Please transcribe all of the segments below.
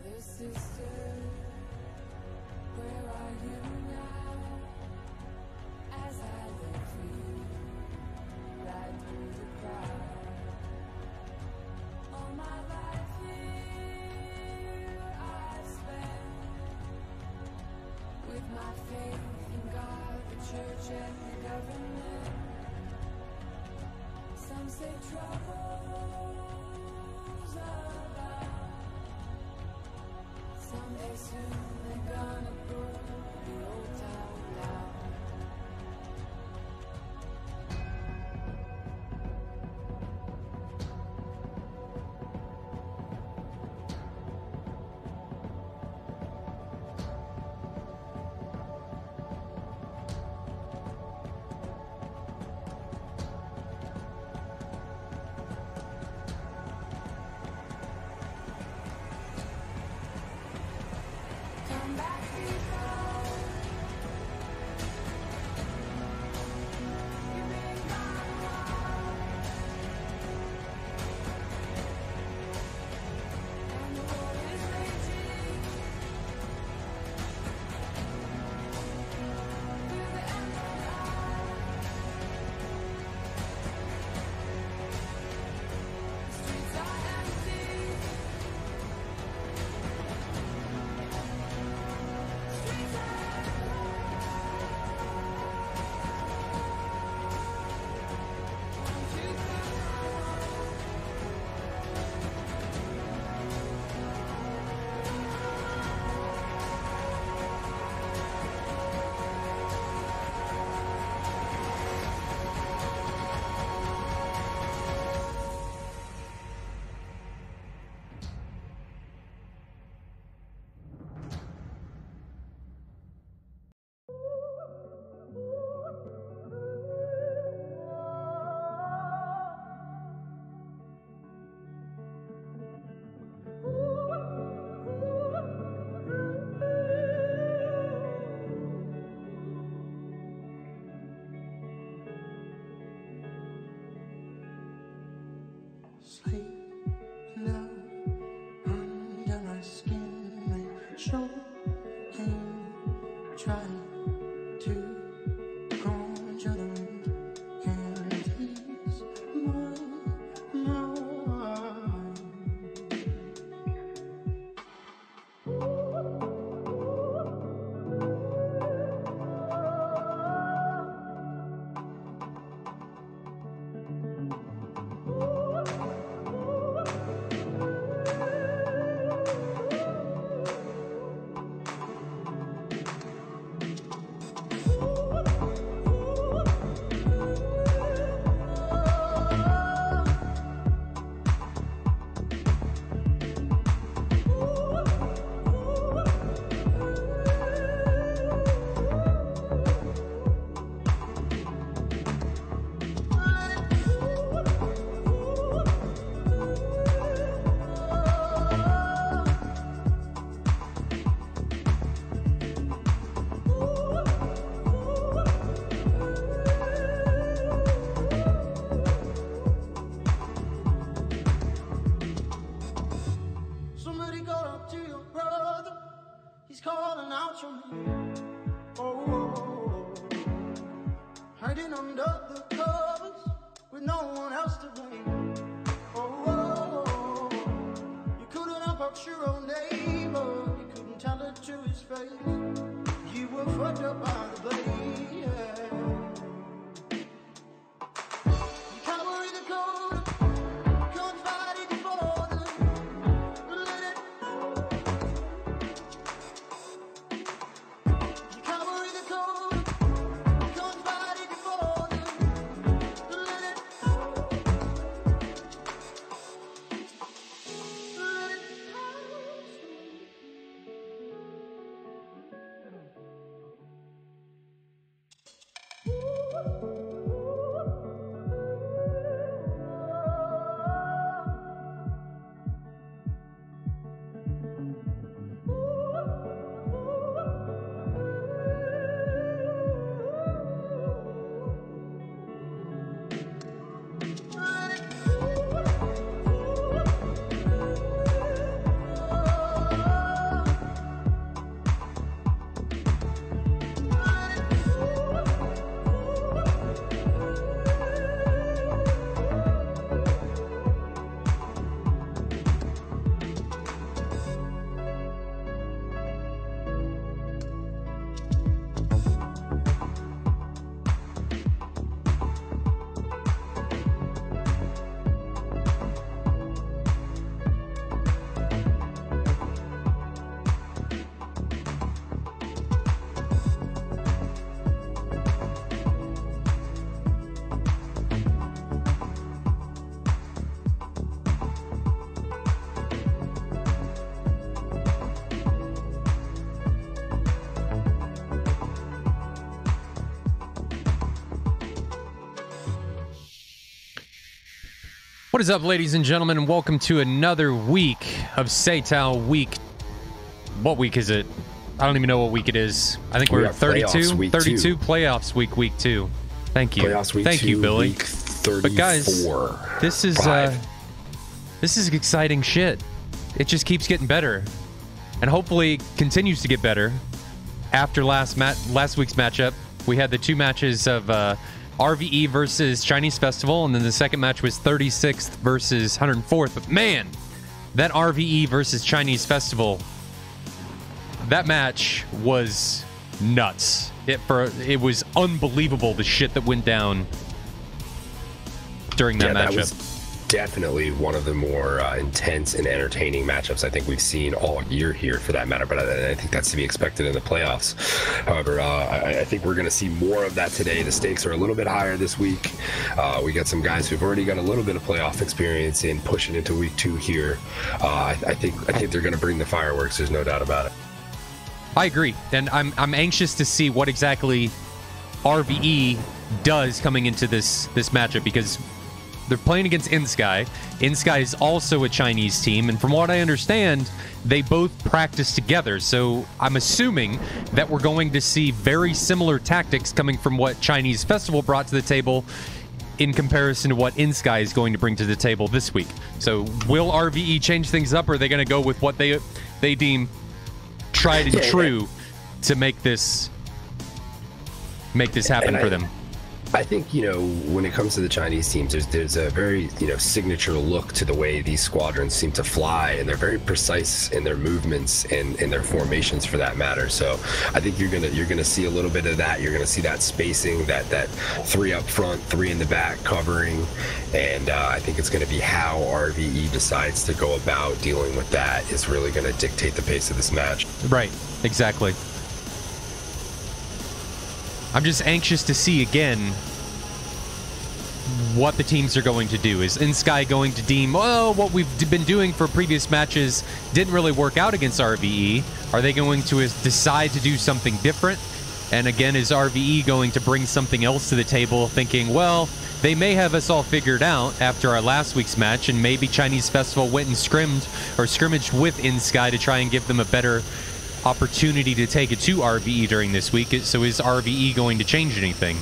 Brother, sister, where are you now? As I look for you, right through the crowd. All my life here I've spent with my faith in God, the church and the government. Some say troubles abound. Someday soon they're gonna pull the old town down. Come back, people. You've been gone a while, and the war is raging through the Emerald Isle. The streets are empty. Streets are Sleep now under my skin. They show him trying to conjure them, and he's mine. Somebody go up to your brother. He's calling out your name. Oh, hiding under the covers with no one else to blame. Oh, you couldn't approach your own neighbor. You couldn't tell it to his face. You were fucked up by the blame. You carry the code. Come fight it for them. Let it know. You carry the code. Come fight it for them. Let it know. Let it know. What is up, ladies and gentlemen, and welcome to another week of SATAL week. What week is it? I don't even know what week it is. I think we're 32? 32 playoffs week 2. Thank you. Playoffs week Thank 2, you, Billy. week 34. But guys, this is exciting shit. It just keeps getting better. And hopefully continues to get better. After last week's matchup, we had the two matches of RvE versus Chinese Festival, and then the second match was 36th versus 104th. But man, that RvE versus Chinese Festival, that match was nuts. It was unbelievable, the shit that went down during that matchup. That was definitely one of the more intense and entertaining matchups I think we've seen all year here, for that matter, but I think that's to be expected in the playoffs. However, I think we're going to see more of that today. The stakes are a little bit higher this week. We got some guys who've already got a little bit of playoff experience in pushing into week 2 here. I think they're going to bring the fireworks. There's no doubt about it. I agree, and I'm anxious to see what exactly RvE does coming into this matchup, because they're playing against inSky. inSky is also a Chinese team, and from what I understand, they both practice together. So I'm assuming that we're going to see very similar tactics coming from what Chinese Festival brought to the table in comparison to what inSky is going to bring to the table this week. So will RvE change things up, or are they going to go with what they deem tried and true to make this happen for them? I think, when it comes to the Chinese teams, there's a very, signature look to the way these squadrons seem to fly, and they're very precise in their movements and in their formations, for that matter. So I think you're gonna see a little bit of that. You're gonna see that spacing, that 3 up front, 3 in the back covering, and I think it's gonna be how RvE decides to go about dealing with that is really gonna dictate the pace of this match. Right, exactly. I'm just anxious to see, again, what the teams are going to do. Is inSky going to deem, what we've been doing for previous matches didn't really work out against RvE? Are they going to decide to do something different? And again, is RvE going to bring something else to the table, thinking, well, they may have us all figured out after our last week's match, and maybe Chinese Festival went and scrimmaged with inSky to try and give them a better opportunity to take it to RvE during this week. So is RvE going to change anything?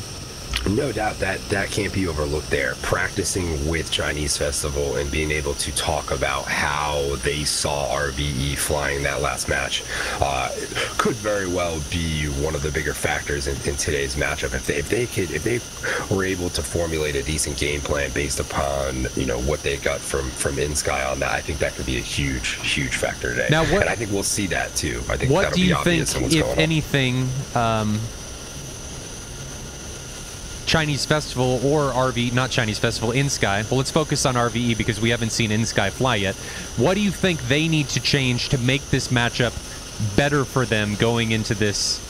No doubt that can't be overlooked there. Practicing with Chinese Festival and being able to talk about how they saw RvE flying that last match could very well be one of the bigger factors in today's matchup. If they were able to formulate a decent game plan based upon what they got from inSky on that, I think that could be a huge factor today. Now, and I think we'll see that too. I think what that'll do be you obvious think, in what's if going on. anything, Chinese Festival or RvE, not Chinese Festival, inSky. Well, let's focus on RvE because we haven't seen inSky fly yet. What do you think they need to change to make this matchup better for them going into this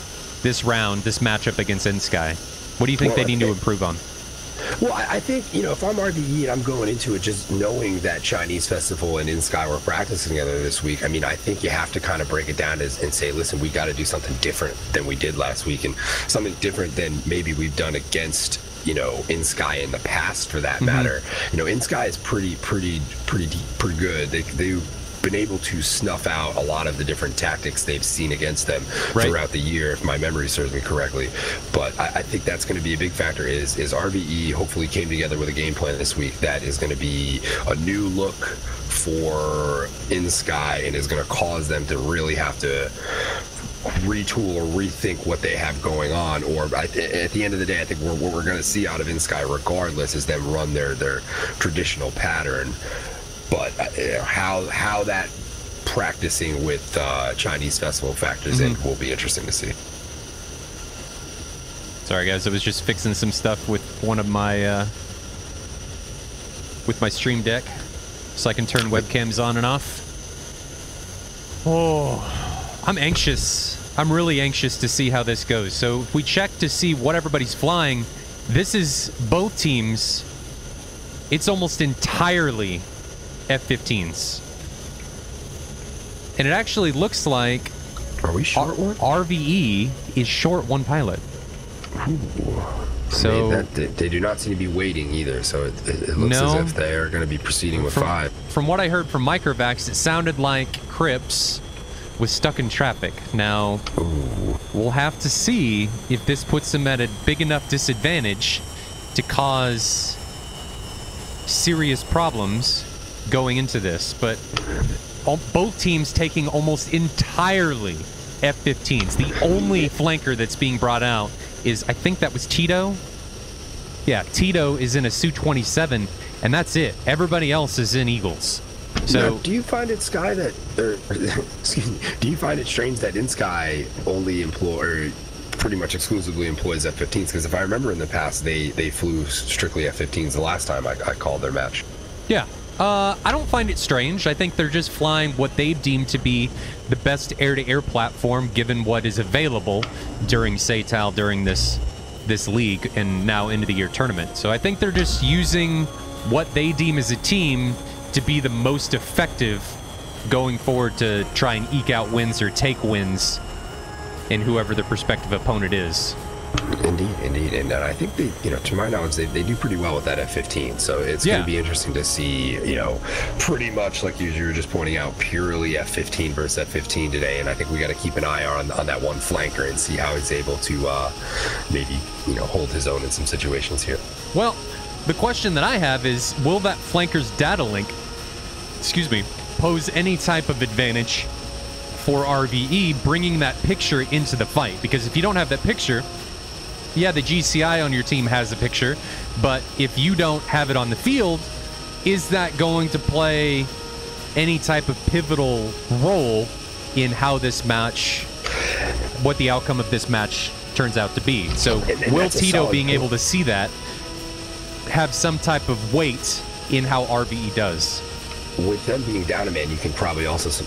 round, this matchup against inSky? What do you think they need to improve on? Well, I think, if I'm RvE and I'm going into it just knowing that Chinese Festival and inSky were practicing together this week, I think you have to kind of break it down and say, listen, we got to do something different than we did last week, and something different than maybe we've done against inSky in the past, for that matter. inSky is pretty good. They've been able to snuff out a lot of the different tactics they've seen against them throughout the year, if my memory serves me correctly. But I think that's going to be a big factor. Is RvE hopefully came together with a game plan this week that is going to be a new look for inSky and is going to cause them to really have to retool or rethink what they have going on. Or at the end of the day, I think what we're going to see out of inSky regardless is them run their traditional pattern. But how that practicing with Chinese Festival factors in will be interesting to see. Sorry, guys, I was just fixing some stuff with one of my with my stream deck, so I can turn webcams on and off. Oh, I'm anxious. I'm really anxious to see how this goes. So if we check to see what everybody's flying, this is both teams. It's almost entirely F-15s. And it actually looks like... Are we short one? RvE is short one pilot. Ooh. So they do not seem to be waiting either. So it looks as if they are going to be proceeding with 5. From what I heard from Microvax, it sounded like Crips was stuck in traffic. Now, we'll have to see if this puts them at a big enough disadvantage to cause serious problems going into this. But both teams taking almost entirely F-15s. The only flanker that's being brought out is, I think that was Tito. Yeah, Tito is in a Su-27, and that's it. Everybody else is in Eagles. So, now, do you find it Sky that, excuse me, do you find it strange that inSky only pretty much exclusively employs F-15s? Because if I remember in the past, they flew strictly F-15s the last time I called their match. Yeah. I don't find it strange. I think they're just flying what they deem to be the best air-to-air platform given what is available during SATAL, during this league, and now into the year tournament. So I think they're just using what they deem as a team to be the most effective going forward to try and eke out wins or take wins in whoever the prospective opponent is. Indeed. And I think they, to my knowledge, they do pretty well with that F-15. So it's going to be interesting to see, pretty much like you were just pointing out, purely F-15 versus F-15 today. And I think we got to keep an eye on that one flanker and see how he's able to maybe, hold his own in some situations here. Well, the question that I have is, will that flanker's data link, pose any type of advantage for RvE bringing that picture into the fight? Because if you don't have that picture, yeah, the GCI on your team has a picture, but if you don't have it on the field, is that going to play any type of pivotal role in how this match, what the outcome of this match turns out to be? So will Tito being able to see that have some type of weight in how RvE does? With them being down a man, you can probably also,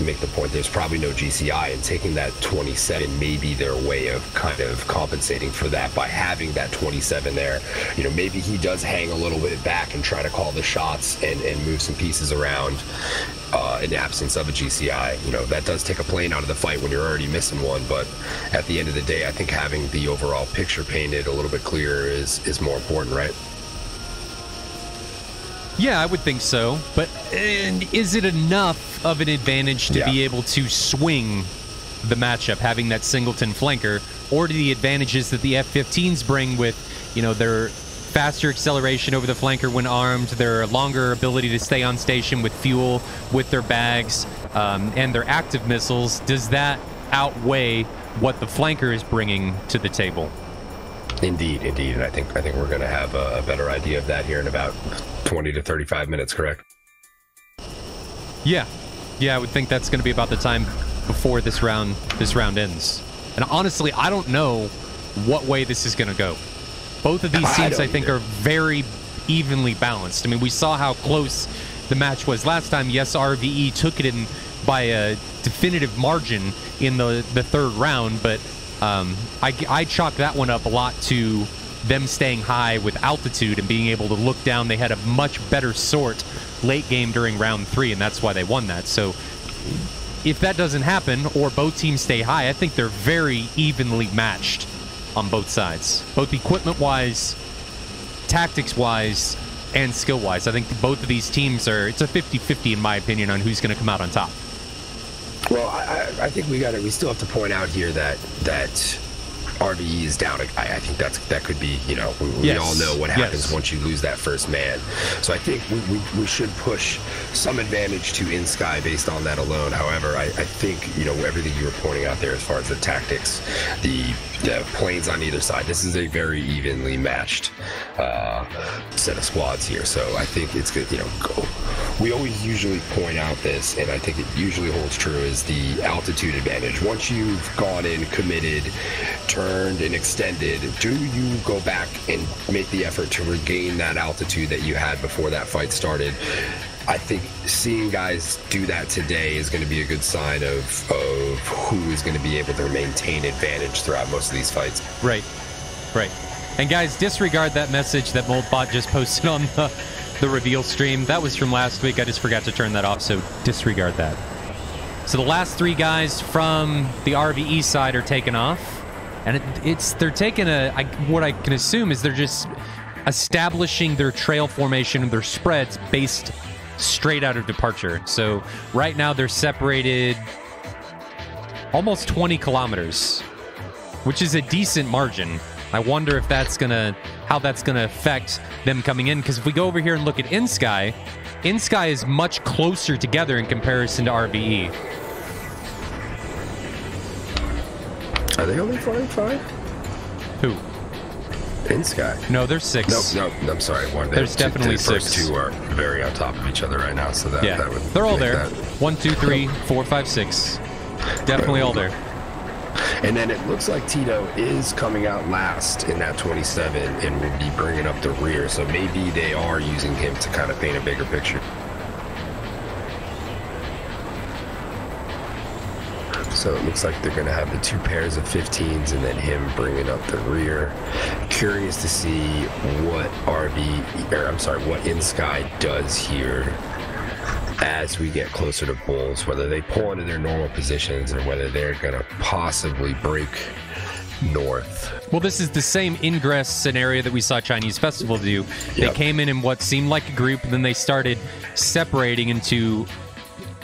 make the point there's probably no GCI, and taking that 27 may be their way of kind of compensating for that by having that 27 there. Maybe he does hang a little bit back and try to call the shots and move some pieces around in the absence of a GCI. That does take a plane out of the fight when you're already missing one, but at the end of the day, I think having the overall picture painted a little bit clearer is more important, right? Yeah, I would think so. But is it enough of an advantage to be able to swing the matchup, having that singleton flanker, or do the advantages that the F-15s bring with, their faster acceleration over the flanker when armed, their longer ability to stay on station with fuel, with their bags, and their active missiles, does that outweigh what the flanker is bringing to the table? Indeed. And I think we're going to have a better idea of that here in about 20 to 35 minutes, correct? Yeah, I would think that's going to be about the time before this round ends. And honestly, I don't know what way this is going to go. Both of these teams, I think, are very evenly balanced. I mean, we saw how close the match was last time. Yes, RvE took it in by a definitive margin in the third round, but I chalk that one up a lot to them staying high with altitude and being able to look down. They had a much better sort late game during round 3, and that's why they won that. So if that doesn't happen, or both teams stay high, I think they're very evenly matched on both sides, both equipment-wise, tactics-wise, and skill-wise. I think both of these teams it's a 50-50 in my opinion on who's going to come out on top. Well, I think we still have to point out here that RvE is down a guy. I think that could be, we all know what happens once you lose that first man. So I think we should push some advantage to inSky based on that alone. However, I think, everything you were pointing out there as far as the tactics, the planes on either side, this is a very evenly matched set of squads here. So I think it's good, we always usually point out this, and I think it usually holds true, is the altitude advantage. Once you've gone in, committed, turned, and extended, do you go back and make the effort to regain that altitude that you had before that fight started? I think seeing guys do that today is going to be a good sign of who is going to be able to maintain advantage throughout most of these fights. Right. And guys, disregard that message that Moldbot just posted on the reveal stream. That was from last week. I just forgot to turn that off, so disregard that. So the last 3 guys from the RvE side are taken off. And they're taking what I can assume is they're just establishing their trail formation and their spreads based straight out of departure. So right now they're separated almost 20 kilometers, which is a decent margin. I wonder if how that's gonna affect them coming in, because if we go over here and look at inSky, inSky is much closer together in comparison to RvE. Are they only flying 5? Who? inSky. No, there's 6. No, I'm sorry. There's definitely the first 6. 2 are very on top of each other right now, so that would they're all make there. that- 1, 2, 3, 4, 5, 6. Definitely all there. And then it looks like Tito is coming out last in that 27 and will be bringing up the rear. So maybe they are using him to kind of paint a bigger picture. So it looks like they're going to have the 2 pairs of 15s and then him bringing up the rear. Curious to see what what inSky does here as we get closer to bulls, whether they pull into their normal positions or whether they're going to possibly break north. Well, this is the same ingress scenario that we saw Chinese Festival do. They came in what seemed like a group, and then they started separating into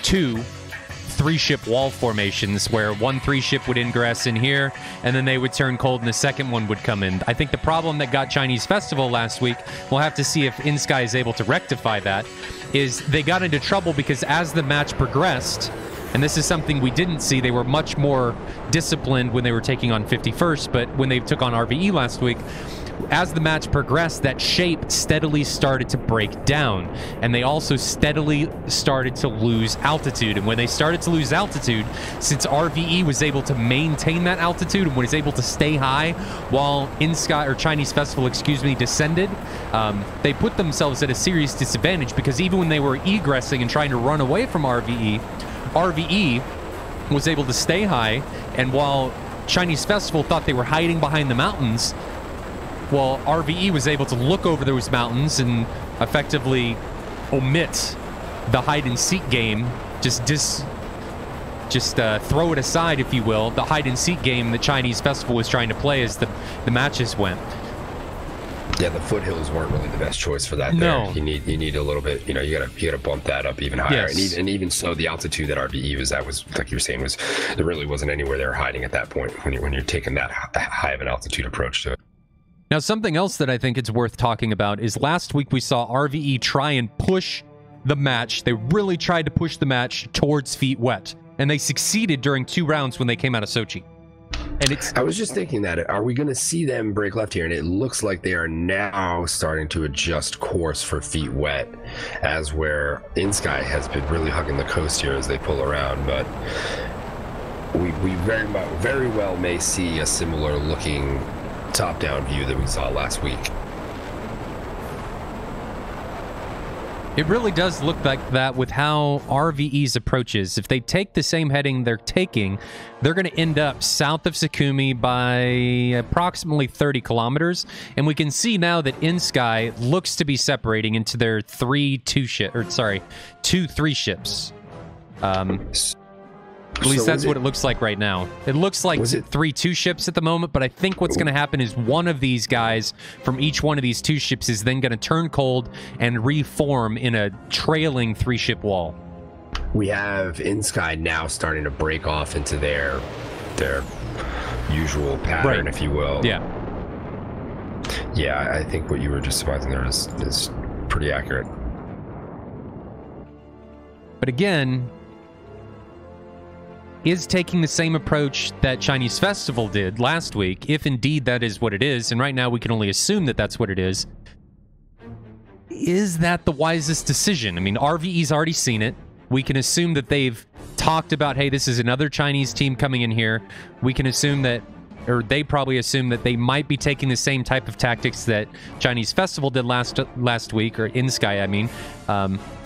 2 3-ship wall formations, where 1 3-ship would ingress in here, and then they would turn cold and the second one would come in. I think the problem that got Chinese Festival last week, we'll have to see if inSky is able to rectify that, is they got into trouble because as the match progressed, and this is something we didn't see, they were much more disciplined when they were taking on 51st, but when they took on RvE last week, as the match progressed, that shape steadily started to break down, and they also steadily started to lose altitude. And when they started to lose altitude, since RvE was able to maintain that altitude and was able to stay high while inSky, or Chinese Festival, descended, they put themselves at a serious disadvantage, because even when they were egressing and trying to run away from RvE was able to stay high, and while Chinese Festival thought they were hiding behind the mountains, well, RvE was able to look over those mountains and effectively omit the hide-and-seek game, just throw it aside, if you will, the hide-and-seek game that Chinese Festival was trying to play as the matches went. Yeah, the foothills weren't really the best choice for that. No, you need a little bit. You gotta bump that up even higher. Yes. And even so, the altitude that RvE was at was, like you were saying, there really wasn't anywhere they were hiding at that point when you're taking that high of an altitude approach to it. Now, something else that I think it's worth talking about is last week we saw RvE try and push the match. They really tried to push the match towards feet wet, and they succeeded during 2 rounds when they came out of Sochi. And I was just thinking that, are we going to see them break left here? And it looks like they are now starting to adjust course for feet wet, as where inSky has been really hugging the coast here as they pull around. But we very well may see a similar looking top-down view that we saw last week. It really does look like that with how RvE's approaches. If they take the same heading they're taking, they're going to end up south of Sakumi by approximately 30 kilometers. And we can see now that inSky looks to be separating into their 2 3 ships. At least that's what it looks like right now. It looks like 3 2 ships at the moment, but I think what's going to happen is one of these guys from each one of these 2 ships is then going to turn cold and reform in a trailing 3-ship wall. We have inSky now starting to break off into their usual pattern, if you will. Yeah. Yeah, I think what you were just surmising there is pretty accurate. But again, is taking the same approach that Chinese Festival did last week, if indeed that is what it is, and right now we can only assume that that's what it is that the wisest decision? I mean, RvE's already seen it. We can assume that they've talked about, hey, this is another Chinese team coming in here. We can assume that, or they probably assume that they might be taking the same type of tactics that Chinese Festival did last week, or inSky, I mean.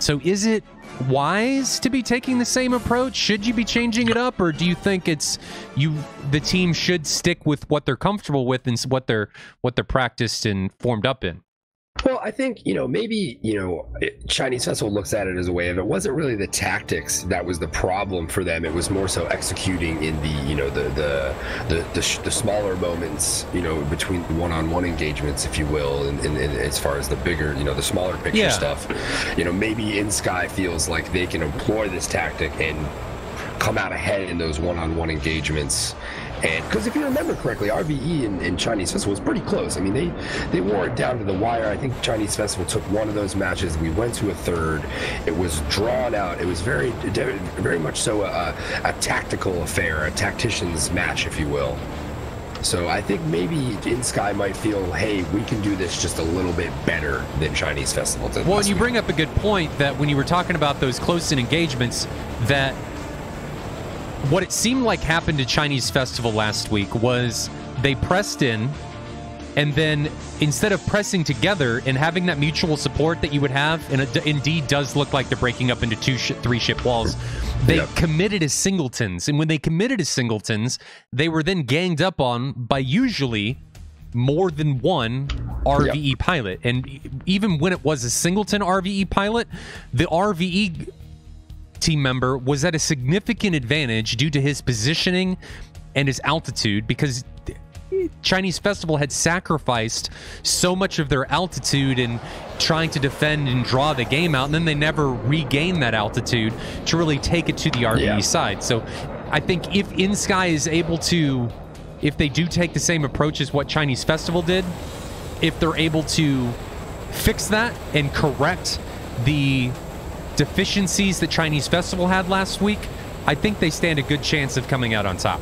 So is it wise to be taking the same approach? Should you be changing it up, or do you think the team should stick with what they're comfortable with and what they're practiced and formed up in? Well, I think, maybe, Chinese Festival looks at it as a way of, it wasn't really the tactics that was the problem for them. It was more so executing in the smaller moments, between one-on-one engagements, if you will, and as far as the bigger, the smaller picture stuff. Maybe inSky feels like they can employ this tactic and come out ahead in those one-on-one engagements. And because if you remember correctly, RvE and Chinese Festival was pretty close. I mean, they wore it down to the wire. I think Chinese Festival took one of those matches. We went to a third. It was drawn out. It was very, very much so a tactical affair, a tactician's match, if you will. So I think maybe inSky might feel, hey, we can do this just a little bit better than Chinese Festival did. Well, and you bring up a good point that when you were talking about those close-in engagements, that what it seemed like happened to Chinese Festival last week was they pressed in, and then instead of pressing together and having that mutual support that you would have, and it indeed does look like they're breaking up into three ship walls, they committed as singletons. And when they committed as singletons, they were then ganged up on by usually more than one RvE pilot. And even when it was a singleton RvE pilot, the RvE team member was at a significant advantage due to his positioning and his altitude, because Chinese Festival had sacrificed so much of their altitude in trying to defend and draw the game out, and then they never regained that altitude to really take it to the RvE side. So I think if inSky is able to, if they do take the same approach as what Chinese Festival did, if they're able to fix that and correct the deficiencies that Chinese Festival had last week, I think they stand a good chance of coming out on top.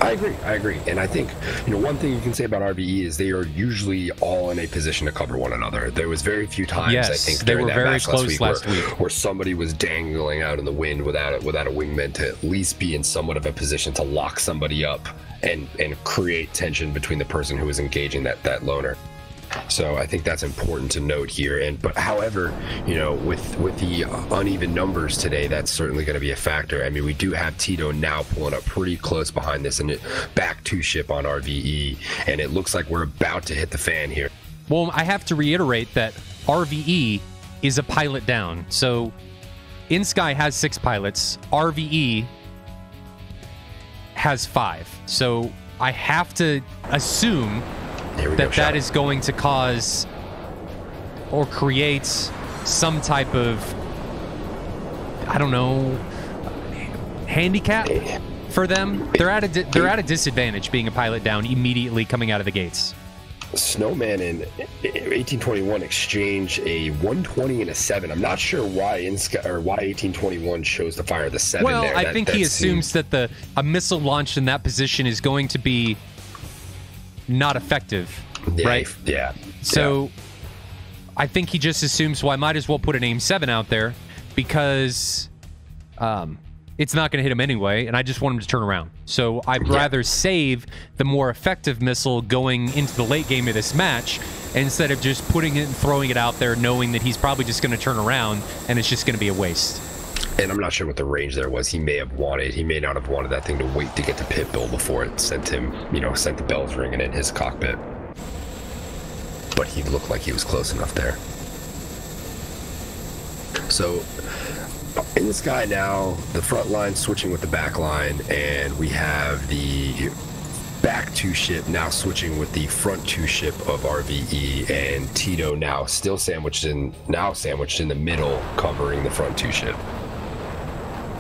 I agree. And I think, one thing you can say about RvE is they are usually all in a position to cover one another. There was very few times, I think, they were very close last week where somebody was dangling out in the wind without a wingman to at least be in somewhat of a position to lock somebody up and create tension between the person who was engaging that loner. So I think that's important to note here. But however, with the uneven numbers today, that's certainly going to be a factor. I mean, we do have Tito now pulling up pretty close behind this and back two ship on RvE, and it looks like we're about to hit the fan here. Well, I have to reiterate that RvE is a pilot down. So inSky has 6 pilots. RvE has 5. So I have to assume that is going to cause or create some type of, I don't know, handicap for them. They're at a disadvantage being a pilot down immediately coming out of the gates. Snowman and 1821 exchange a 120 and a 7. I'm not sure why inSky or why 1821 chose to fire the 7 well, there. I think he assumes that a missile launched in that position is going to be not effective, right? Yeah. So I think he just assumes, well, I might as well put an aim 7 out there because it's not going to hit him anyway, and I just want him to turn around. So I'd rather save the more effective missile going into the late game of this match instead of just putting it and throwing it out there knowing that he's probably just going to turn around and it's just going to be a waste. And I'm not sure what the range there was. He may not have wanted that thing to wait to get to pit bill before it sent him, sent the bells ringing in his cockpit. But he looked like he was close enough there. So in the sky now, the front line switching with the back line, and we have the back two ship now switching with the front two ship of RvE, and Tito now still sandwiched in the middle, covering the front two ship.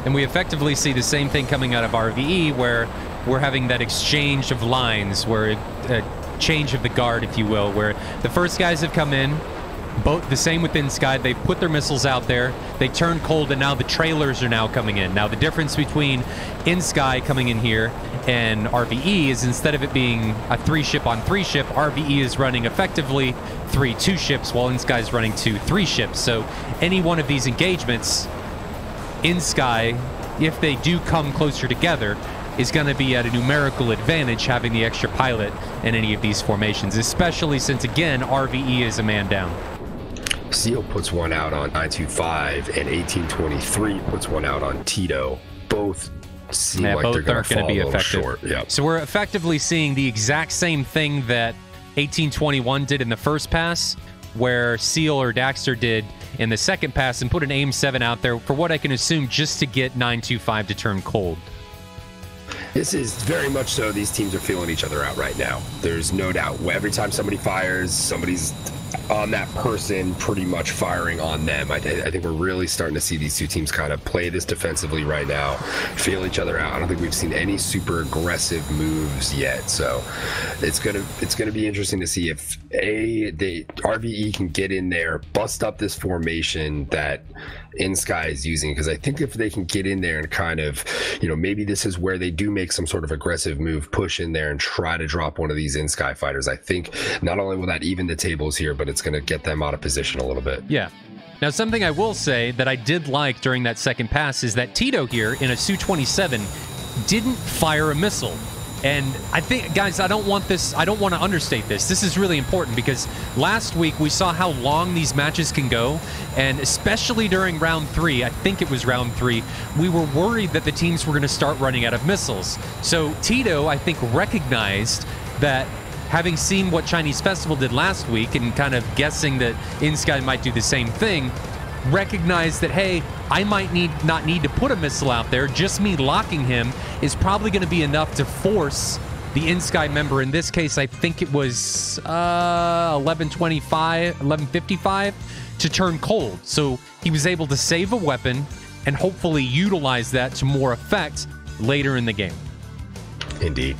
And we effectively see the same thing coming out of RvE, where we're having that exchange of lines, where a change of the guard, if you will, where the first guys have come in, both the same with inSky. They've put their missiles out there, they turn cold, and now the trailers are now coming in. Now the difference between inSky coming in here and RvE is instead of it being a 3-ship on 3-ship, RvE is running effectively 3 2-ships while inSky is running 2 3-ships. So any one of these engagements, inSky, if they do come closer together, is going to be at a numerical advantage having the extra pilot in any of these formations, especially since, again, RvE is a man down. Seal puts one out on 925, and 1823 puts one out on Tito. Both seem like both they're going to be fall a little effective. short. Yep. So we're effectively seeing the exact same thing that 1821 did in the first pass, where Seal or Daxter did in the second pass and put an aim 7 out there for what I can assume just to get 925 to turn cold. This is very much so. These teams are feeling each other out right now. There's no doubt. Every time somebody fires, somebody's on that person pretty much firing on them. I think we're really starting to see these two teams kind of play this defensively right now, feel each other out. I don't think we've seen any super aggressive moves yet. So it's gonna be interesting to see if the RvE can get in there, bust up this formation that inSky is using, because I think if they can get in there and kind of, maybe this is where they do make some sort of aggressive move, push in there and try to drop one of these inSky fighters. I think not only will that even the tables here, but it's going to get them out of position a little bit. Yeah. Now, something I will say that I did like during that second pass is that Tito here in a Su-27 didn't fire a missile. And I think, guys, I don't want to understate this. This is really important because last week we saw how long these matches can go. And especially during round 3, I think it was round 3, we were worried that the teams were going to start running out of missiles. So Tito, I think, recognized that, having seen what Chinese Festival did last week and kind of guessing that inSky might do the same thing, recognize that, hey, I might not need to put a missile out there. Just me locking him is probably going to be enough to force the inSky member. In this case, I think it was 11:55 to turn cold. So he was able to save a weapon and hopefully utilize that to more effect later in the game. Indeed.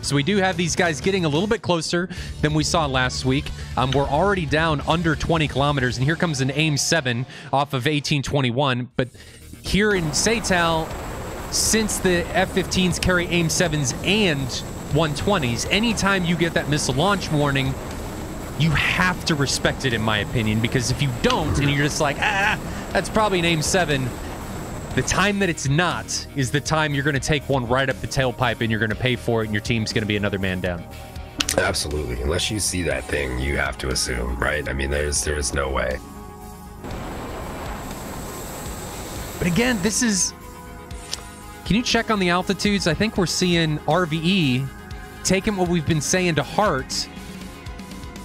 So we do have these guys getting a little bit closer than we saw last week. We're already down under 20 kilometers, and here comes an aim 7 off of 1821. But here in SATAL, since the F-15s carry aim 7s and 120s, anytime you get that missile launch warning, you have to respect it, in my opinion, because if you don't, and you're just like, that's probably an aim 7, the time that it's not is the time you're going to take one right up the tailpipe and you're going to pay for it, and your team's going to be another man down. Absolutely. Unless you see that thing, you have to assume, right? I mean, there is no way. But again, this is... Can you check on the altitudes? I think we're seeing RvE taking what we've been saying to heart,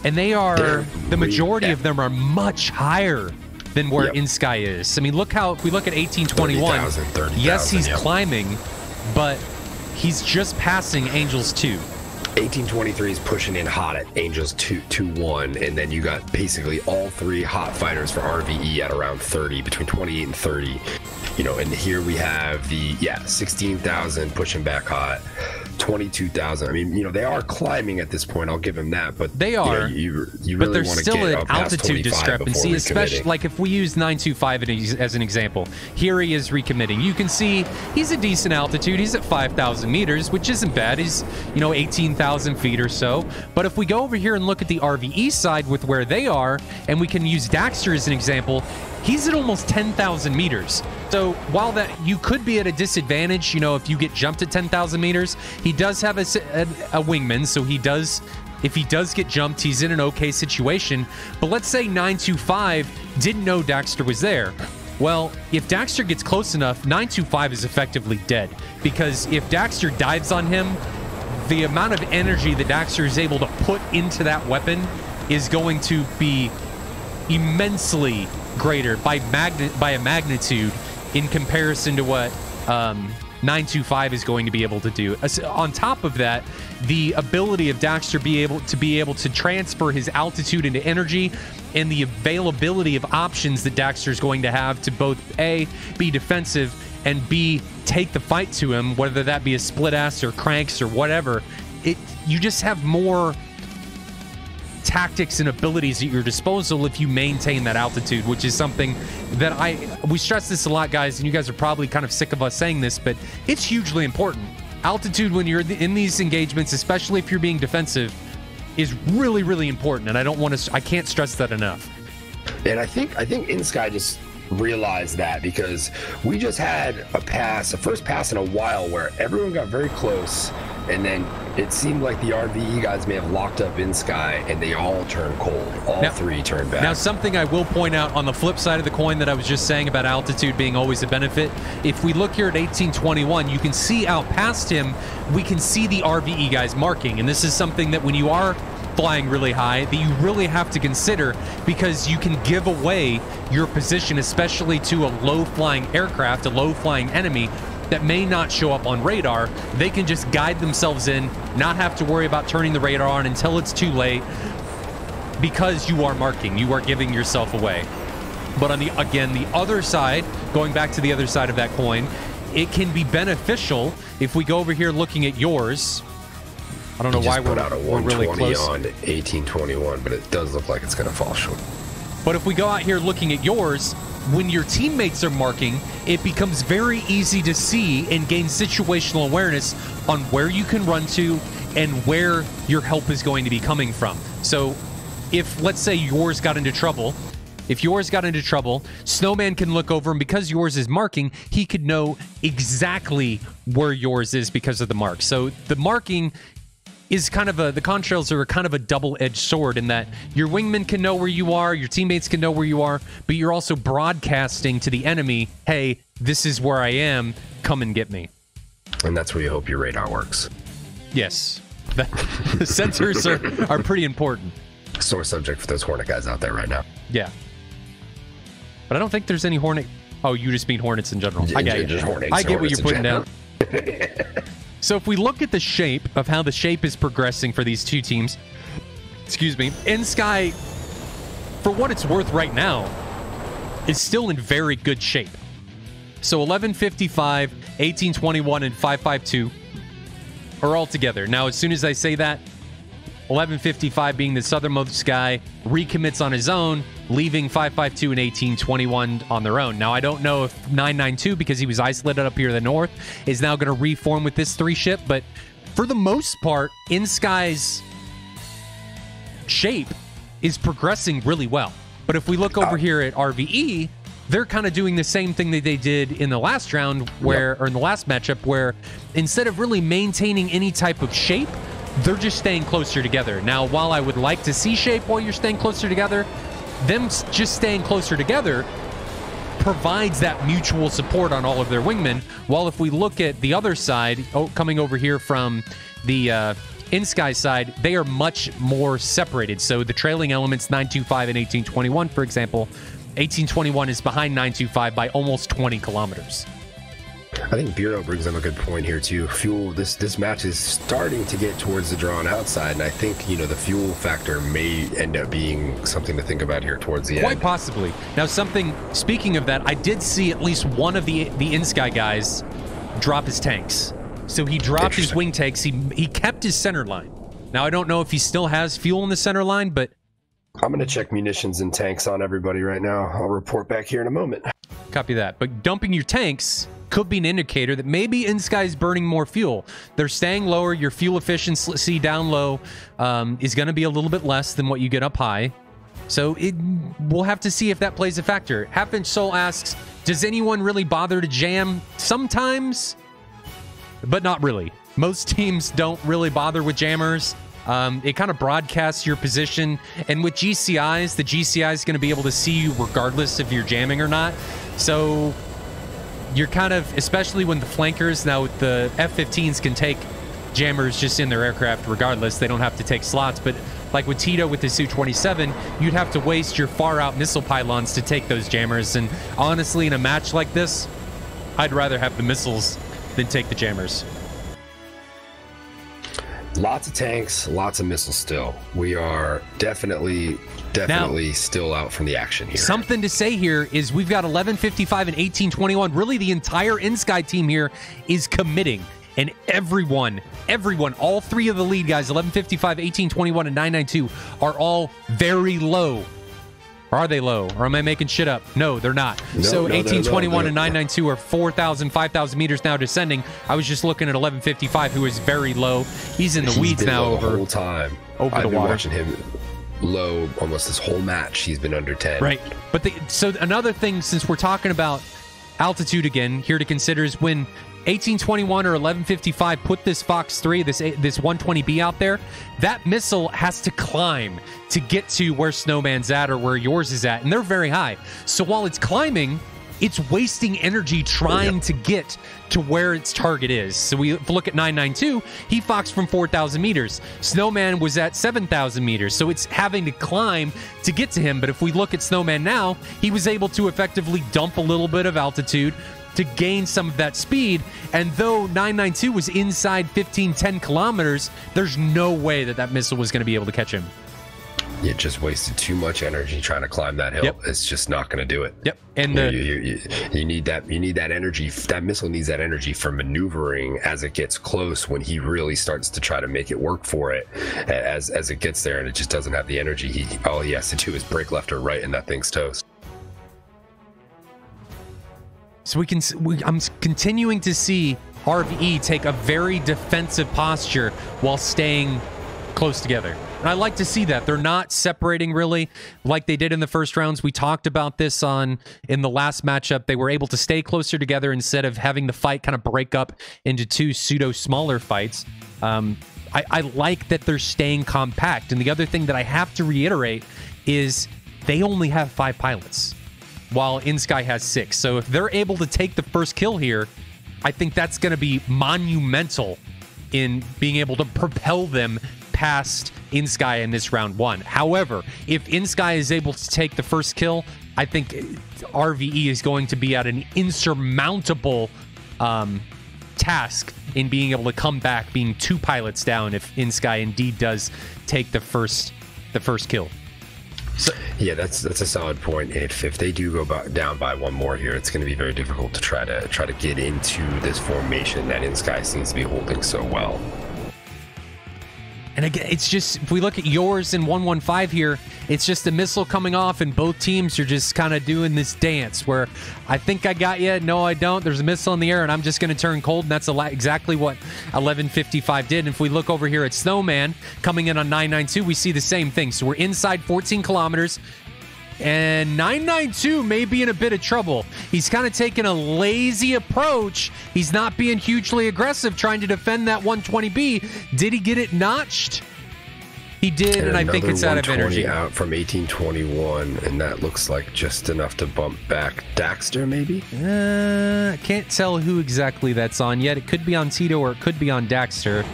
and they are... The majority of them are much higher than where inSky is. I mean, look how, if we look at 1821, 30,000, yes, he's climbing, but he's just passing Angels 2. 1823 is pushing in hot at Angels 2-1, and then you got basically all 3 hot fighters for RvE at around 30, between 28 and 30. And here we have the 16,000 pushing back hot, 22,000. I mean, they are climbing at this point. I'll give him that, but they are. You but really there's want to still get an altitude discrepancy, especially like if we use 925 as an example. Here he is recommitting. You can see he's a decent altitude. He's at 5,000 meters, which isn't bad. He's 18,000 feet or so. But if we go over here and look at the RvE side with where they are, and we can use Daxter as an example, he's at almost 10,000 meters. So while that you could be at a disadvantage, if you get jumped at 10,000 meters, he does have a wingman. So if he does get jumped, he's in an okay situation. But let's say 925 didn't know Daxter was there. Well, if Daxter gets close enough, 925 is effectively dead. Because if Daxter dives on him, the amount of energy that Daxter is able to put into that weapon is going to be immensely greater by a magnitude in comparison to what 925 is going to be able to do. On top of that, the ability of Daxter to be able to transfer his altitude into energy, and the availability of options that Daxter is going to have to both A, be defensive, and B, take the fight to him, whether that be a split ass or cranks or whatever. You just have more tactics and abilities at your disposal if you maintain that altitude, which is something that we stress this a lot, guys, and you guys are probably kind of sick of us saying this, but it's hugely important. Altitude when you're in these engagements, especially if you're being defensive, is really, really important, and I can't stress that enough. And I think inSky just realized that, because we just had a first pass in a while where everyone got very close, and then it seemed like the RvE guys may have locked up inSky, and they all turned cold. All 3 turned back. Now, something I will point out on the flip side of the coin that I was just saying about altitude being always a benefit, if we look here at 1821, you can see out past him, we can see the RvE guys marking, and this is something that when you are flying really high that you really have to consider, because you can give away your position, especially to a low-flying aircraft, a low-flying enemy that may not show up on radar. They can just guide themselves in, not have to worry about turning the radar on until it's too late, because you are marking, you are giving yourself away. But on the other side, going back to the other side of that coin, it can be beneficial if we go over here looking at yours. I don't know why we're really close on 1821, but it does look like it's going to fall short. But if we go out here looking at yours, when your teammates are marking, it becomes very easy to see and gain situational awareness on where you can run to and where your help is going to be coming from. So if, let's say, yours got into trouble, Snowman can look over, and because yours is marking, he could know exactly where yours is because of the mark. So the marking is kind of the contrails are kind of a double-edged sword, in that your wingman can know where you are, your teammates can know where you are, but you're also broadcasting to the enemy, hey, this is where I am, come and get me. And that's where you hope your radar works. Yes. The sensors are pretty important. Sore subject for those Hornet guys out there right now. Yeah. But I don't think there's any Hornet. Oh, you just mean Hornets in general. I get it. I get what you're putting down. So if we look at the shape of how the shape is progressing for these two teams, excuse me, inSky, for what it's worth right now, is still in very good shape. So 1155, 1821, and 552 are all together. Now, as soon as I say that, 1155 being the southernmost guy recommits on his own, leaving 552 and 1821 on their own. Now, I don't know if 992, because he was isolated up here in the north, is now going to reform with this 3-ship, but for the most part, inSky's shape is progressing really well. But if we look over here at RvE, they're kind of doing the same thing that they did in the last round, or in the last matchup, where instead of really maintaining any type of shape, they're just staying closer together. Now, while I would like to see shape while you're staying closer together, them just staying closer together provides that mutual support on all of their wingmen. While if we look at the other side, coming over here from the inSky side, they are much more separated. So the trailing elements, 925 and 1821, for example, 1821 is behind 925 by almost 20 kilometers. I think Bureau brings up a good point here too. Fuel, this match is starting to get towards the drawn outside, and I think, you know, the fuel factor may end up being something to think about here towards the end. Quite possibly. Now, speaking of that, I did see at least one of the inSky guys drop his tanks. So he dropped his wing tanks. He kept his center line. Now, I don't know if he still has fuel in the center line, but I'm going to check munitions and tanks on everybody right now. I'll report back here in a moment. Copy that. But dumping your tanks could be an indicator that maybe inSky is burning more fuel. They're staying lower. Your fuel efficiency down low is going to be a little bit less than what you get up high. So we'll have to see if that plays a factor. Half-Inch Soul asks, does anyone really bother to jam? Sometimes, but not really. Most teams don't really bother with jammers. It kind of broadcasts your position. And with GCIs, the GCI is going to be able to see you regardless if you're jamming or not. So you're kind of, especially when the flankers, now the F-15s can take jammers just in their aircraft regardless. They don't have to take slots. But like with Tito with the Su-27, you'd have to waste your far-out missile pylons to take those jammers. And honestly, in a match like this, I'd rather have the missiles than take the jammers. Lots of tanks, lots of missiles still. We are definitely still out from the action here. Something to say here is we've got 1155 and 1821. Really, the entire inSky team here is committing. And everyone, all three of the lead guys, 1155, 1821, and 992, are all very low. Or are they low? Or am I making shit up? No, they're not. So 1821 and 992 are 4,000, 5,000 meters now descending. I was just looking at 1155, who is very low. He's in the weeds now over the whole time. Over I've the been water. Watching him low almost this whole match. He's been under 10. Right. But so another thing, since we're talking about altitude again, here to consider is when 1821 or 1155 put this Fox 3, this 120B out there, that missile has to climb to get to where Snowman's at or where yours is at, and they're very high. So while it's climbing, it's wasting energy trying to get to where its target is. So we look at 992, he foxed from 4,000 meters. Snowman was at 7,000 meters, so it's having to climb to get to him. But if we look at Snowman now, he was able to effectively dump a little bit of altitude to gain some of that speed. And though 992 was inside 10 kilometers, there's no way that that missile was going to be able to catch him. You just wasted too much energy trying to climb that hill. Yep. It's just not going to do it. Yep. And you need that. You need that energy. That missile needs that energy for maneuvering as it gets close. When he really starts to try to make it work for it, as it gets there, and it just doesn't have the energy. All he has to do is brake left or right, and that thing's toast. So I'm continuing to see RvE take a very defensive posture while staying close together. And I like to see that. They're not separating really like they did in the first rounds. We talked about this in the last matchup. They were able to stay closer together instead of having the fight kind of break up into two pseudo smaller fights. I like that they're staying compact. And the other thing that I have to reiterate is they only have 5 pilots, while inSky has 6. So if they're able to take the first kill here, I think that's going to be monumental in being able to propel them past inSky in this round 1. However, if inSky is able to take the first kill, I think RvE is going to be at an insurmountable task in being able to come back, being 2 pilots down if inSky indeed does take the first kill. So, yeah, that's a solid point. If they do go down by 1 more here, it's going to be very difficult to try to get into this formation that inSky seems to be holding so well. And again, it's just, if we look at yours in 115 here, it's just a missile coming off, and both teams are just kind of doing this dance where I think I got you, no, I don't. There's a missile in the air, and I'm just going to turn cold, and that's exactly what 1155 did. And if we look over here at Snowman coming in on 992, we see the same thing. So we're inside 14 kilometers. And 992 may be in a bit of trouble. He's kind of taking a lazy approach. He's not being hugely aggressive trying to defend that 120B. Did he get it notched? He did, and I think it's out of energy. Out from 1821, and that looks like just enough to bump back Daxter, maybe? I can't tell who exactly that's on yet. It could be on Tito or it could be on Daxter.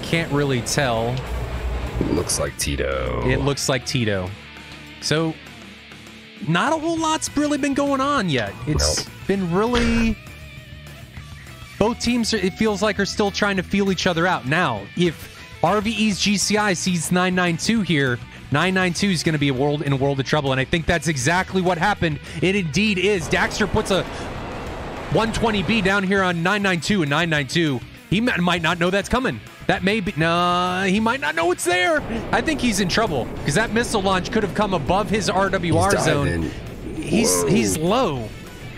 Can't really tell. It looks like Tito. It looks like Tito. So not a whole lot's really been going on yet. It's been really... Both teams, it feels like, are still trying to feel each other out. Now, if RvE's GCI sees 992 here, 992 is going to be in a world of trouble, and I think that's exactly what happened. It indeed is. Daxter puts a 120B down here on 992, and 992, he might not know that's coming. That may be... Nah, he might not know it's there. I think he's in trouble, because that missile launch could have come above his RWR zone. He's low.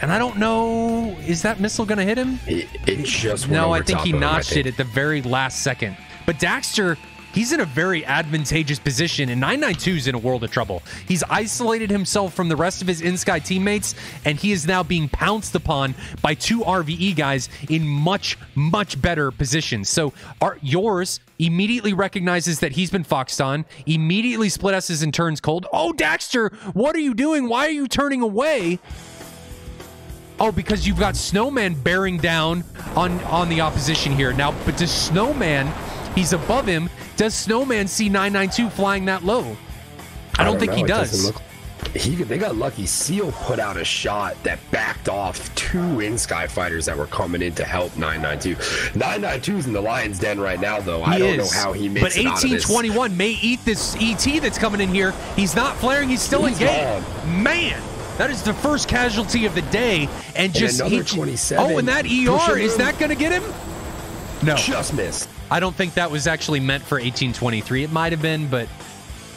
And I don't know, is that missile going to hit him? It just went over. I think he notched it at the very last second. But Daxter, he's in a very advantageous position, and 992 is in a world of trouble. He's isolated himself from the rest of his inSky teammates, and he is now being pounced upon by 2 RvE guys in much, much better positions. So yours immediately recognizes that he's been foxed on, immediately split S's and turns cold. Oh, Daxter, what are you doing? Why are you turning away? Oh, because you've got Snowman bearing down on the opposition here. Now, but does Snowman, he's above him, does Snowman see 992 flying that low? I don't think he does. They got lucky. Seal put out a shot that backed off 2 inSky fighters that were coming in to help 992. 992's in the lion's den right now, though. I don't know how he makes it out of this. But 1821 may eat this ET that's coming in here. He's not flaring. He's still engaged. Man! That is the first casualty of the day, and just another 27. Oh, and that ER, is that going to get him? No, just missed. I don't think that was actually meant for 1823. It might have been, but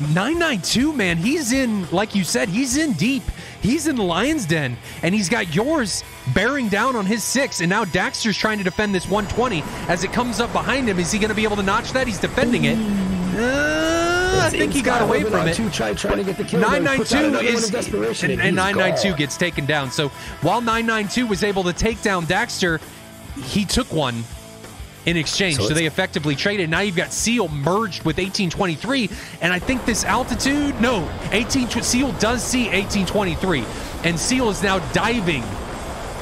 992, man, he's in, like you said, he's in deep. He's in the lion's den, and he's got yours bearing down on his 6, and now Daxter's trying to defend this 120 as it comes up behind him. Is he going to be able to notch that? He's defending it. I think he got away from it. Trying to get the kill. 992 is, and 992 gets taken down. So while 992 was able to take down Daxter, he took one in exchange. So they effectively traded. Now you've got Seal merged with 1823, and I think this altitude, no, Seal does see 1823, and Seal is now diving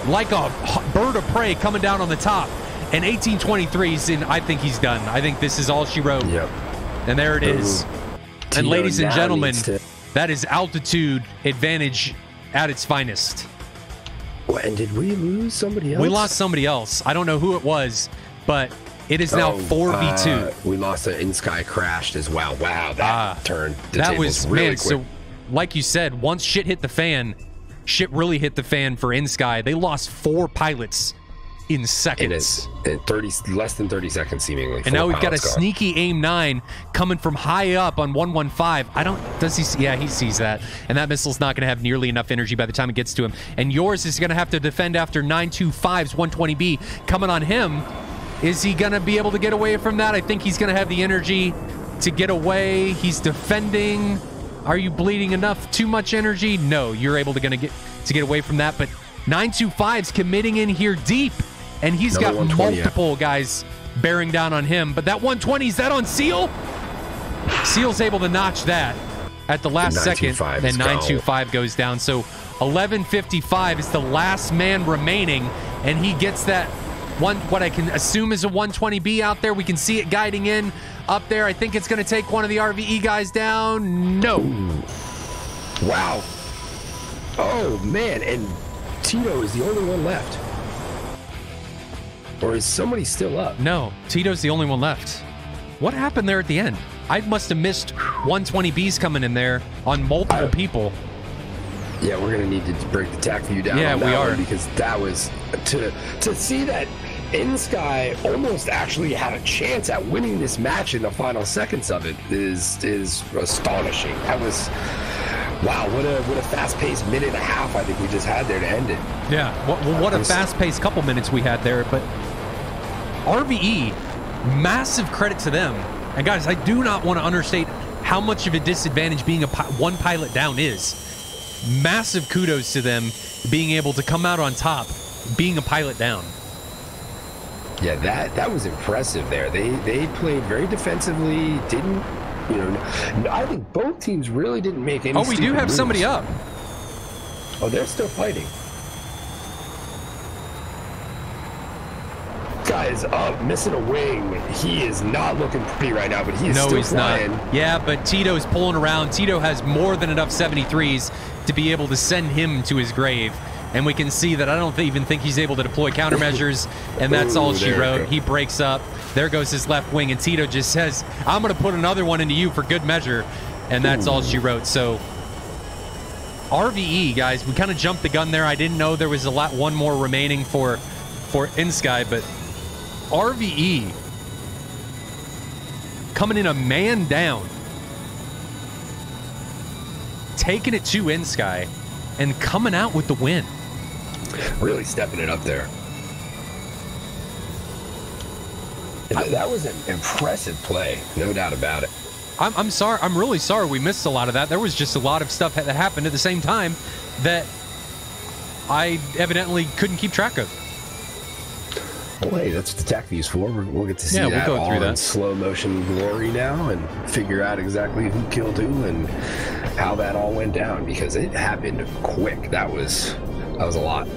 like a bird of prey coming down on the top, and 1823's in. I think he's done. I think this is all she wrote. Yep. And there it is. And ladies and gentlemen, that is altitude advantage at its finest. And did we lose somebody else? We lost somebody else. I don't know who it was, but it is now 4v2. We lost an inSky crashed as well. Wow, that turned the that tables was really man. quick. So, like you said, once shit hit the fan, shit really hit the fan for inSky. They lost 4 pilots in seconds. In less than 30 seconds, seemingly. And now we've got a sneaky AIM-9 coming from high up on 115. Does he see? Yeah, he sees that. And that missile's not going to have nearly enough energy by the time it gets to him. And yours is going to have to defend after 925's 120B coming on him. Is he going to be able to get away from that? I think he's going to have the energy to get away. He's defending. Are you bleeding enough? Too much energy? No, you're able to get away from that. But 925's committing in here deep. And he's got multiple guys bearing down on him. But that 120, is that on Seal? Seal's able to notch that at the last second. And 925 goes down. So 1155 is the last man remaining. And he gets that what I can assume is a 120B out there. We can see it guiding in up there. I think it's going to take one of the RvE guys down. No. Ooh. Wow. Oh, man. And Tito is the only one left. Or is somebody still up? No, Tito's the only one left. What happened there at the end? I must have missed 120Bs coming in there on multiple people. Yeah, we're going to need to break the tack view down. Yeah, on that we are. One because that was to see that inSky almost actually had a chance at winning this match in the final seconds of it is astonishing. That was wow, what a fast-paced minute and a half I think we just had there to end it. Yeah, what a fast-paced couple minutes we had there. But RvE, massive credit to them. And guys, I do not want to understate how much of a disadvantage being one pilot down is. Massive kudos to them being able to come out on top, being a pilot down. Yeah, that was impressive there. They played very defensively, didn't, I think both teams really didn't make any. Oh, we do have moves. somebody up. Oh, they're still fighting. Guy is up, missing a wing. He is not looking pretty right now, but he is still flying. Not. Yeah, but Tito's pulling around. Tito has more than enough 73s to be able to send him to his grave. And we can see that I don't even think he's able to deploy countermeasures, and that's all she wrote. He breaks up. There goes his left wing, and Tito just says, I'm going to put another one into you for good measure, and that's all she wrote. So RvE, guys, we kind of jumped the gun there. I didn't know there was one more remaining for inSky, but RvE coming in a man down, taking it to inSky, and coming out with the win. Really stepping it up there. That was an impressive play, no doubt about it. I'm sorry. I'm really sorry we missed a lot of that. There was just a lot of stuff that happened at the same time that I evidently couldn't keep track of. Well, hey, that's what the tack view's for. We'll get to see that all in slow motion glory now and figure out exactly who killed who and how that all went down, because it happened quick. That was a lot.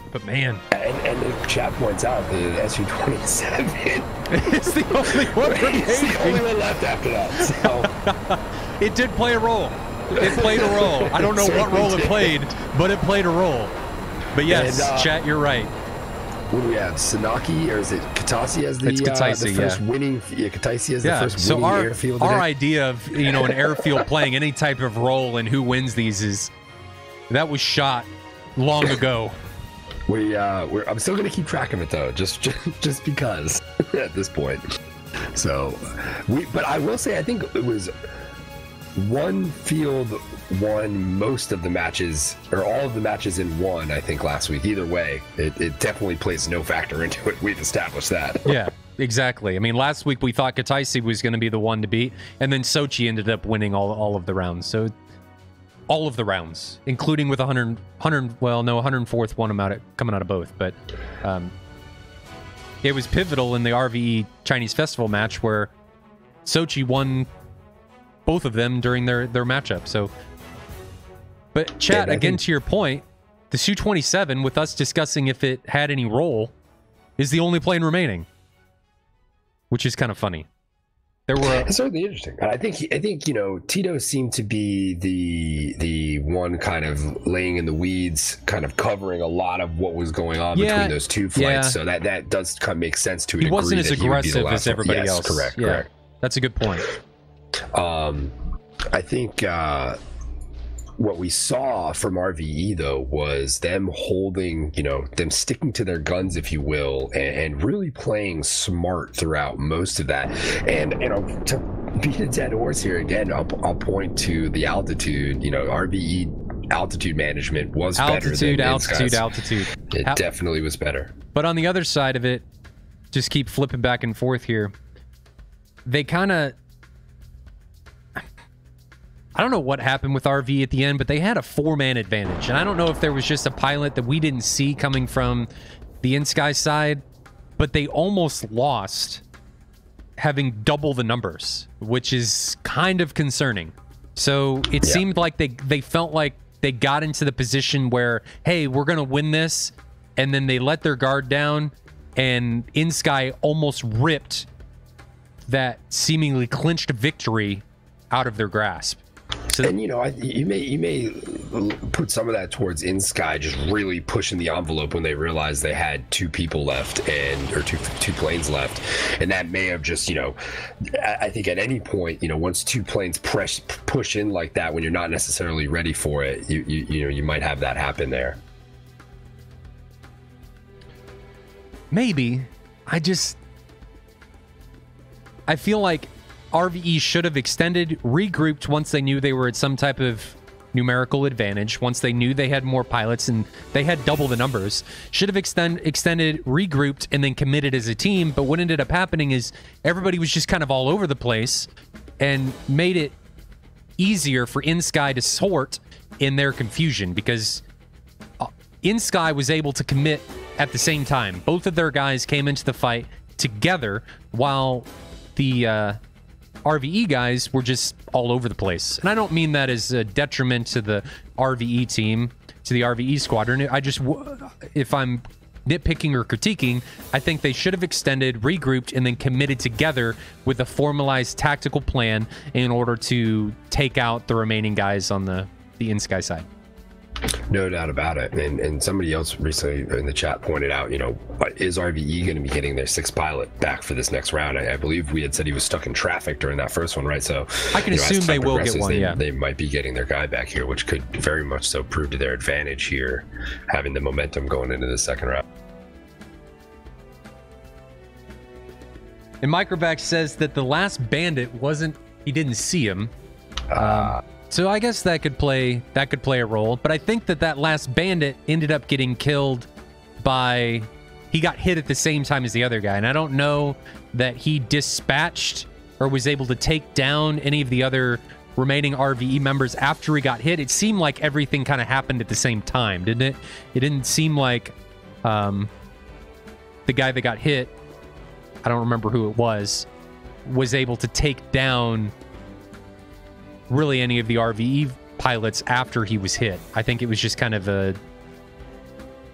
But man, and the chat points out the SU-27 it's the only one remaining. It's the only one left after that. So. It did play a role. It played a role. I don't know what role it played, but it played a role. But yes, chat, you're right. What do we have? Sanaki, or is it Katasi as the first winning? Yeah, Katasi as the first winning airfield. Our idea of an airfield playing any type of role in who wins these is that was shot long ago. I'm still going to keep track of it though, just because at this point. So, but I will say I think it was one field won most of the matches, or all of the matches in one. I think last week. Either way, it definitely plays no factor into it. We've established that. Yeah, exactly. I mean, last week we thought Kataisi was going to be the one to beat, and then Sochi ended up winning all of the rounds. So all of the rounds, including with 104th one coming out of both. But it was pivotal in the RvE Chinese Festival match where Sochi won both of them during their matchup. So, but chat, again, to your point, the Su-27, with us discussing if it had any role, is the only plane remaining, which is kind of funny. It's certainly interesting. I think Tito seemed to be the one kind of laying in the weeds, kind of covering a lot of what was going on between those two flights. Yeah. So that does kind of make sense to a degree. He wasn't as aggressive as everybody else. Correct. That's a good point. I think what we saw from RvE though was them holding, them sticking to their guns, if you will, and really playing smart throughout most of that. And to beat a dead horse here again, I'll point to the altitude. RvE altitude management was better than altitude. It definitely was better. But on the other side of it, just keep flipping back and forth here. They kind of, I don't know what happened with RvE at the end, but they had a 4-man advantage. And I don't know if there was just a pilot that we didn't see coming from the inSky side, but they almost lost having double the numbers, which is kind of concerning. So it seemed like they felt like they got into the position where, hey, we're going to win this. And then they let their guard down, and inSky almost ripped that seemingly clinched victory out of their grasp. So, and you may put some of that towards inSky just really pushing the envelope when they realized they had 2 people left or two planes left, and that may have just I think at any point once 2 planes push in like that when you're not necessarily ready for it, you might have that happen there. Maybe. I feel like RvE should have extended, regrouped once they knew they were at some type of numerical advantage, once they knew they had more pilots and they had double the numbers. Should have extended, regrouped, and then committed as a team. But what ended up happening is everybody was just kind of all over the place and made it easier for inSky to sort in their confusion, because inSky was able to commit at the same time. Both of their guys came into the fight together, while the RvE guys were just all over the place. And I don't mean that as a detriment to the RvE team, to the RvE squadron. If I'm nitpicking or critiquing, I think they should have extended, regrouped, and then committed together with a formalized tactical plan in order to take out the remaining guys on the inSky side. No doubt about it. And somebody else recently in the chat pointed out, is RvE going to be getting their 6th pilot back for this next round? I believe we had said he was stuck in traffic during that first one, right? So I can assume they will get one, They might be getting their guy back here, which could very much so prove to their advantage here, having the momentum going into the second round. And Microvac says that the last bandit he didn't see him. So I guess that could play a role, but I think that last bandit ended up getting killed he got hit at the same time as the other guy, and I don't know that he dispatched or was able to take down any of the other remaining RvE members after he got hit. It seemed like everything kind of happened at the same time, didn't it? It didn't seem like the guy that got hit, I don't remember who it was able to take down really any of the RvE pilots after he was hit. I think it was just kind of a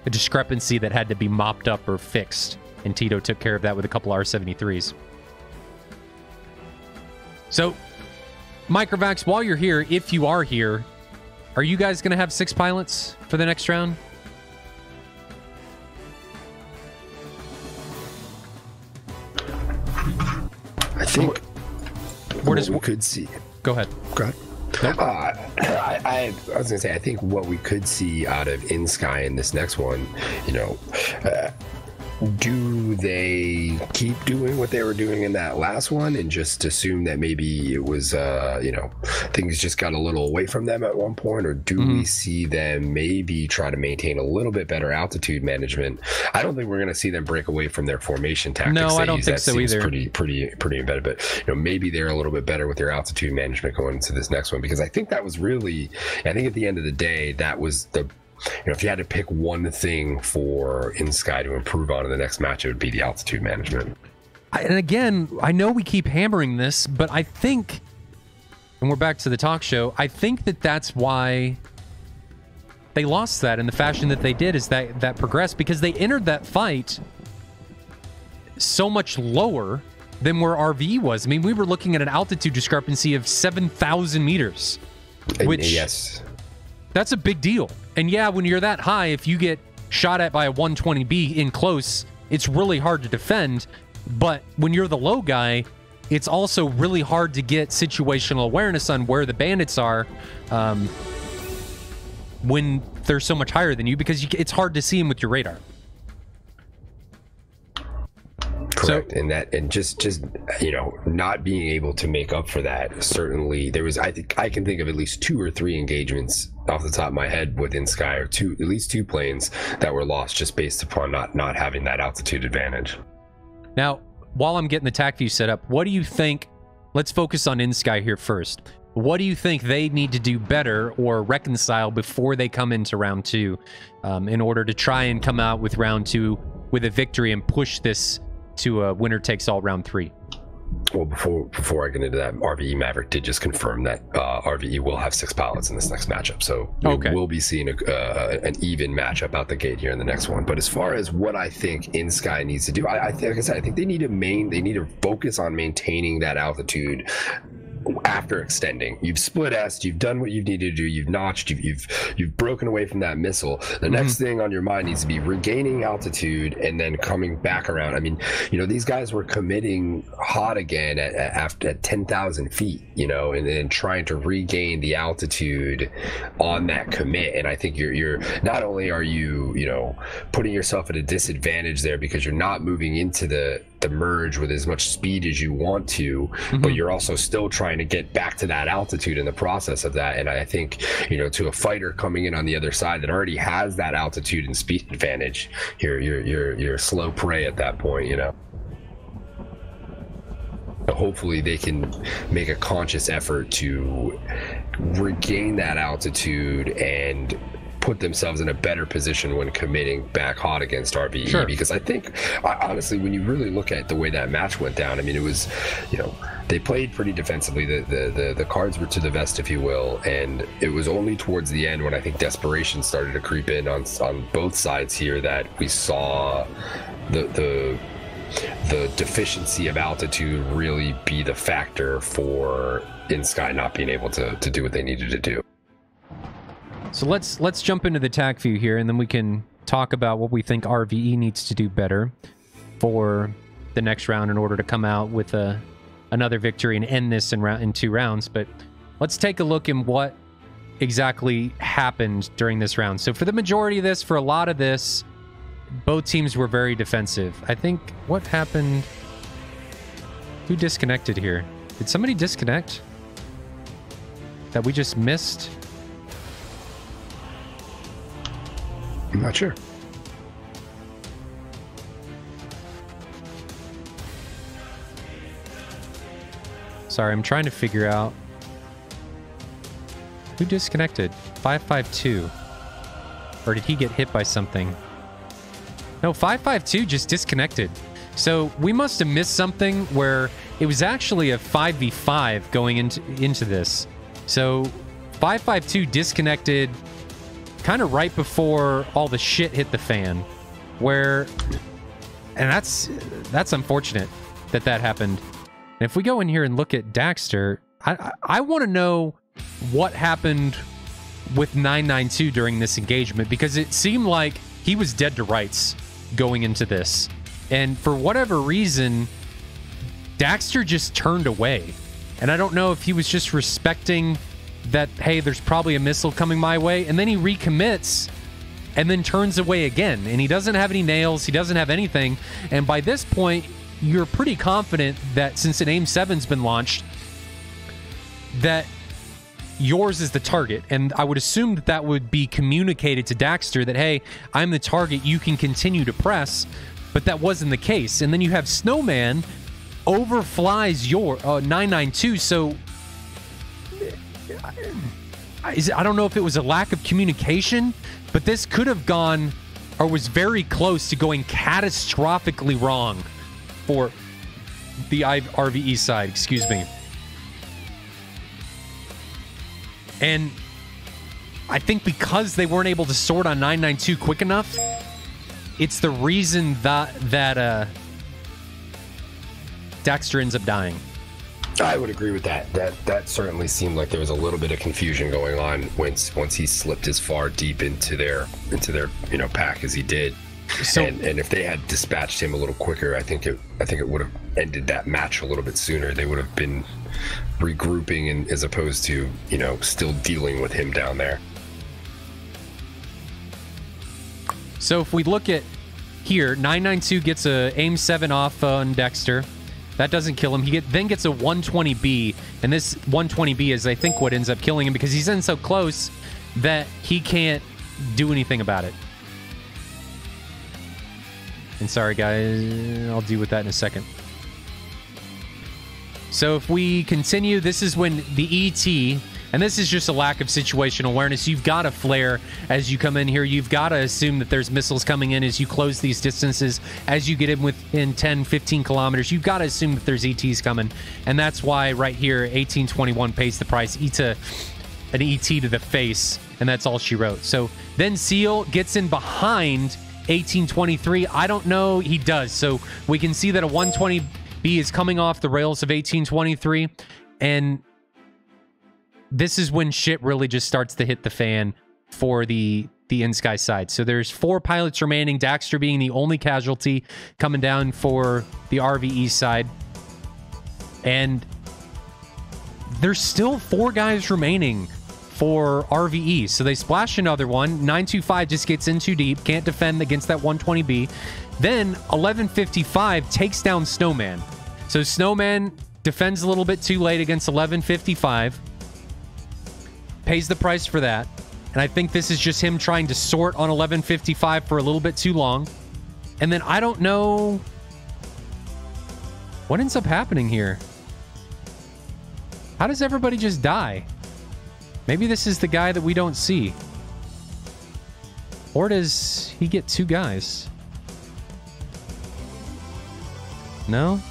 discrepancy that had to be mopped up or fixed, and Tito took care of that with a couple R-73s. So, Microvax, while you're here, if you are here, are you guys going to have 6 pilots for the next round? I think we could see. Go ahead. Nope. I was going to say, I think what we could see out of inSky in this next one, do do they keep doing what they were doing in that last one and just assume that maybe it was, things just got a little away from them at one point? Or do we see them maybe try to maintain a little bit better altitude management? I don't think we're going to see them break away from their formation tactics. No, I don't think so either. Pretty embedded, but maybe they're a little bit better with their altitude management going into this next one, because I think that was really, I think at the end of the day, that was the, if you had to pick one thing for inSky to improve on in the next match, it would be the altitude management. And again, I know we keep hammering this, but I think, and we're back to the talk show, I think that that's why they lost that in the fashion that they did, is that progressed, because they entered that fight so much lower than where RvE was. I mean, we were looking at an altitude discrepancy of 7,000 meters, which, yes, that's a big deal. And yeah, when you're that high, if you get shot at by a 120B in close, it's really hard to defend. But when you're the low guy, it's also really hard to get situational awareness on where the bandits are when they're so much higher than you, because it's hard to see them with your radar. Correct. So, and just not being able to make up for that. Certainly there was, I can think of at least 2 or 3 engagements off the top of my head with inSky, or at least 2 planes that were lost just based upon not having that altitude advantage. Now, while I'm getting the TAC view set up, what do you think? Let's focus on inSky here first. What do you think they need to do better or reconcile before they come into round 2 in order to try and come out with round 2 with a victory and push this to a winner takes all round 3? Well, before I get into that, RvE Maverick did just confirm that RvE will have 6 pilots in this next matchup, so we'll be seeing an even matchup out the gate here in the next one. But as far as what I think inSky needs to do, I think they need to focus on maintaining that altitude after extending. You've split S, you've done what you needed to do, you've notched, you've broken away from that missile. The next thing on your mind needs to be regaining altitude and then coming back around. I mean, these guys were committing hot again at 10,000 feet, and then trying to regain the altitude on that commit. And I think you're not only are you putting yourself at a disadvantage there because you're not moving into the merge with as much speed as you want to, but you're also still trying to get back to that altitude in the process of that. And I think, to a fighter coming in on the other side that already has that altitude and speed advantage, you're slow prey at that point, Hopefully they can make a conscious effort to regain that altitude and put themselves in a better position when committing back hot against RvE. Sure. Because I think, honestly, when you really look at the way that match went down, I mean, it was, they played pretty defensively. The cards were to the vest, if you will, and it was only towards the end when I think desperation started to creep in on both sides here that we saw the deficiency of altitude really be the factor for inSky not being able to do what they needed to do. So let's jump into the TAC view here, and then we can talk about what we think RvE needs to do better for the next round in order to come out with another victory and end this in 2 rounds. But let's take a look in what exactly happened during this round. So for the majority of this, for a lot of this, both teams were very defensive. I think what happened... Who disconnected here? Did somebody disconnect that we just missed? I'm not sure. Sorry, I'm trying to figure out who disconnected. 552. Or did he get hit by something? No, 552 just disconnected. So we must have missed something where it was actually a 5v5 going into this. So 552 disconnected kind of right before all the shit hit the fan, and that's unfortunate that happened. And if we go in here and look at Daxter, I want to know what happened with 992 during this engagement, because it seemed like he was dead to rights going into this. And for whatever reason, Daxter just turned away. And I don't know if he was just respecting that, hey, there's probably a missile coming my way, and then he recommits, and then turns away again. And he doesn't have any nails. He doesn't have anything. And by this point, you're pretty confident that since an AIM-7's been launched, that yours is the target. And I would assume that that would be communicated to Daxter that, hey, I'm the target. You can continue to press. But that wasn't the case. And then you have Snowman overflies your 992. So I don't know if it was a lack of communication, but this could have gone or was very close to going catastrophically wrong for the RvE side, excuse me. And I think because they weren't able to sort on 992 quick enough, it's the reason that Daxter ends up dying. I would agree with that. That certainly seemed like there was a little bit of confusion going on once he slipped as far deep into their pack as he did. So, and if they had dispatched him a little quicker, I think it would have ended that match a little bit sooner. They would have been regrouping and as opposed to still dealing with him down there. So if we look at here, 992 gets a AIM-7 off on Dexter. That doesn't kill him. He then gets a 120B, and this 120B is, I think, what ends up killing him because he's in so close that he can't do anything about it. And sorry, guys, I'll deal with that in a second. So if we continue, this is when the ET, and this is just a lack of situational awareness. You've got to flare as you come in here. You've got to assume that there's missiles coming in as you close these distances. As you get in within 10, 15 kilometers, you've got to assume that there's ETs coming. And that's why right here, 1821 pays the price. An ET to the face, and that's all she wrote. So then Seal gets in behind 1823. I don't know. He does. So we can see that a 120B is coming off the rails of 1823, and this is when shit really just starts to hit the fan for the inSky side. So there's 4 pilots remaining, Daxter being the only casualty coming down for the RvE side. And there's still 4 guys remaining for RvE. So they splash another one. 925 just gets in too deep, can't defend against that 120B. Then 1155 takes down Snowman. So Snowman defends a little bit too late against 1155. Pays the price for that. And I think this is just him trying to sort on 1155 for a little bit too long. And then I don't know what ends up happening here. How does everybody just die? Maybe this is the guy that we don't see. Or does he get 2 guys? No?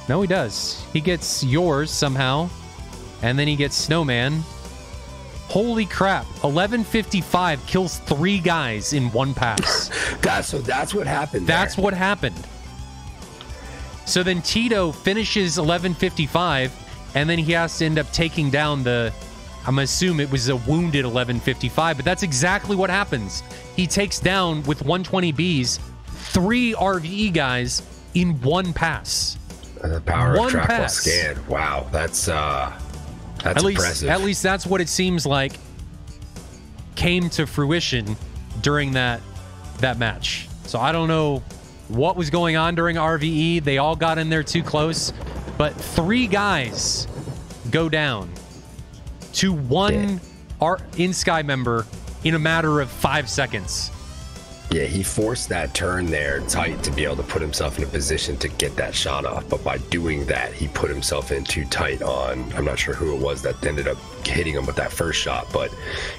No, he does. He gets yours somehow. And then he gets Snowman. Holy crap. 1155 kills 3 guys in one pass. That's what happened there. That's what happened. So then Tito finishes 1155, and then he has to end up taking down I'm assuming it was a wounded 1155, but that's exactly what happens. He takes down, with 120Bs, 3 RvE guys in one pass. The power of track while scanned. Wow, that's impressive. At least that's what it seems like came to fruition during that match. So I don't know what was going on during RvE. They all got in there too close, but 3 guys go down to 1 inSky member in a matter of 5 seconds. Yeah, he forced that turn there tight to be able to put himself in a position to get that shot off. But by doing that, he put himself in too tight on, I'm not sure who it was that ended up hitting him with that first shot, but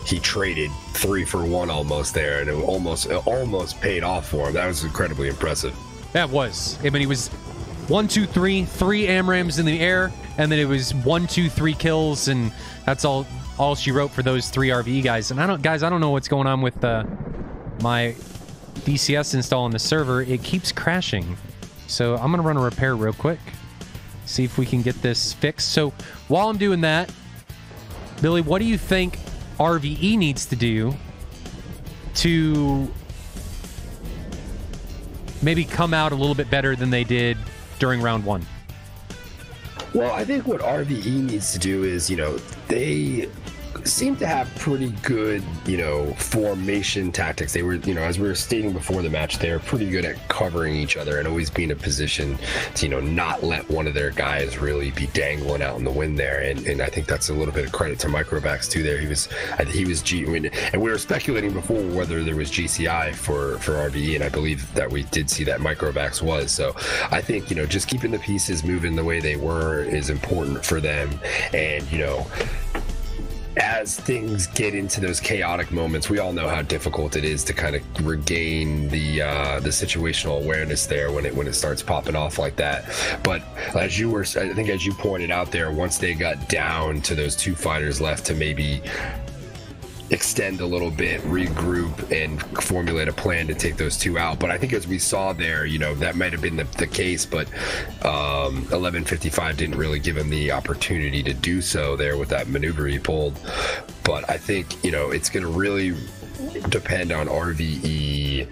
he traded 3 for 1 almost there, and it almost paid off for him. That was incredibly impressive. That was. I mean, he was 1, 2, 3 AMRAAMs in the air, and then it was 1, 2, 3 kills, and that's all she wrote for those 3 RvE guys. And I don't know what's going on with my DCS install on the server. It keeps crashing. So I'm going to run a repair real quick. See if we can get this fixed. So while I'm doing that, Billy, what do you think RvE needs to do to maybe come out a little bit better than they did during round 1? Well, I think what RvE needs to do is, they seemed to have pretty good, formation tactics. They were, as we were stating before the match, they were pretty good at covering each other and always being in a position to, not let one of their guys really be dangling out in the wind there. And I think that's a little bit of credit to Microvax too. There, and we were speculating before whether there was GCI for RvE, and I believe that we did see that Microvax was. So I think, just keeping the pieces moving the way they were is important for them. And, as things get into those chaotic moments, we all know how difficult it is to kind of regain the situational awareness there when it starts popping off like that. But I think as you pointed out there, once they got down to those 2 fighters left to maybe extend a little bit, regroup, and formulate a plan to take those 2 out. But I think as we saw there, that might have been the case, but 1155 didn't really give him the opportunity to do so there with that maneuver he pulled. But I think, it's going to really depend on RvE,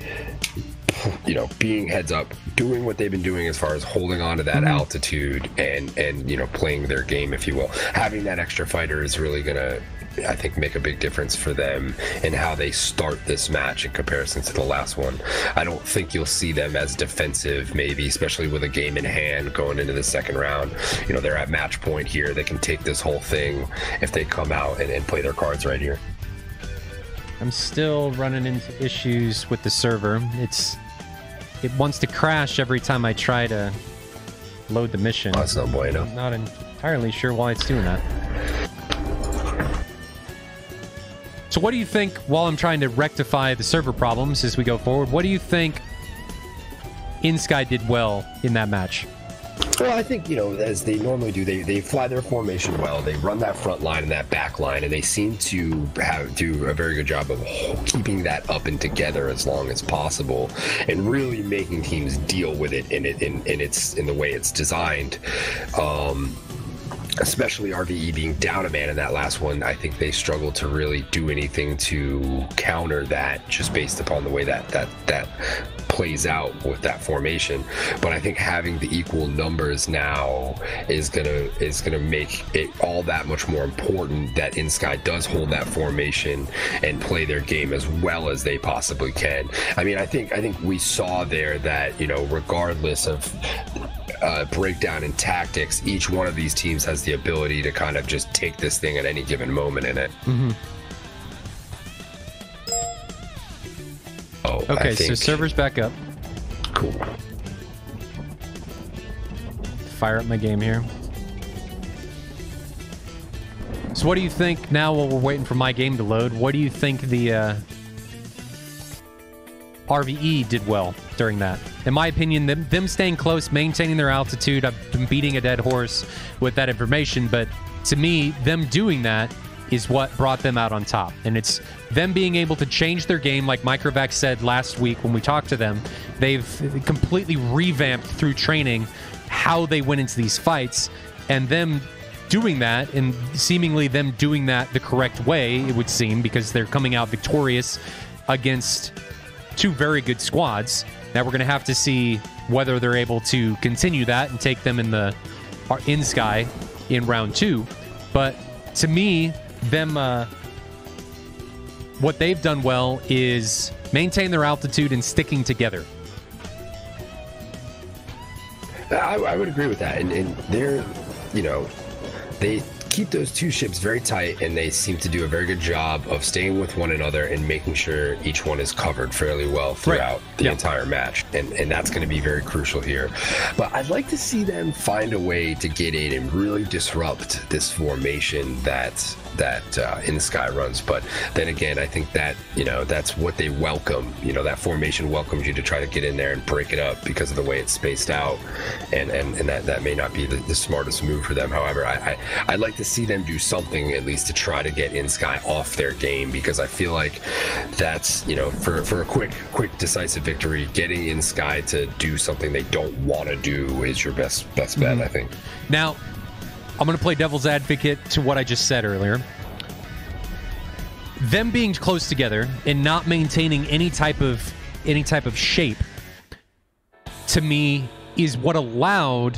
being heads up, doing what they've been doing as far as holding on to that altitude and playing their game, if you will. Having that extra fighter is really going to, I think, make a big difference for them in how they start this match in comparison to the last one. I don't think you'll see them as defensive, maybe, especially with a game in hand going into the second round. They're at match point here. They can take this whole thing if they come out and play their cards right here. I'm still running into issues with the server. It wants to crash every time I try to load the mission. That's no bueno. I'm not entirely sure why it's doing that. So what do you think, while I'm trying to rectify the server problems as we go forward, what do you think inSky did well in that match? Well, I think, as they normally do, they fly their formation well. They run that front line and that back line, and they seem to do a very good job of keeping that up and together as long as possible, and really making teams deal with it in the way it's designed. Especially RvE being down a man in that last one, I think they struggled to really do anything to counter that, just based upon the way that plays out with that formation. But I think having the equal numbers now is gonna make it all that much more important that inSky does hold that formation and play their game as well as they possibly can. I mean, I think we saw there that, regardless of breakdown in tactics, each one of these teams has the ability to kind of just take this thing at any given moment in it. Okay, so server's back up. Cool. Fire up my game here. So what do you think now, while we're waiting for my game to load, what do you think the RvE did well during that? In my opinion, them staying close, maintaining their altitude, I've been beating a dead horse with that information, but to me, them doing that is what brought them out on top. And it's them being able to change their game, like Microvax said last week when we talked to them. They've completely revamped through training how they went into these fights, and them doing that, and seemingly them doing that the correct way, it would seem, because they're coming out victorious against 2 very good squads. Now we're going to have to see whether they're able to continue that and take them in the inSky in round 2. But to me, what they've done well is maintain their altitude and sticking together. I would agree with that. And they're, they keep those 2 ships very tight, and they seem to do a very good job of staying with one another and making sure each one is covered fairly well throughout the entire match. And that's going to be very crucial here. But I'd like to see them find a way to get in and really disrupt this formation that inSky runs. But then again, I think that, that's what they welcome. That formation welcomes you to try to get in there and break it up because of the way it's spaced out. And that may not be the smartest move for them. However, I'd like to see them do something at least to try to get inSky off their game, because I feel like that's, for a quick decisive victory, getting inSky to do something they don't want to do is your best bet, I think. Now, I'm going to play devil's advocate to what I just said earlier. Them being close together and not maintaining any type of shape, to me, is what allowed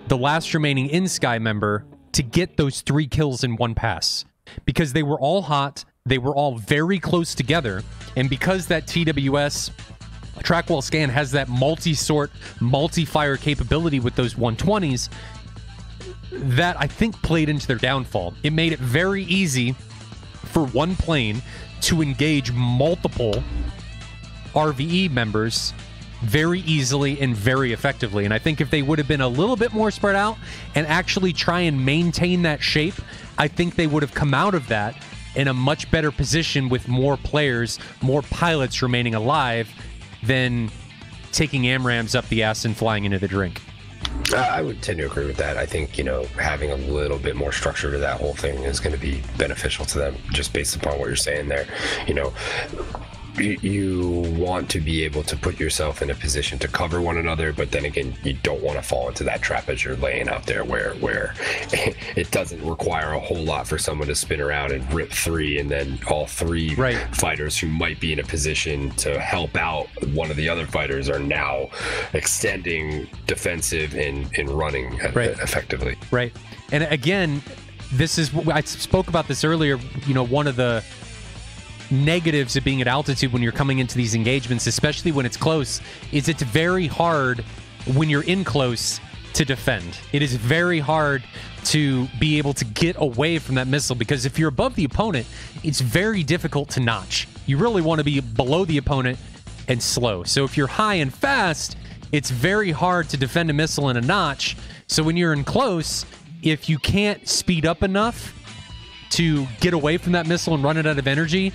the last remaining inSky member to get those 3 kills in one pass. because they were all hot, they were all very close together, and because that TWS Trackwell Scan has that multi-sort, multi-fire capability with those 120s, that I think played into their downfall. It made it very easy for one plane to engage multiple RvE members very easily and very effectively. And I think if they would have been a little bit more spread out and actually try and maintain that shape, I think they would have come out of that in a much better position with more players, more pilots remaining alive than taking AMRAAMs up the ass and flying into the drink. I would tend to agree with that. I think, having a little bit more structure to that whole thing is going to be beneficial to them, just based upon what you're saying there. You want to be able to put yourself in a position to cover one another, but then again, you don't want to fall into that trap as you're laying out there where it doesn't require a whole lot for someone to spin around and rip three, and then all three fighters who might be in a position to help out one of the other fighters are now extending defensive and running effectively. Right. And again, this is, I spoke about this earlier, one of the negatives of being at altitude when you're coming into these engagements, especially when it's close, is it's very hard when you're in close to defend. It is very hard to be able to get away from that missile, because if you're above the opponent, it's very difficult to notch. You really want to be below the opponent and slow. So if you're high and fast, it's very hard to defend a missile in a notch. So when you're in close, if you can't speed up enough to get away from that missile and run it out of energy,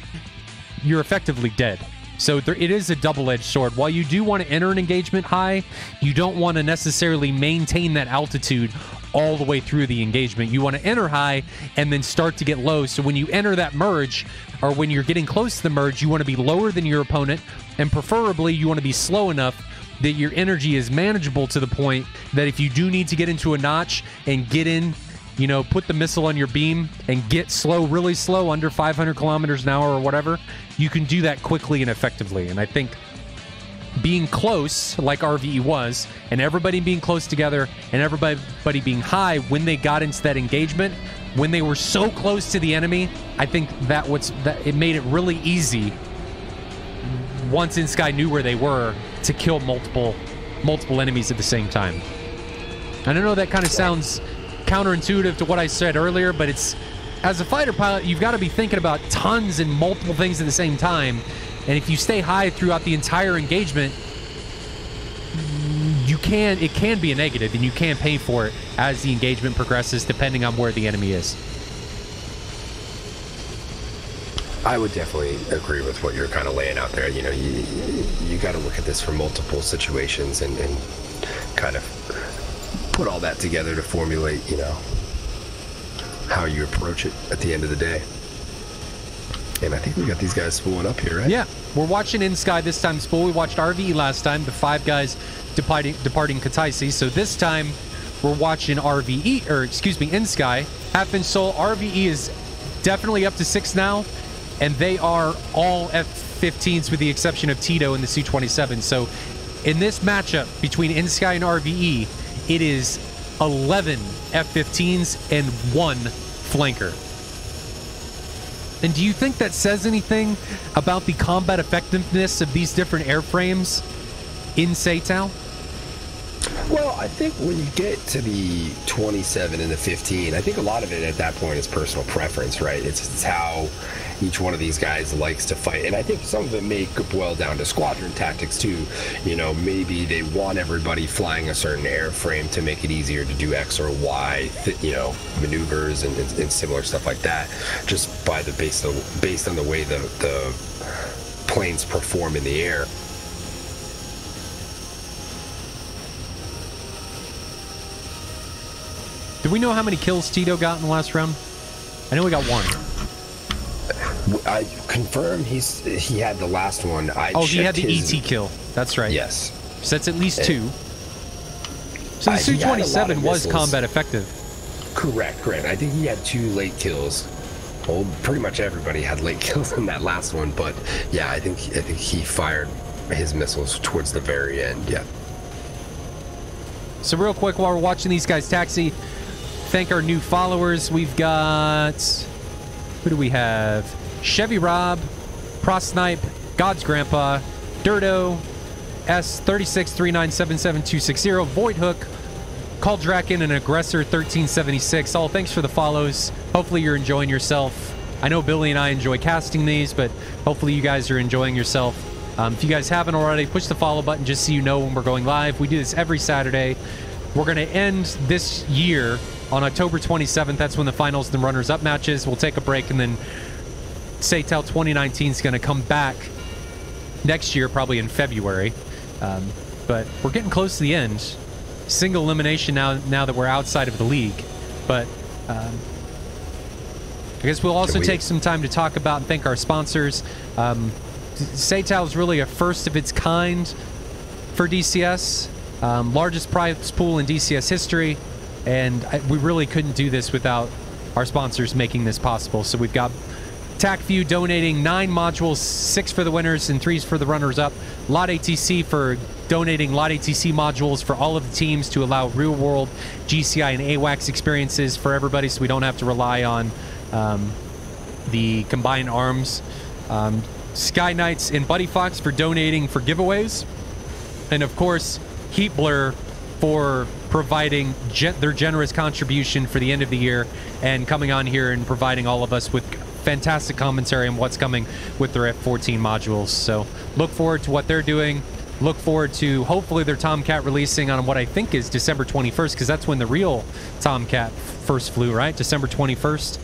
you're effectively dead. So it is a double-edged sword. While you do want to enter an engagement high, you don't want to necessarily maintain that altitude all the way through the engagement. You want to enter high and then start to get low. So when you enter that merge, or when you're getting close to the merge, you want to be lower than your opponent, and preferably you want to be slow enough that your energy is manageable to the point that if you do need to get into a notch and get in, put the missile on your beam and get slow, really slow, under 500 kilometers an hour or whatever, you can do that quickly and effectively. And I think being close, like RvE was, and everybody being close together and everybody being high when they got into that engagement, when they were so close to the enemy, I think that it made it really easy, once inSky knew where they were, to kill multiple enemies at the same time. And I know that kind of sounds counterintuitive to what I said earlier, but it's, as a fighter pilot, you've got to be thinking about tons and multiple things at the same time. And if you stay high throughout the entire engagement, it can be a negative, and you can pay for it as the engagement progresses, depending on where the enemy is. I would definitely agree with what you're kind of laying out there. You got to look at this from multiple situations and kind of put all that together to formulate, how you approach it at the end of the day. And I think we got these guys spooling up here, right? Yeah, we're watching inSky this time spool. We watched RvE last time, the 5 guys departing Kataisi. So this time we're watching inSky. Half-inch Soul. RvE is definitely up to 6 now, and they are all F-15s with the exception of Tito in the Su-27. So in this matchup between inSky and RvE, it is 11 F-15s and 1 flanker. And do you think that says anything about the combat effectiveness of these different airframes in SATAL? Well, I think when you get to the 27 and the 15, I think a lot of it at that point is personal preference, right? It's how each one of these guys likes to fight. And I think some of it may boil down to squadron tactics too. Maybe they want everybody flying a certain airframe to make it easier to do X or Y, maneuvers and similar stuff like that, just by based on the way the planes perform in the air. Do we know how many kills Tito got in the last round? I know we got 1. I confirm he had the last one. He had the ET kill. That's right. Yes. So that's at least 2. So the Su-27 was combat effective. Correct. I think he had 2 late kills. Well, pretty much everybody had late kills in that last one, but yeah, I think he fired his missiles towards the very end. Yeah. So real quick, while we're watching these guys taxi, thank our new followers. We've got Who do we have? Chevy Rob, Prosnipe, God's Grandpa, Dirto, S363977260, Void Hook, Call Draken, and Aggressor 1376. All thanks for the follows. Hopefully you're enjoying yourself. I know Billy and I enjoy casting these, but hopefully you guys are enjoying yourself. If you guys haven't already, push the follow button just so you know when we're going live. We do this every Saturday. We're going to end this year on October 27th. That's when the finals and runners-up matches. We'll take a break, and then SATAL 2019 is going to come back next year, probably in February. But we're getting close to the end. Single elimination now that we're outside of the league. But I guess we'll also take some time to talk about and thank our sponsors. SATAL is really a first of its kind for DCS. Largest prize pool in DCS history. And we really couldn't do this without our sponsors making this possible. So we've got TACView donating 9 modules, 6 for the winners and 3 for the runners-up. Lot ATC for donating Lot ATC modules for all of the teams to allow real-world GCI and AWACS experiences for everybody, so we don't have to rely on the combined arms. Sky Knights and Buddy Fox for donating for giveaways. And, of course, Heat Blur for providing their generous contribution for the end of the year and coming on here and providing all of us with fantastic commentary on what's coming with their F14 modules. So look forward to what they're doing. Look forward to hopefully their Tomcat releasing on what I think is December 21st, because that's when the real Tomcat first flew, right? December 21st.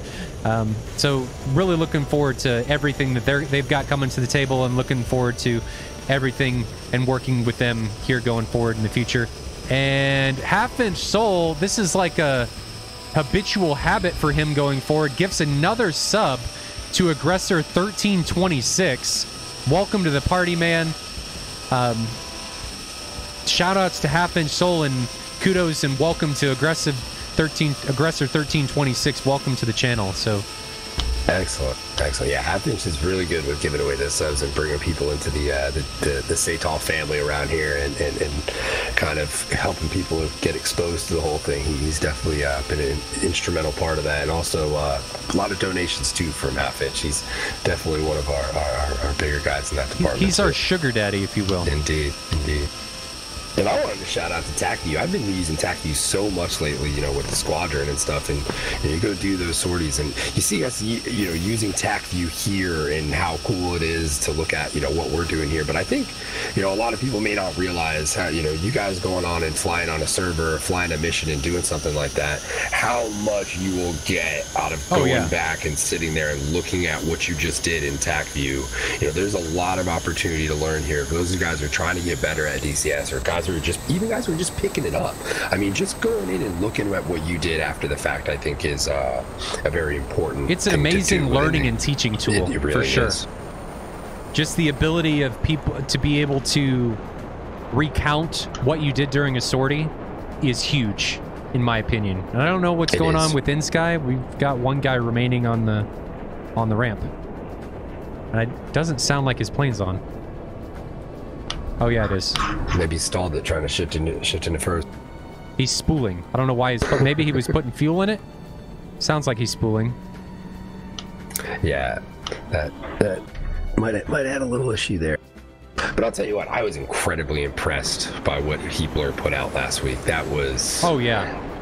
So really looking forward to everything that they've got coming to the table, and looking forward to everything and working with them here going forward in the future. And Half Inch Soul, this is like a habitual habit for him going forward, gifts another sub to Aggressor 1326. Welcome to the party, man. Shout outs to Half Inch Soul, and kudos and welcome to Aggressor 1326. Welcome to the channel. So excellent. Yeah, Half Inch is really good with giving away those subs and bringing people into the SATAL family around here, and kind of helping people get exposed to the whole thing. He's definitely been an instrumental part of that, and also a lot of donations too from Half Inch. He's definitely one of our bigger guys in that department. He's our sugar daddy, if you will. Indeed. And I wanted to shout out to TACView. I've been using TACView so much lately, with the squadron and stuff. And you go do those sorties, and you see us, using TACView here and how cool it is to look at, what we're doing here. But I think, a lot of people may not realize how, you guys going on and flying on a server, or flying a mission and doing something like that, how much you will get out of going back and sitting there and looking at what you just did in TACView. There's a lot of opportunity to learn here for those of you guys who are trying to get better at DCS, or guys who are just picking it up. I mean, just going in and looking at what you did after the fact, I think is a very important. It's an amazing learning and teaching tool, it really for sure. Is. Just the ability of people to be able to recount what you did during a sortie is huge, in my opinion. And I don't know what's going on with inSky. We've got one guy remaining on the ramp, and it doesn't sound like his plane's on. Oh yeah, it is. Maybe he stalled it trying to shift into first. He's spooling. I don't know why maybe he was putting fuel in it. Sounds like he's spooling. Yeah, that might have had a little issue there. But I'll tell you what, I was incredibly impressed by what Heat Blur put out last week. That was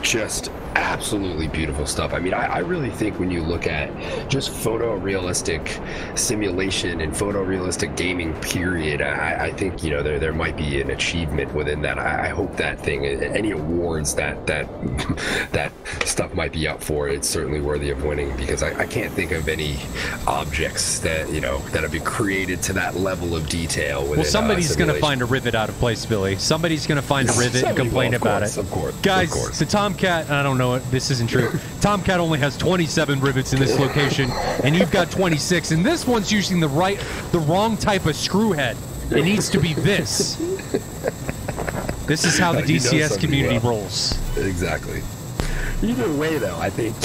just absolutely beautiful stuff. I mean, I really think when you look at just photorealistic simulation and photorealistic gaming period, I think there might be an achievement within that. I hope that thing, any awards that stuff might be up for, it's certainly worthy of winning, because I can't think of any objects that that have been created to that level of detail within, well, somebody's gonna find a rivet out of place, Billy. Somebody's gonna find a rivet and complain about it. Of course, guys. The Tomcat, I don't know, this isn't true. Tomcat only has 27 rivets in this location, and you've got 26, and this one's using the wrong type of screw head. It needs to be this. This is how the DCS community rolls. Exactly. Either way, though, I think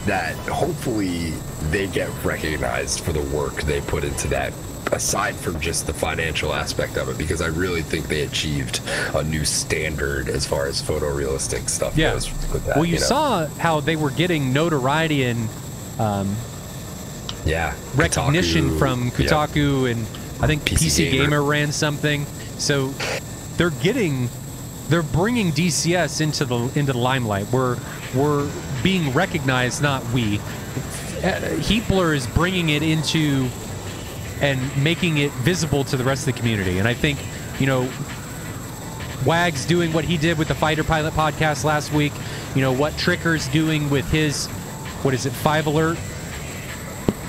that hopefully they get recognized for the work they put into that, aside from just the financial aspect of it, because I really think they achieved a new standard as far as photorealistic stuff goes with that. Well, you saw how they were getting notoriety and Yeah. recognition Kotaku, from Kotaku, and I think PC Gamer ran something. So they're bringing DCS into the limelight. We're being recognized, not we. Heatblur is bringing it into and making it visible to the rest of the community. And I think, you know, Wag's doing what he did with the Fighter Pilot podcast last week. You know, what Tricker's doing with his, 5 Alert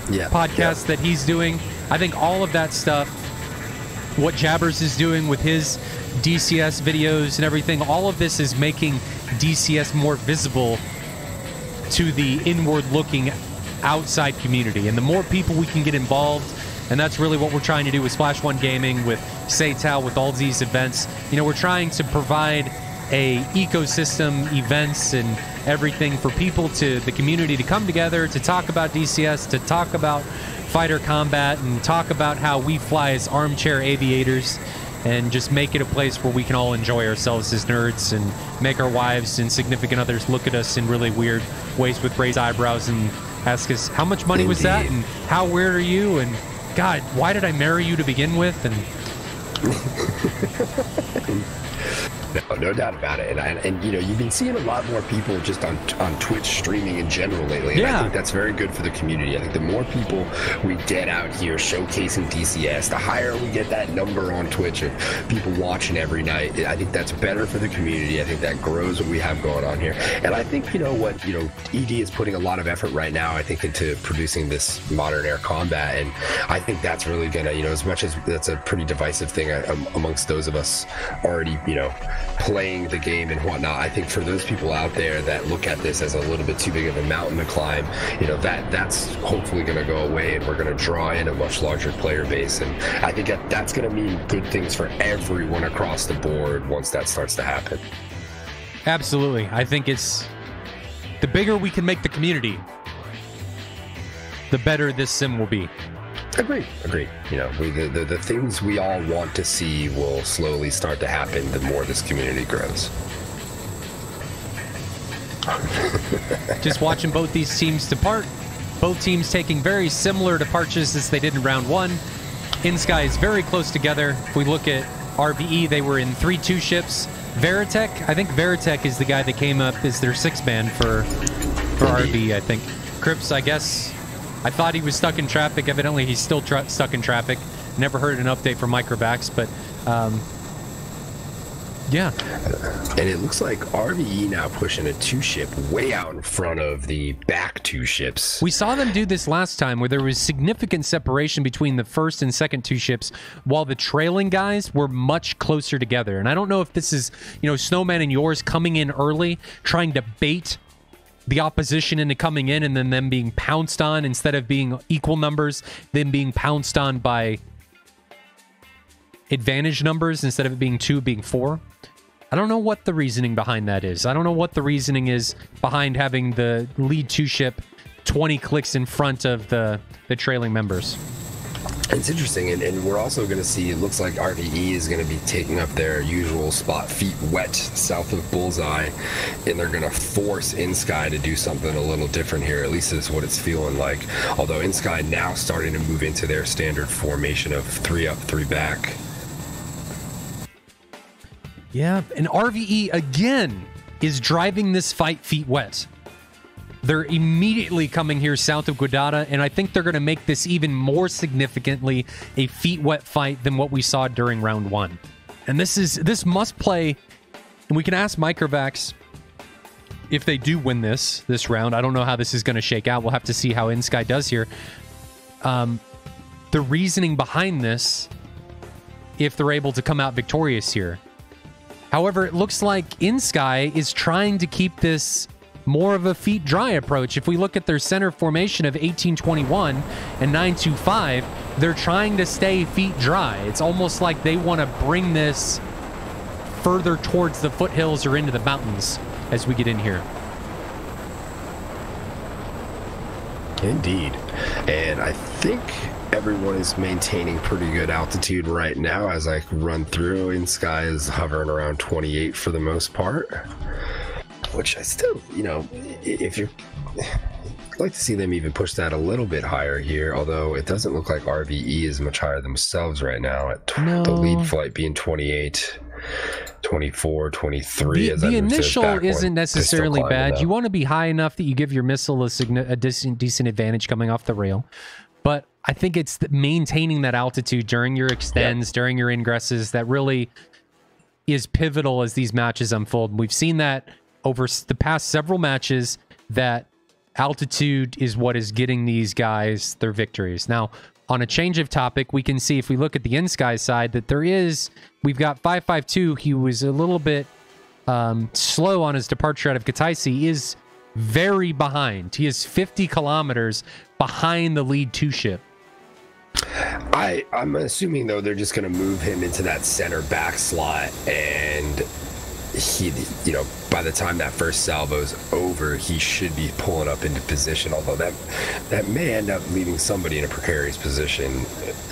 podcast that he's doing. I think all of that stuff, what Jabbers is doing with his DCS videos and everything, all of this is making DCS more visible to the inward-looking outside community. And the more people we can get involved, and that's really what we're trying to do with Splash One Gaming, with SATAL, with all these events. You know, we're trying to provide a ecosystem, events, and everything for people the community to come together, to talk about DCS, to talk about fighter combat, and talk about how we fly as armchair aviators, and just make it a place where we can all enjoy ourselves as nerds and make our wives and significant others look at us in really weird ways with raised eyebrows and ask us, how much money was that? And how weird are you? And God, why did I marry you to begin with? And No doubt about it. And you know, you've been seeing a lot more people just on Twitch streaming in general lately. And I think that's very good for the community. I think the more people we get out here showcasing DCS, the higher we get that number on Twitch of people watching every night. I think that's better for the community. I think that grows what we have going on here. And I think, you know what, you know, ED is putting a lot of effort right now, I think, into producing this modern air combat. And I think that's really gonna, you know, as much as that's a pretty divisive thing amongst those of us already, you know, playing the game and whatnot, I think for those people out there that look at this as a little bit too big of a mountain to climb, you know, that's hopefully going to go away, and we're going to draw in a much larger player base. And I think that's going to mean good things for everyone across the board once that starts to happen. Absolutely. I think it's the bigger we can make the community, the better this sim will be. Agreed. You know, the things we all want to see will slowly start to happen the more this community grows. Just watching both these teams depart. Both teams taking very similar departures as they did in round one. inSky is very close together. If we look at RvE, they were in 3-2 ships. Veritech, I think Veritech is the guy that came up as their 6-man for RvE, I think. Crips, I guess, I thought he was stuck in traffic. Evidently, he's still stuck in traffic. Never heard an update from Microvax, but yeah. And it looks like RvE now pushing a 2-ship way out in front of the back 2 ships. We saw them do this last time, where there was significant separation between the first and second 2 ships, while the trailing guys were much closer together. And I don't know if this is, you know, Snowman and yours coming in early, trying to bait the opposition into coming in, and then them being pounced on instead of being equal numbers, them being pounced on by advantage numbers instead of it being 2, being 4. I don't know what the reasoning behind that is. I don't know what the reasoning is behind having the lead 2 ship 20 clicks in front of the trailing members. It's interesting, and we're also going to see, it looks like RvE is going to be taking up their usual spot, feet wet, south of Bullseye, and they're going to force inSky to do something a little different here, at least is what it's feeling like. Although inSky now starting to move into their standard formation of 3 up, 3 back. Yeah, and RvE, again, is driving this fight feet wet. They're immediately coming here south of Guadada, and I think they're going to make this even more significantly a feet-wet fight than what we saw during round 1. And this must play, and we can ask Microvax if they do win this round. I don't know how this is going to shake out. We'll have to see how inSky does here. The reasoning behind this, if they're able to come out victorious here. However, it looks like inSky is trying to keep this more of a feet dry approach. If we look at their center formation of 1821 and 925, they're trying to stay feet dry. It's almost like they want to bring this further towards the foothills or into the mountains as we get in here. Indeed. And I think everyone is maintaining pretty good altitude right now as I run through. inSky is hovering around 28 for the most part. Which I still, you know, if you're, I'd like to see them even push that a little bit higher here, although it doesn't look like RvE is much higher themselves right now, at the lead flight being 28, 24, 23. The initial isn't necessarily bad. You want to be high enough that you give your missile a decent advantage coming off the rail. But I think it's maintaining that altitude during your extends, during your ingresses, that really is pivotal as these matches unfold. We've seen that over the past several matches, that altitude is what is getting these guys their victories. Now, on a change of topic, we can see if we look at the inSky side that we've got 552. He was a little bit slow on his departure out of Kataisi. He is very behind. He is 50 kilometers behind the lead 2 ship. I'm assuming, though, they're just going to move him into that center back slot, and he, by the time that first salvo's over, he should be pulling up into position, although that may end up leaving somebody in a precarious position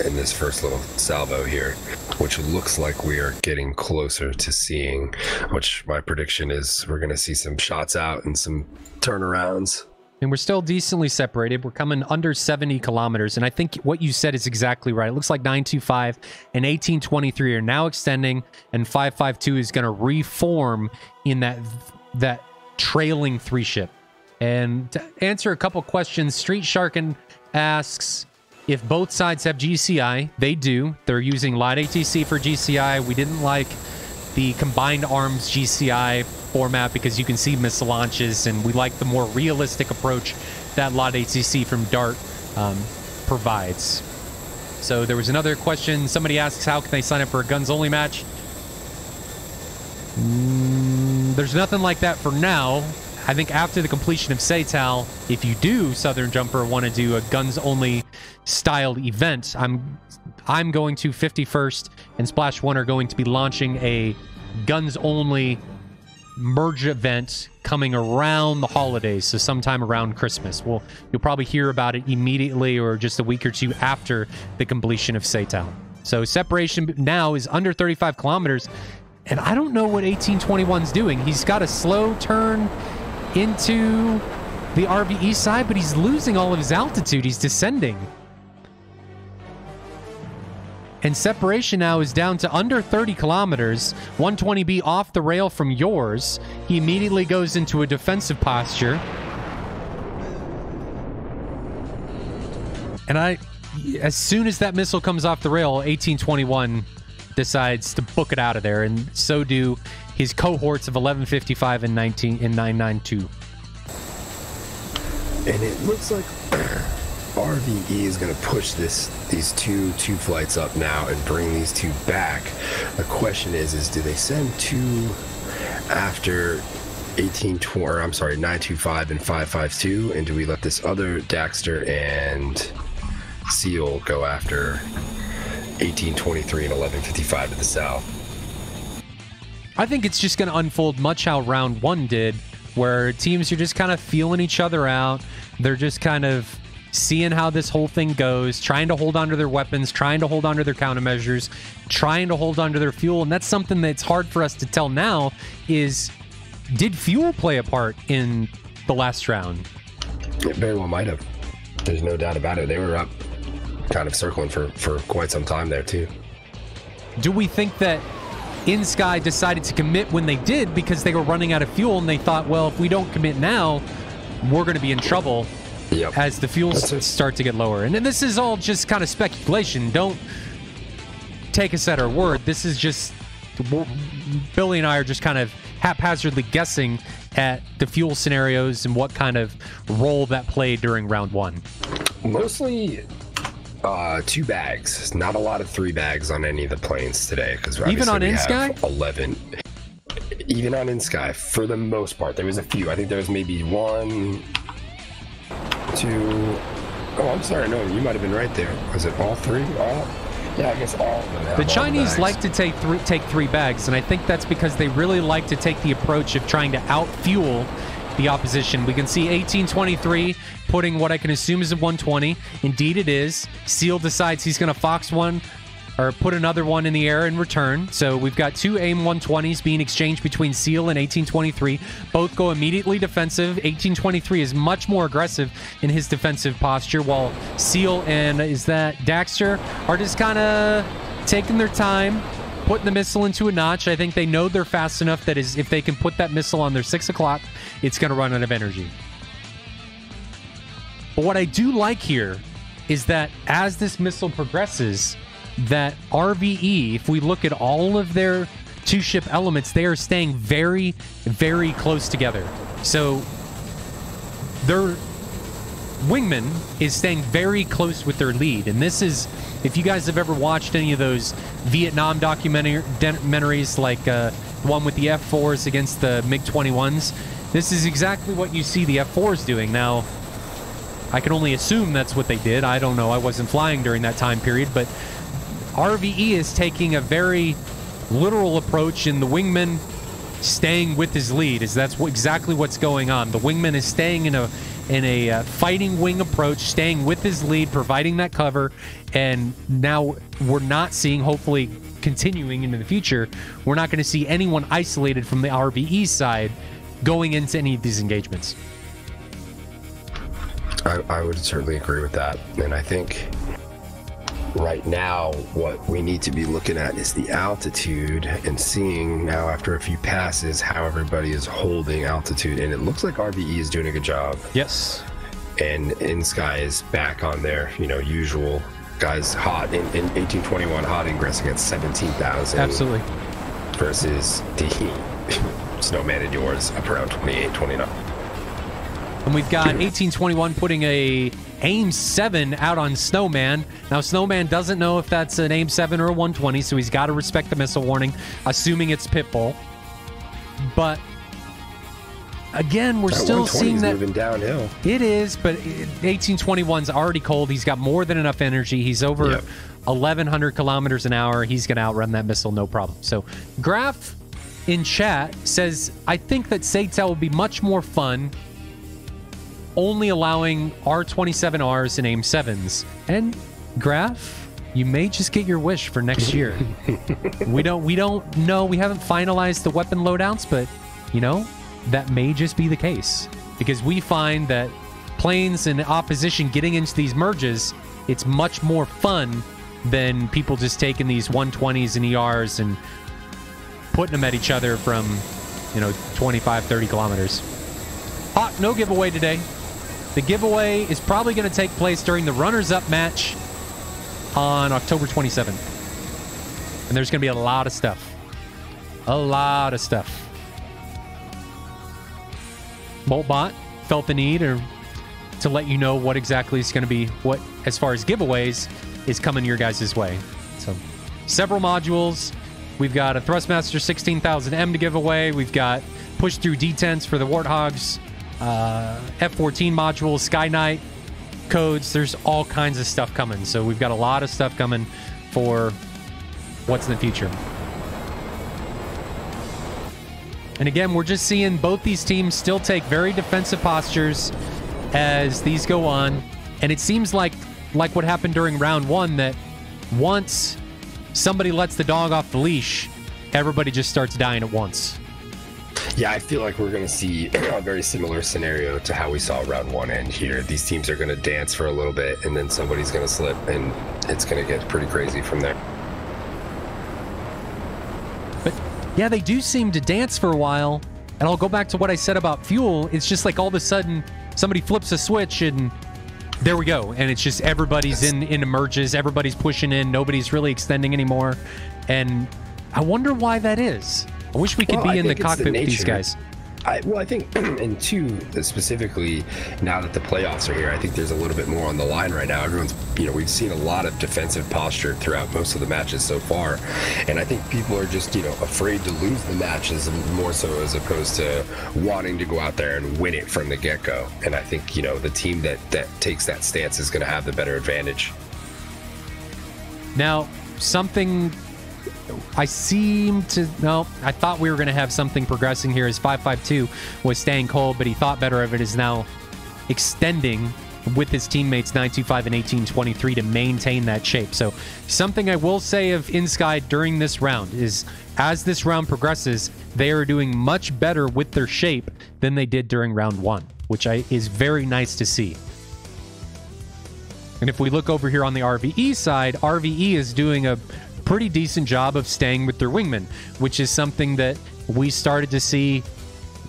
in this first little salvo here, which looks like we are getting closer to seeing, which my prediction is we're going to see some shots out and some turnarounds. And we're still decently separated. We're coming under 70 kilometers. And I think what you said is exactly right. It looks like 925 and 1823 are now extending, and 552 is going to reform in that trailing 3 ship. And to answer a couple questions, Street Sharkin asks if both sides have GCI. They do. They're using light ATC for GCI. We didn't like the combined arms GCI format because you can see missile launches, and we like the more realistic approach that light ATC from Dart provides. So there was another question. Somebody asks, how can they sign up for a guns only match? There's nothing like that for now. I think after the completion of SATAL, if you do Southern Jumper want to do a guns only styled event, I'm going to 51st and Splash One are going to be launching a guns only merge event coming around the holidays, so sometime around Christmas. You'll probably hear about it immediately or just a week or two after the completion of SATAL. So separation now is under 35 kilometers, and I don't know what 1821's doing. He's got a slow turn into the RvE side, but he's losing all of his altitude. He's descending. And separation now is down to under 30 kilometers, 120B off the rail from yours. He immediately goes into a defensive posture. And as soon as that missile comes off the rail, 1821 decides to book it out of there, and so do his cohorts of 1155 and 992. And it looks like RvE is going to push these two flights up now and bring these 2 back. The question is do they send 2 after 925 and 552, and do we let this other Daxter and Seal go after 1823 and 1155 to the south? I think it's just going to unfold much how round 1 did, where teams are just kind of feeling each other out. They're just kind of seeing how this whole thing goes, trying to hold on to their weapons, trying to hold on to their countermeasures, trying to hold on to their fuel. And that's something that's hard for us to tell now is, did fuel play a part in the last round? It very well might have. There's no doubt about it. They were up kind of circling for quite some time there too. Do we think that inSky decided to commit when they did because they were running out of fuel, and they thought, well, if we don't commit now, we're going to be in trouble as the fuels start to get lower? And this is all just kind of speculation. Don't take us at our word. This is just, Billy and I are just kind of haphazardly guessing at the fuel scenarios and what kind of role that played during round 1. Mostly 2 bags. Not a lot of 3 bags on any of the planes today, because even on inSky 11. Even on inSky, for the most part, there was a few. I think there was maybe 1, 2. Oh, I'm sorry. No, you might have been right there. Was it all 3? Yeah, I guess all of them. The Chinese like to take 3 bags, and I think that's because they really like to take the approach of trying to out-fuel the opposition. We can see 1823 putting what I can assume is a 120. Indeed it is. Seal decides he's going to Fox 1 or put another one in the air in return. So we've got 2 AIM-120s being exchanged between Seal and 1823. Both go immediately defensive. 1823 is much more aggressive in his defensive posture, while Seal and, is that Daxter, are just kind of taking their time, putting the missile into a notch. I think they know they're fast enough that if they can put that missile on their 6 o'clock, it's going to run out of energy. But what I do like here is that as this missile progresses, that RvE, if we look at all of their 2-ship elements, they are staying very, very close together. So their wingman is staying very close with their lead. And this is, if you guys have ever watched any of those Vietnam documentaries, like the one with the F-4s against the MiG-21s, this is exactly what you see the F-4s doing. Now, I can only assume that's what they did. I don't know. I wasn't flying during that time period, but RvE is taking a very literal approach, and the wingman staying with his lead. That's exactly what's going on. The wingman is staying in a fighting wing approach, staying with his lead, providing that cover, and now we're not seeing, hopefully continuing into the future, we're not going to see anyone isolated from the RvE side going into any of these engagements. I would certainly agree with that. And I think right now what we need to be looking at is the altitude and seeing now after a few passes how everybody is holding altitude. And it looks like RvE is doing a good job. Yes. And inSky is back on their, usual guys hot in 1821 hot ingressing at 17,000. Absolutely. Versus the Snowman and yours up around 28, 29. And we've got 1821 putting a AIM-7 out on Snowman. Now, Snowman doesn't know if that's an AIM-7 or a 120, so he's got to respect the missile warning, assuming it's Pitbull. But again, we're still seeing that moving downhill. It is, but 1821's already cold. He's got more than enough energy. He's over 1,100 kilometers an hour. He's going to outrun that missile, no problem. So, Graf in chat says, I think that SATAL will be much more fun only allowing R-27Rs and AIM-7s. And Graf, you may just get your wish for next year. we don't know. We haven't finalized the weapon loadouts, but that may just be the case, because we find that planes in opposition getting into these merges, it's much more fun than people just taking these 120s and ERs and putting them at each other from 25, 30 kilometers. Hawk, no giveaway today. The giveaway is probably going to take place during the runners-up match on October 27th. And there's going to be a lot of stuff. A lot of stuff. Boltbot felt the need to let you know what exactly is going to be, what, as far as giveaways, is coming your guys' way. So, several modules. We've got a Thrustmaster 16,000M to give away. We've got push-through detents for the Warthogs. F-14 modules, Sky Knight codes. There's all kinds of stuff coming. So we've got a lot of stuff coming for what's in the future. And again, we're just seeing both these teams still take very defensive postures as these go on. And it seems like what happened during round one, that once somebody lets the dog off the leash, everybody just starts dying at once. Yeah, I feel like we're going to see a very similar scenario to how we saw round one end here. These teams are going to dance for a little bit, and then somebody's going to slip, and it's going to get pretty crazy from there. But yeah, they do seem to dance for a while. And I'll go back to what I said about fuel. It's just like all of a sudden somebody flips a switch and there we go. And it's just everybody's in emerges, everybody's pushing in, nobody's really extending anymore. And I wonder why that is. I wish we could be in the cockpit with these guys. I think, and two, specifically, now that the playoffs are here, I think there's a little bit more on the line right now. Everyone's, we've seen a lot of defensive posture throughout most of the matches so far. And I think people are just, afraid to lose the matches more so as opposed to wanting to go out there and win it from the get-go. And I think, the team that takes that stance is going to have the better advantage. Now, something... I thought we were going to have something progressing here as 552 was staying cold, but he thought better of it, is now extending with his teammates 925 and 1823 to maintain that shape. So something I will say of inSky during this round is as this round progresses, they are doing much better with their shape than they did during round 1, which is very nice to see. And if we look over here on the RvE side, RvE is doing a pretty decent job of staying with their wingman, which is something that we started to see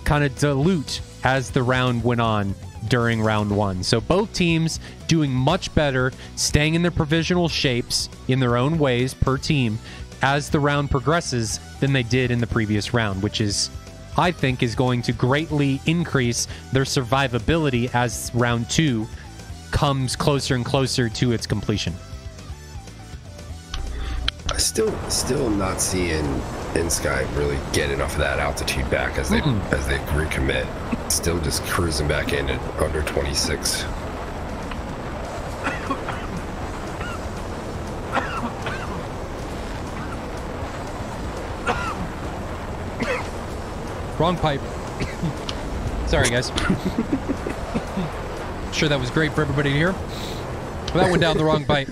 kind of dilute as the round went on during round 1. So both teams doing much better, staying in their provisional shapes in their own ways per team as the round progresses than they did in the previous round, which is, I think, is going to greatly increase their survivability as round 2 comes closer and closer to its completion. Still not seeing inSky really get enough of that altitude back as they recommit. Still just cruising back in at under 26. Wrong pipe. Sorry, guys. Sure that was great for everybody to hear. But that went down the wrong pipe.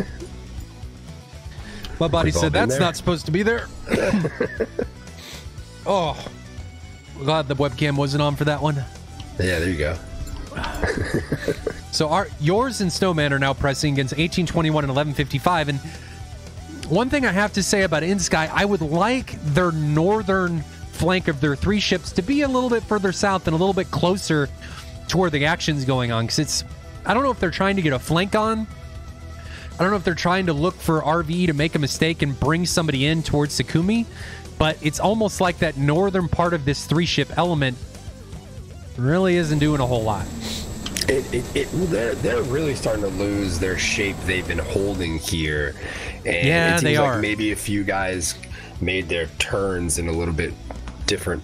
My body said that's not supposed to be there. Oh, glad the webcam wasn't on for that one. Yeah, there you go. So yours and Snowman are now pressing against 1821 and 1155. And one thing I have to say about inSky, I would like their northern flank of their 3 ships to be a little bit further south and a little bit closer to where the action's going on. Because I don't know if they're trying to get a flank on. I don't know if they're trying to look for RvE to make a mistake and bring somebody in towards Sakumi, but it's almost like that northern part of this 3-ship element really isn't doing a whole lot. They're really starting to lose their shape they've been holding here. And yeah, it seems they like are. Maybe a few guys made their turns in a little bit different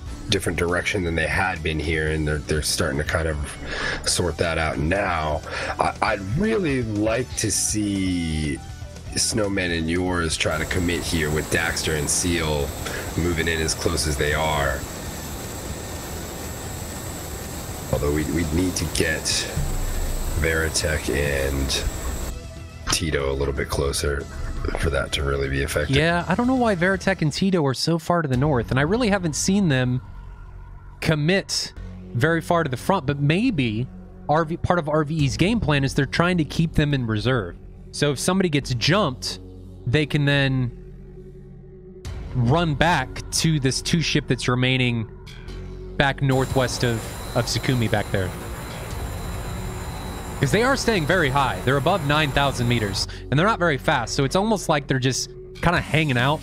direction than they had been here, and they're starting to kind of sort that out now. I'd really like to see Snowman and yours try to commit here with Daxter and Seal moving in as close as they are. Although we need to get Veritek and Tito a little bit closer for that to really be effective. Yeah, I don't know why Veritek and Tito are so far to the north, and I really haven't seen them commit very far to the front, but maybe part of RvE's game plan is they're trying to keep them in reserve. So if somebody gets jumped, they can then run back to this 2-ship that's remaining back northwest of Sakumi back there. Because they are staying very high. They're above 9,000 meters, and they're not very fast, so it's almost like they're just kind of hanging out,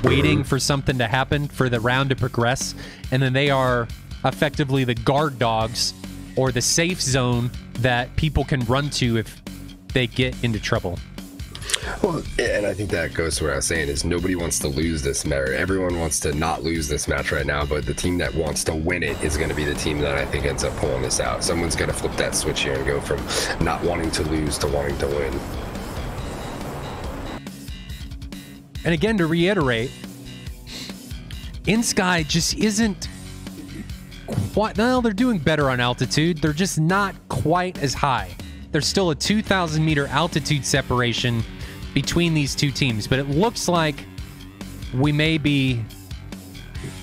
waiting for something to happen, for the round to progress, and then they are effectively the guard dogs or the safe zone that people can run to if they get into trouble. Well, and I think that goes to what I was saying is nobody wants to lose this match. Everyone wants to not lose this match right now, but the team that wants to win it is going to be the team that I think ends up pulling this out. Someone's going to flip that switch here and go from not wanting to lose to wanting to win. And again, to reiterate, inSky just isn't quite... Well, they're doing better on altitude. They're just not quite as high. There's still a 2,000 meter altitude separation between these two teams, but it looks like we may be...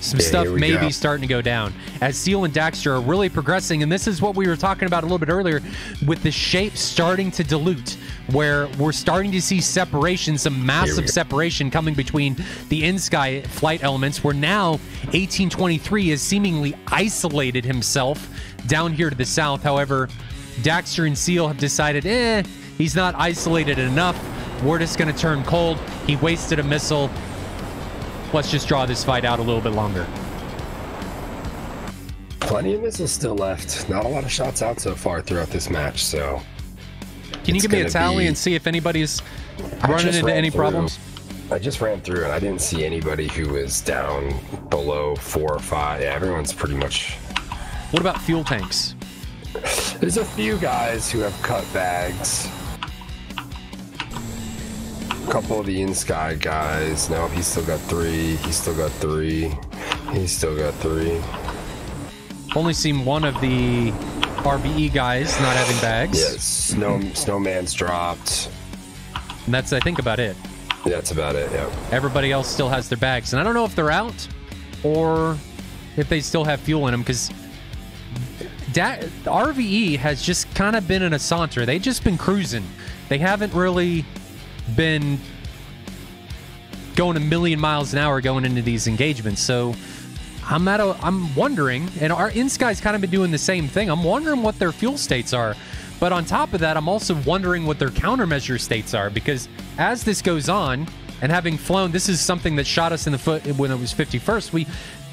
Some stuff may be starting to go down as Seal and Daxter are really progressing. And this is what we were talking about a little bit earlier with the shape starting to dilute, where we're starting to see separation, some massive separation coming between the inSky flight elements, where now 1823 has seemingly isolated himself down here to the south. However, Daxter and Seal have decided, he's not isolated enough. We're just going to turn cold. He wasted a missile. Let's just draw this fight out a little bit longer. Plenty of missiles still left. Not a lot of shots out so far throughout this match, so... Can you give me a tally and see if anybody's running into any problems? I just ran through and I didn't see anybody who was down below 4 or 5. Yeah, everyone's pretty much... What about fuel tanks? There's a few guys who have cut bags. A couple of the inSky guys. No, he's still got 3. He's still got 3. He's still got 3. Only seen one of the RvE guys not having bags. Yeah, Snowman's dropped. And that's, I think, about it. Yeah, that's about it, yeah. Everybody else still has their bags. And I don't know if they're out or if they still have fuel in them, because RvE has just kind of been in a saunter. They've just been cruising. They haven't really been going a million miles an hour going into these engagements. So I'm wondering, and our inSky's kind of been doing the same thing. I'm wondering what their fuel states are. But on top of that, I'm also wondering what their countermeasure states are, because as this goes on, and having flown, this is something that shot us in the foot when it was 51st,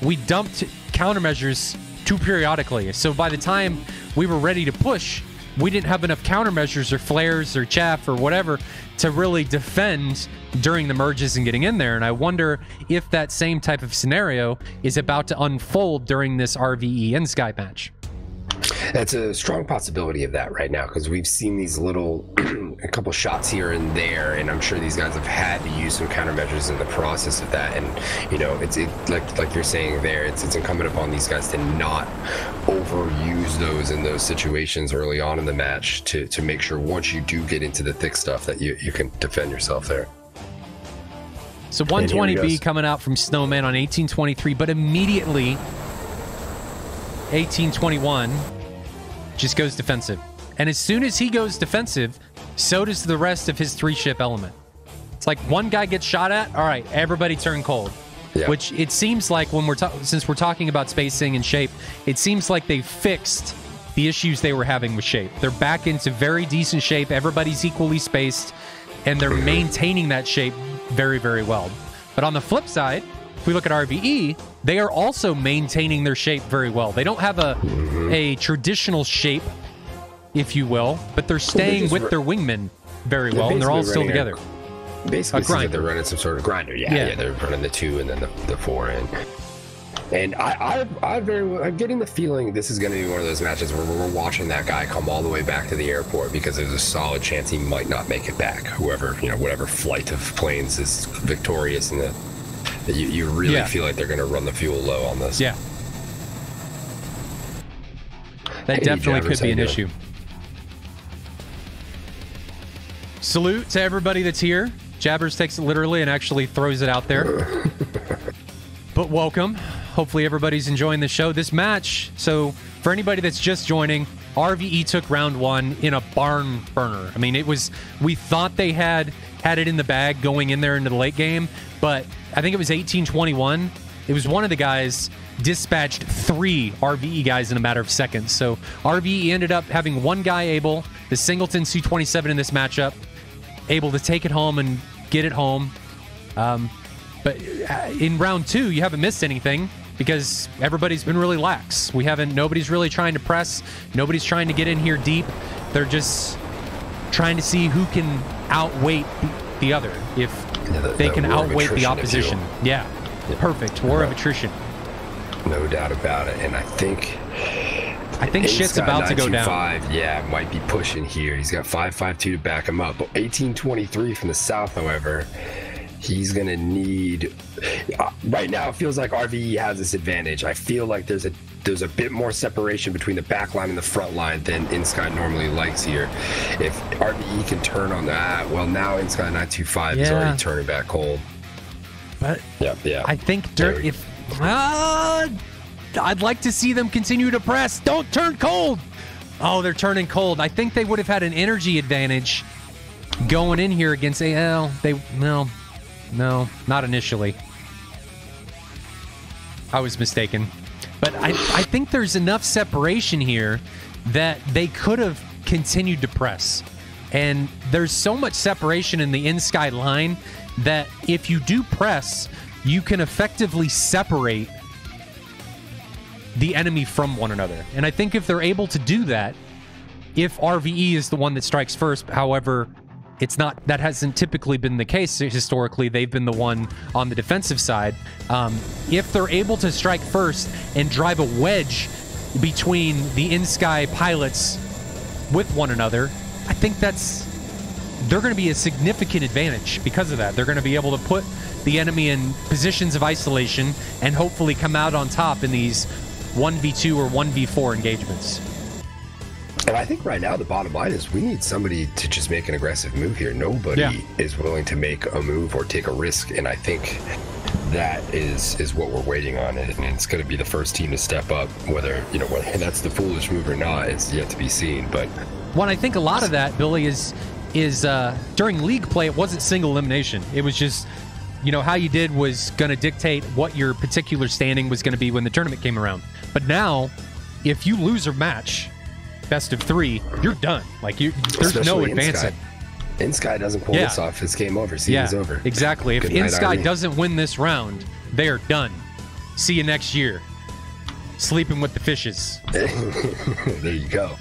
we dumped countermeasures too periodically. So by the time we were ready to push, we didn't have enough countermeasures or flares or chaff or whatever to really defend during the merges and getting in there. And I wonder if that same type of scenario is about to unfold during this RvE inSky match. That's a strong possibility of that right now, because we've seen these little a couple shots here and there, and I'm sure these guys have had to use some countermeasures in the process of that. And you know, it's like you're saying there, it's incumbent upon these guys to not overuse those in those situations early on in the match to make sure once you do get into the thick stuff that you can defend yourself there. So 120B coming out from Snowman on 1823, but immediately 1821 just goes defensive. And as soon as he goes defensive, so does the rest of his 3-ship element. It's like one guy gets shot at, all right, everybody turn cold. Yeah. Which it seems like when since we're talking about spacing and shape, it seems like they fixed the issues they were having with shape. They're back into very decent shape. Everybody's equally spaced, and they're maintaining that shape very, very well. But on the flip side, if we look at RvE, they are also maintaining their shape very well. They don't have a traditional shape, if you will, but they're staying with their wingmen very well, and they're all still together. Basically, it seems like they're running some sort of grinder. Yeah, they're running the 2 and then the 4 in. And I'm getting the feeling this is going to be one of those matches where we're watching that guy come all the way back to the airport, because there's a solid chance he might not make it back. Whoever, you know, whatever flight of planes is victorious in the. You really feel like they're going to run the fuel low on this. Yeah. That definitely could be an issue. Salute to everybody that's here. Jabbers takes it literally and actually throws it out there. But welcome. Hopefully everybody's enjoying the show. This match, so for anybody that's just joining, RvE took round 1 in a barn burner. I mean, we thought they had it in the bag going in there into the late game, but I think it was 1821. It was one of the guys dispatched 3 RvE guys in a matter of seconds. So RvE ended up having one guy able, the Singleton Su-27 in this matchup, able to take it home and get it home. But in round 2, you haven't missed anything because everybody's been really lax. Nobody's really trying to press. Nobody's trying to get in here deep. They're just trying to see who can outweight the other. If they can outweigh the opposition. Yeah, perfect. War of attrition. No doubt about it. And I think shit's about to go down. Yeah, might be pushing here. He's got 5.52 to back him up. But 1823 from the south, however, he's going to need... right now, it feels like RvE has this advantage. I feel like there's a bit more separation between the back line and the front line than inSky normally likes here. If RvE can turn on that, well, now inSky 925 is already turning back cold. But I think I'd like to see them continue to press. Don't turn cold. Oh, they're turning cold. I think they would have had an energy advantage going in here against AL. No, not initially. I was mistaken. But I think there's enough separation here that they could have continued to press. And there's so much separation in the inSky line that if you do press, you can effectively separate the enemy from one another. And I think if they're able to do that, if RvE is the one that strikes first, however, that hasn't typically been the case historically. They've been the one on the defensive side. If they're able to strike first and drive a wedge between the inSky pilots with one another, I think they're going to be a significant advantage because of that. They're going to be able to put the enemy in positions of isolation and hopefully come out on top in these 1v2 or 1v4 engagements. And I think right now the bottom line is we need somebody to just make an aggressive move here. Nobody is willing to make a move or take a risk, and I think that is what we're waiting on, and it's going to be the first team to step up. Whether that's the foolish move or not is yet to be seen. But I think a lot of that, Billy, is during league play, it wasn't single elimination. It was just, how you did was going to dictate what your particular standing was going to be when the tournament came around. But now, if you lose a match, best of 3, you're done. Like there's no advancing. inSky doesn't pull this off, it's game over. Season's over. Exactly. If Good night, inSky RvE. doesn't win this round, they're done. See you next year. Sleeping with the fishes. There you go.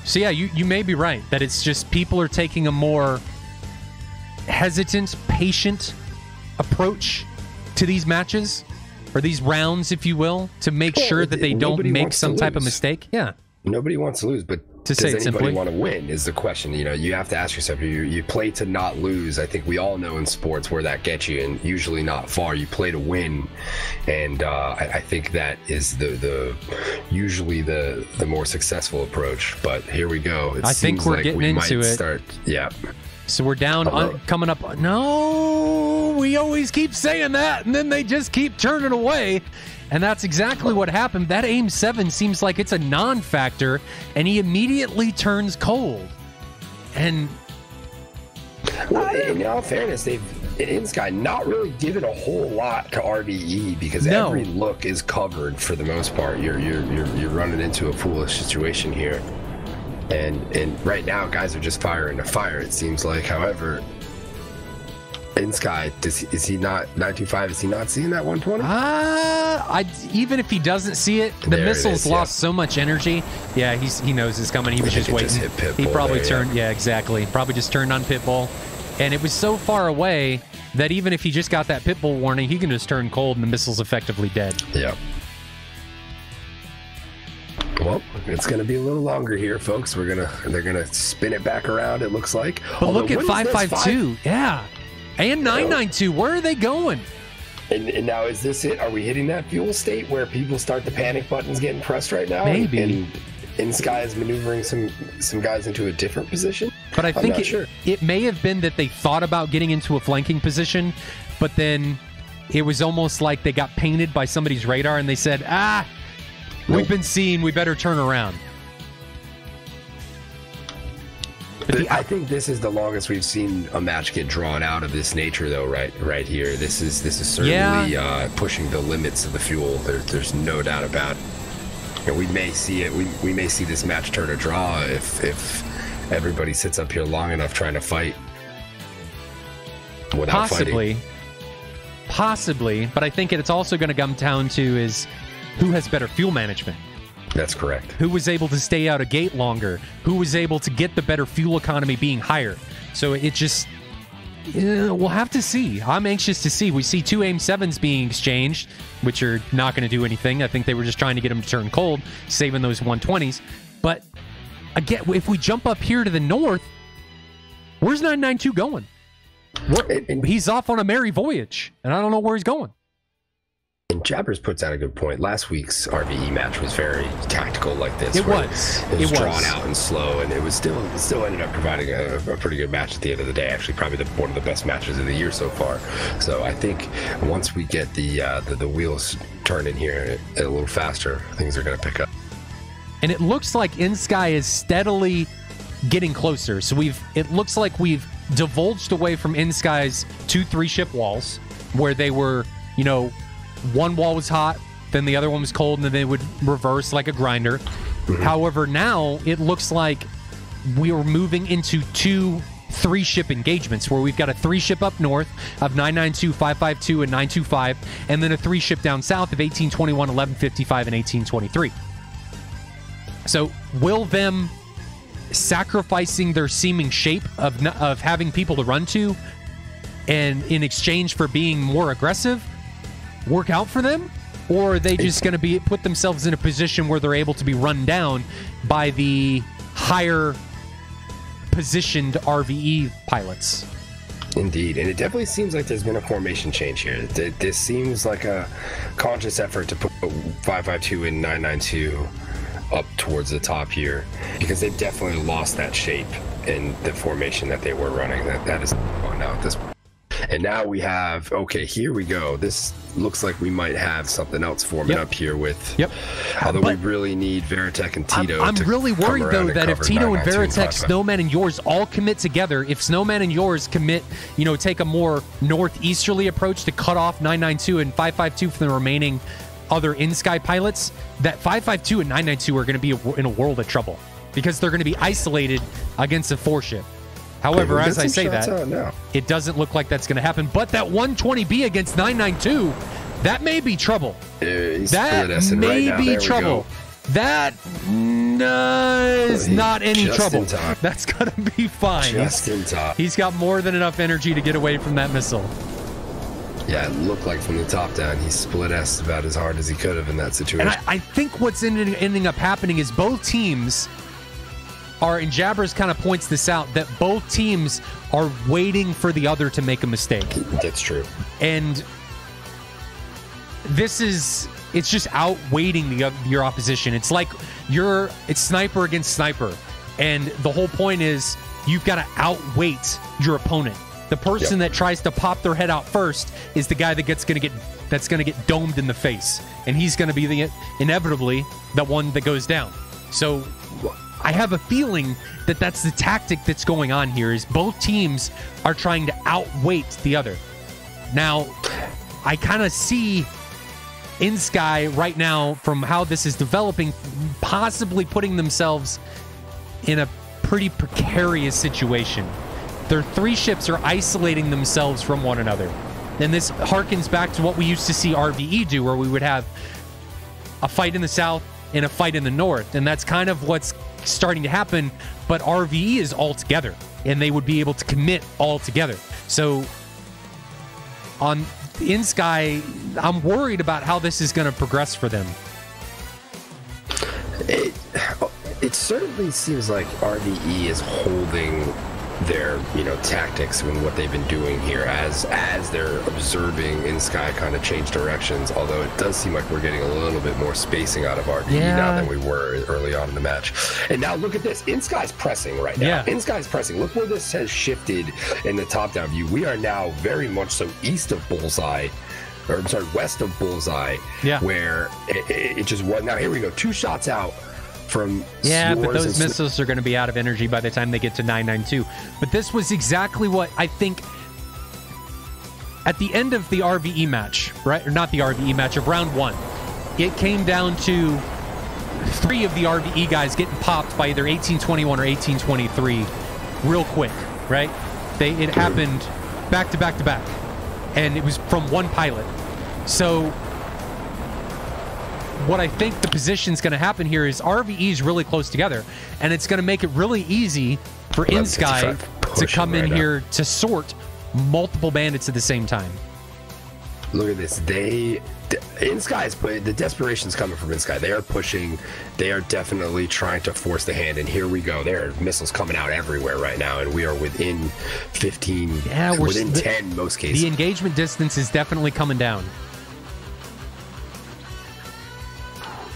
So yeah, you may be right that it's just people are taking a more hesitant, patient approach to these matches, or these rounds, if you will, to make sure that they don't make some type of mistake. Yeah. Nobody wants to lose, but does anybody want to win is the question. You have to ask yourself, you play to not lose. I think we all know in sports where that gets you, and usually not far. You play to win, and I think that is usually the more successful approach. But here we go. I think we're getting into it. Yeah. So we're down, coming up. No, we always keep saying that, and then they just keep turning away. And that's exactly what happened. That aim 7 seems like it's a non-factor, and he immediately turns cold. And in all fairness, they've inSky not really given a whole lot to RvE, because every look is covered for the most part. You're running into a foolish situation here, and right now guys are just firing to fire, it seems like. However, inSky, is he not 925? Is he not seeing that 120? Even if he doesn't see it, the missile's lost so much energy. Yeah, he knows it's coming. He was just waiting. He probably turned. Yeah, exactly. Probably just turned on Pitbull, and it was so far away that even if he just got that Pitbull warning, he can just turn cold, and the missile's effectively dead. Yep. Well, it's going to be a little longer here, folks. They're going to spin it back around, it looks like. But look at 552. Yeah. And 992, where are they going? And now, is this it? Are we hitting that fuel state where people start the panic buttons getting pressed right now? Maybe. And inSky is maneuvering some guys into a different position? But I think it may have been that they thought about getting into a flanking position, but then it was almost like they got painted by somebody's radar and they said, we've been seen, we better turn around. I think this is the longest we've seen a match get drawn out of this nature, though. Right here, this is certainly pushing the limits of the fuel. There's no doubt about it. And we may see it. We may see this match turn a draw if everybody sits up here long enough trying to fight without fighting. Possibly. But I think it's also going to come down to is who has better fuel management. That's correct. Who was able to stay out of gate longer? Who was able to get the better fuel economy being higher? So it just, we'll have to see. I'm anxious to see. We see 2 aim 7s being exchanged, which are not going to do anything. I think they were just trying to get them to turn cold, saving those 120s. But again, if we jump up here to the north, where's 992 going? He's off on a merry voyage, and I don't know where he's going. And Jabbers puts out a good point. Last week's RvE match was very tactical like this. It was drawn out and slow, and it was still ended up providing a pretty good match at the end of the day. Actually, probably one of the best matches of the year so far. So I think once we get the wheels turning here a little faster, things are going to pick up. And it looks like inSky is steadily getting closer. So it looks like we've divulged away from inSky's 2-3 ship walls, where they were, one wall was hot, then the other one was cold, and then they would reverse like a grinder. Mm-hmm. However, now it looks like we are moving into 2-3 ship engagements, where we've got a 3 ship up north of 992, 552, and 925, and then a 3 ship down south of 1821, 1155, and 1823. So will them sacrificing their seeming shape of having people to run to, and in exchange for being more aggressive, work out for them? Or are they just going to put themselves in a position where they're able to be run down by the higher positioned RvE pilots? Indeed, and it definitely seems like there's been a formation change here. This seems like a conscious effort to put 552 and 992 up towards the top here, because they've definitely lost that shape in the formation that they were running. That is gone now at this point. And now we have, okay, here we go. This looks like we might have something else forming up here with, although we really need Veritech and Tito. I'm really worried, though, that if Tito and Veritech, Snowman and Yours all commit together, if Snowman and Yours commit, you know, take a more northeasterly approach to cut off 992 and 552 from the remaining other inSky pilots, that 552 and 992 are going to be in a world of trouble because they're going to be isolated against a 4-ship. However, as I say that, it doesn't look like that's going to happen. But that 120B against 992, that may be trouble. That may be trouble. That is not any trouble. That's going to be fine. Just in time. He's got more than enough energy to get away from that missile. Yeah, it looked like from the top down, he split S about as hard as he could have in that situation. And I think what's ending up happening is both teams are, and Jabbers kind of points this out, that both teams are waiting for the other to make a mistake. That's true. And this is, it's just outweighting your opposition. It's like it's sniper against sniper. And the whole point is you've got to outweight your opponent. The person that tries to pop their head out first is the guy that's going to get domed in the face. And he's going to be inevitably the one that goes down. So I have a feeling that that's the tactic that's going on here, is both teams are trying to outweight the other. Now, I kind of see inSky right now, from how this is developing, possibly putting themselves in a pretty precarious situation. Their 3 ships are isolating themselves from one another. And this harkens back to what we used to see RvE do, where we would have a fight in the south and a fight in the north. And that's kind of what's starting to happen, but RvE is all together, and they would be able to commit all together. So on inSky, I'm worried about how this is going to progress for them. It certainly seems like RvE is holding their, you know, tactics and what they've been doing here as they're observing inSky kind of change directions, although it does seem like we're getting a little bit more spacing out of RvE now than we were early on in the match. And now look at this, inSky's pressing right now. inSky's pressing. Look where this has shifted in the top-down view. We are now very much so east of Bullseye, or I'm sorry, west of Bullseye, where it just was. Now here we go, 2 shots out from but those missiles are going to be out of energy by the time they get to 992. But this was exactly what I think at the end of the RvE match, right? Or not the RvE match, of round 1. It came down to 3 of the RvE guys getting popped by either 1821 or 1823 real quick, right? It happened back to back to back. And it was from one pilot. So what I think the position's going to happen here is RvE is really close together, and it's going to make it really easy for inSky to come in here to sort multiple bandits at the same time. Look at this. inSky's, the desperation's coming from inSky. They are pushing. They are definitely trying to force the hand, and here we go. There are missiles coming out everywhere right now, and we are within 15, within 10 most cases. The engagement distance is definitely coming down.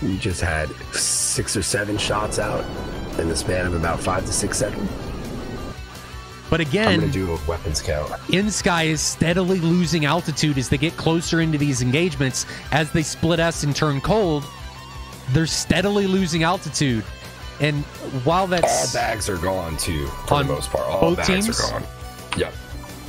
We just had 6 or 7 shots out in the span of about 5 to 6 seconds. But again, I'm going to do a weapons count. inSky is steadily losing altitude as they get closer into these engagements. As they split S and turn cold, they're steadily losing altitude. And while that's... all bags are gone, too, for the most part. All bags are gone. Yep.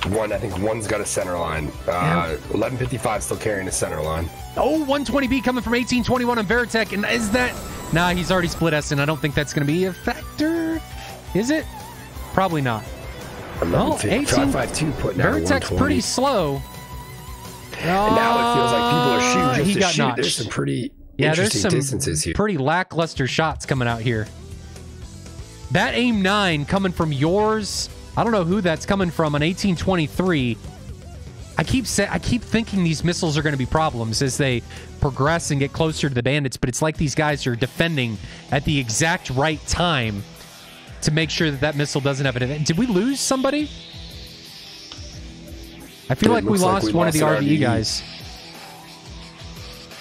I think one's got a center line. 1155 still carrying a center line. Oh, 120B coming from 1821 on Veritech. And is that... Nah, he's already split S, and I don't think that's going to be a factor. Is it? Probably not. Well, 552 putting out Veritech's pretty slow. And now it feels like people are shooting just to shoot. Notched. There's some pretty interesting distances here. Pretty lackluster shots coming out here. That aim 9 coming from Yours. I don't know who that's coming from on 1823. I keep thinking these missiles are going to be problems as they progress and get closer to the bandits, but it's like these guys are defending at the exact right time to make sure that missile doesn't have an event. Did we lose somebody? I feel like we lost one of the RvE guys.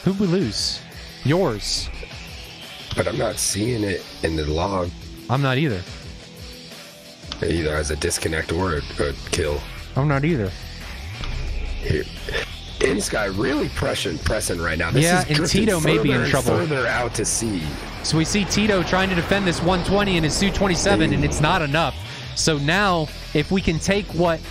Who'd we lose? Yours. but I'm not seeing it in the log. I'm not either. Either as a disconnect or a kill. I'm not either. Here. inSky really pressing right now. This Yeah, is and drifting Tito may be in further and trouble. Further out to sea. So we see Tito trying to defend this 120 in his Su-27, and it's not enough. So now, if we can take what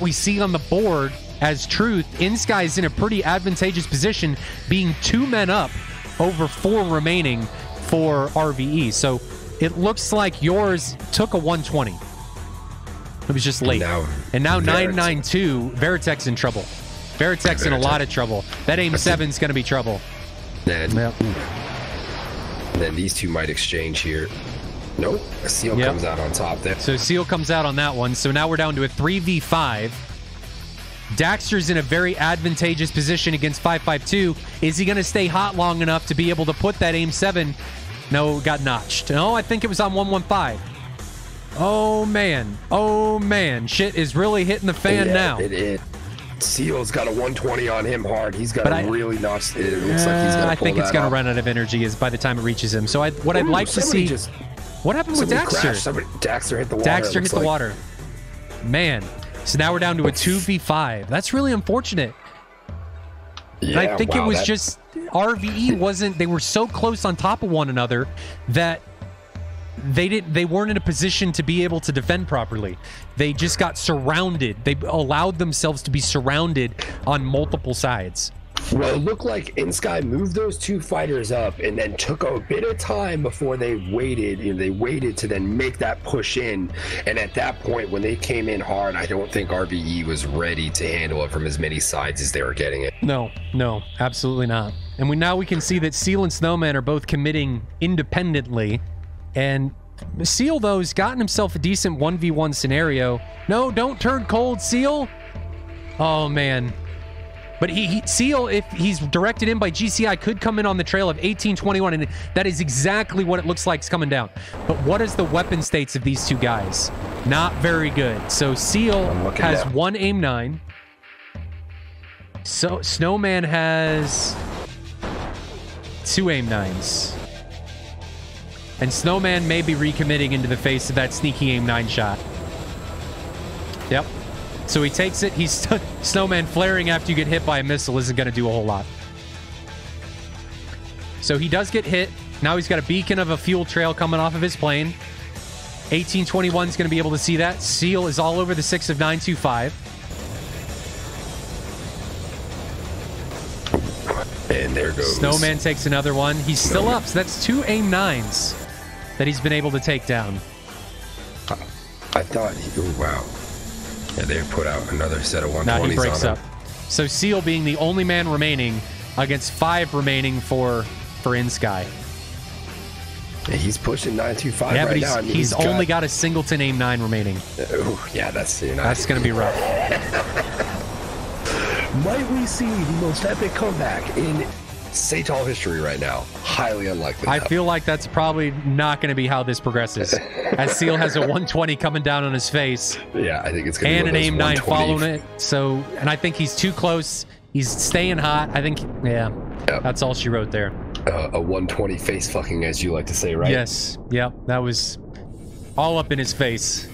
we see on the board as truth, inSky is in a pretty advantageous position, being 2 men up over 4 remaining for RvE. So it looks like yours took a 120. It was just late. And now 992, Veritek's in trouble. Veritek's in a lot of trouble. That aim 7's going to be trouble. Then these two might exchange here. Nope. A Seal comes out on top there. So Seal comes out on that one. So now we're down to a 3v5. Daxter's in a very advantageous position against 552. Is he going to stay hot long enough to be able to put that aim 7? No, got notched. No, I think it was on 115. Oh, man. Oh, man. Shit is really hitting the fan now. It is. Seal's got a 120 on him hard. He's got a really notched. It looks like he's going to I think it's going to run out of energy by the time it reaches him. So what I'd like to see... What happened with Daxter? Daxter hit the water. Daxter hit the water. Man. So now we're down to a 2v5. That's really unfortunate. Yeah, and I think it was just RvE wasn't. They were so close on top of one another that they weren't in a position to be able to defend properly. They just got surrounded. They allowed themselves to be surrounded on multiple sides. Well, it looked like inSky moved those 2 fighters up and then took a bit of time before they waited. They waited to then make that push in. And at that point, when they came in hard, I don't think RvE was ready to handle it from as many sides as they were getting it. No, absolutely not. And now we can see that Seal and Snowman are both committing independently. And Seal, though, has gotten himself a decent 1v1 scenario. No, don't turn cold, Seal. Oh, man. But Seal, if he's directed in by GCI, could come in on the trail of 1821, and that is exactly what it looks like is coming down. But what is the weapon states of these two guys? Not very good. So Seal has 1 aim 9. So Snowman has 2 aim 9s. And Snowman may be recommitting into the face of that sneaky aim 9 shot. Yep. So he takes it. He's Snowman flaring after you get hit by a missile isn't going to do a whole lot. So he does get hit. Now he's got a beacon of a fuel trail coming off of his plane. 1821 is going to be able to see that. Seal is all over the 6 of 925. And there goes. Snowman takes another one. He's still up. So that's 2 aim 9s that he's been able to take down. I thought, oh, wow. Yeah, they put out another set of 120s. Now he breaks on up. So Seal being the only man remaining against 5 remaining for inSky. Yeah, he's pushing 925 yeah, right but now. I mean, he's only got a singleton aim 9 remaining. Yeah, that's going to be rough. Might we see the most epic comeback in SATAL history right now? Highly unlikely. I feel like that's probably not going to be how this progresses. As Seal has a 120 coming down on his face. Yeah, I think it's going to be and an aim 9 following it. So, and I think he's too close. He's staying hot. I think, that's all she wrote there. A 120 face fucking, as you like to say, right? Yes. Yep. That was all up in his face.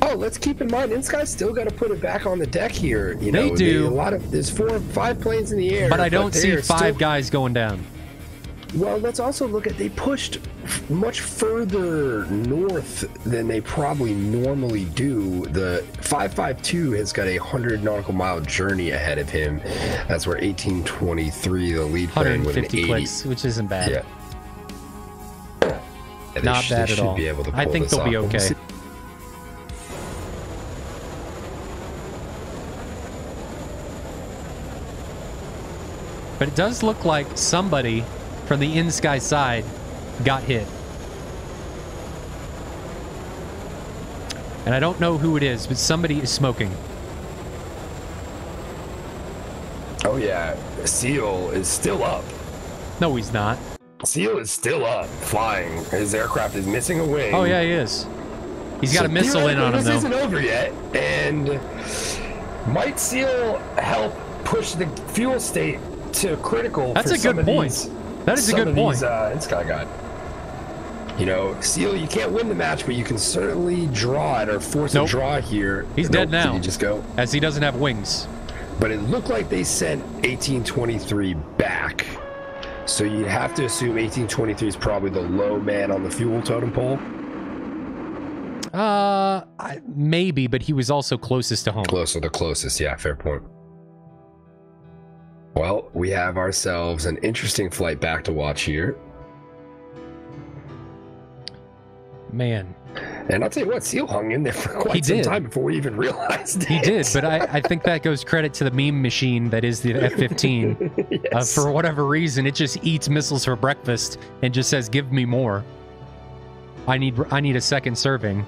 Oh, let's keep in mind, inSky's still got to put it back on the deck here. You know, they do. There's 4 or 5 planes in the air. But I don't see 5 guys going down. Well, let's also look at, they pushed much further north than they probably normally do. The 552 has got a 100 nautical mile journey ahead of him. That's where 1823, the lead plane, with an 80. Clicks, which isn't bad. Yeah. Not bad at all. I think they'll be okay. But it does look like somebody from the inSky side got hit. And I don't know who it is, but somebody is smoking. Oh, yeah. Seal is still up. No, he's not. Seal is still up, flying. His aircraft is missing a wing. Oh, yeah, he is. He's got a missile in on him, though. This isn't over yet. And might Seal help push the fuel state to critical? That's a good point. That is a good point. inSky got. You know, Seal, you can't win the match, but you can certainly draw it or force a draw here. He's dead now. Did he just go? As he doesn't have wings. But it looked like they sent 1823 back. So you'd have to assume 1823 is probably the low man on the fuel totem pole. Maybe, but he was also closest to home. The closest, yeah, fair point. Well, we have ourselves an interesting flight back to watch here. Man. And I'll tell you what, Seal hung in there for quite some time before we even realized it. He did, but I think that goes credit to the meme machine that is the F-15. Yes. For whatever reason, it just eats missiles for breakfast and just says, give me more. I need a second serving.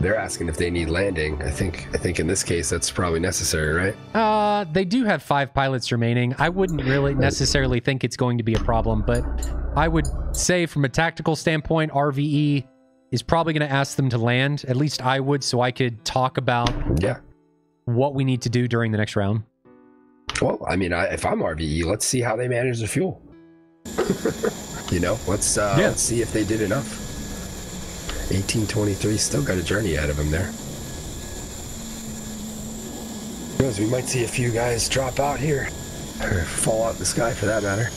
They're asking if they need landing. I think in this case that's probably necessary, right? They do have 5 pilots remaining. I wouldn't really necessarily think it's going to be a problem, but I would say from a tactical standpoint, RvE is probably going to ask them to land. At least I would, so I could talk about what we need to do during the next round. Well, I mean, if I'm RvE, let's see how they manage the fuel. You know, let's see if they did enough. 1823 still got a journey ahead of him there. Who knows, we might see a few guys drop out here, or fall out the sky for that matter.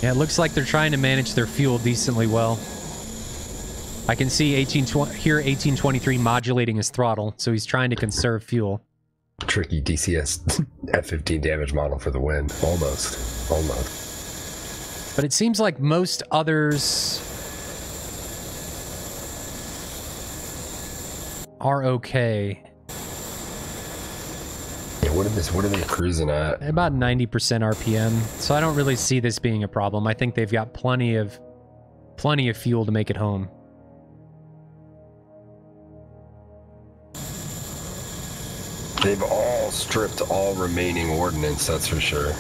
Yeah, it looks like they're trying to manage their fuel decently well. I can see 1823 modulating his throttle, so he's trying to conserve fuel. Tricky DCS F-15 damage model for the win. Almost. But it seems like most others are okay. Yeah, what are they cruising at? About 90% RPM. So I don't really see this being a problem. I think they've got plenty of fuel to make it home. They've all stripped all remaining ordnance, that's for sure.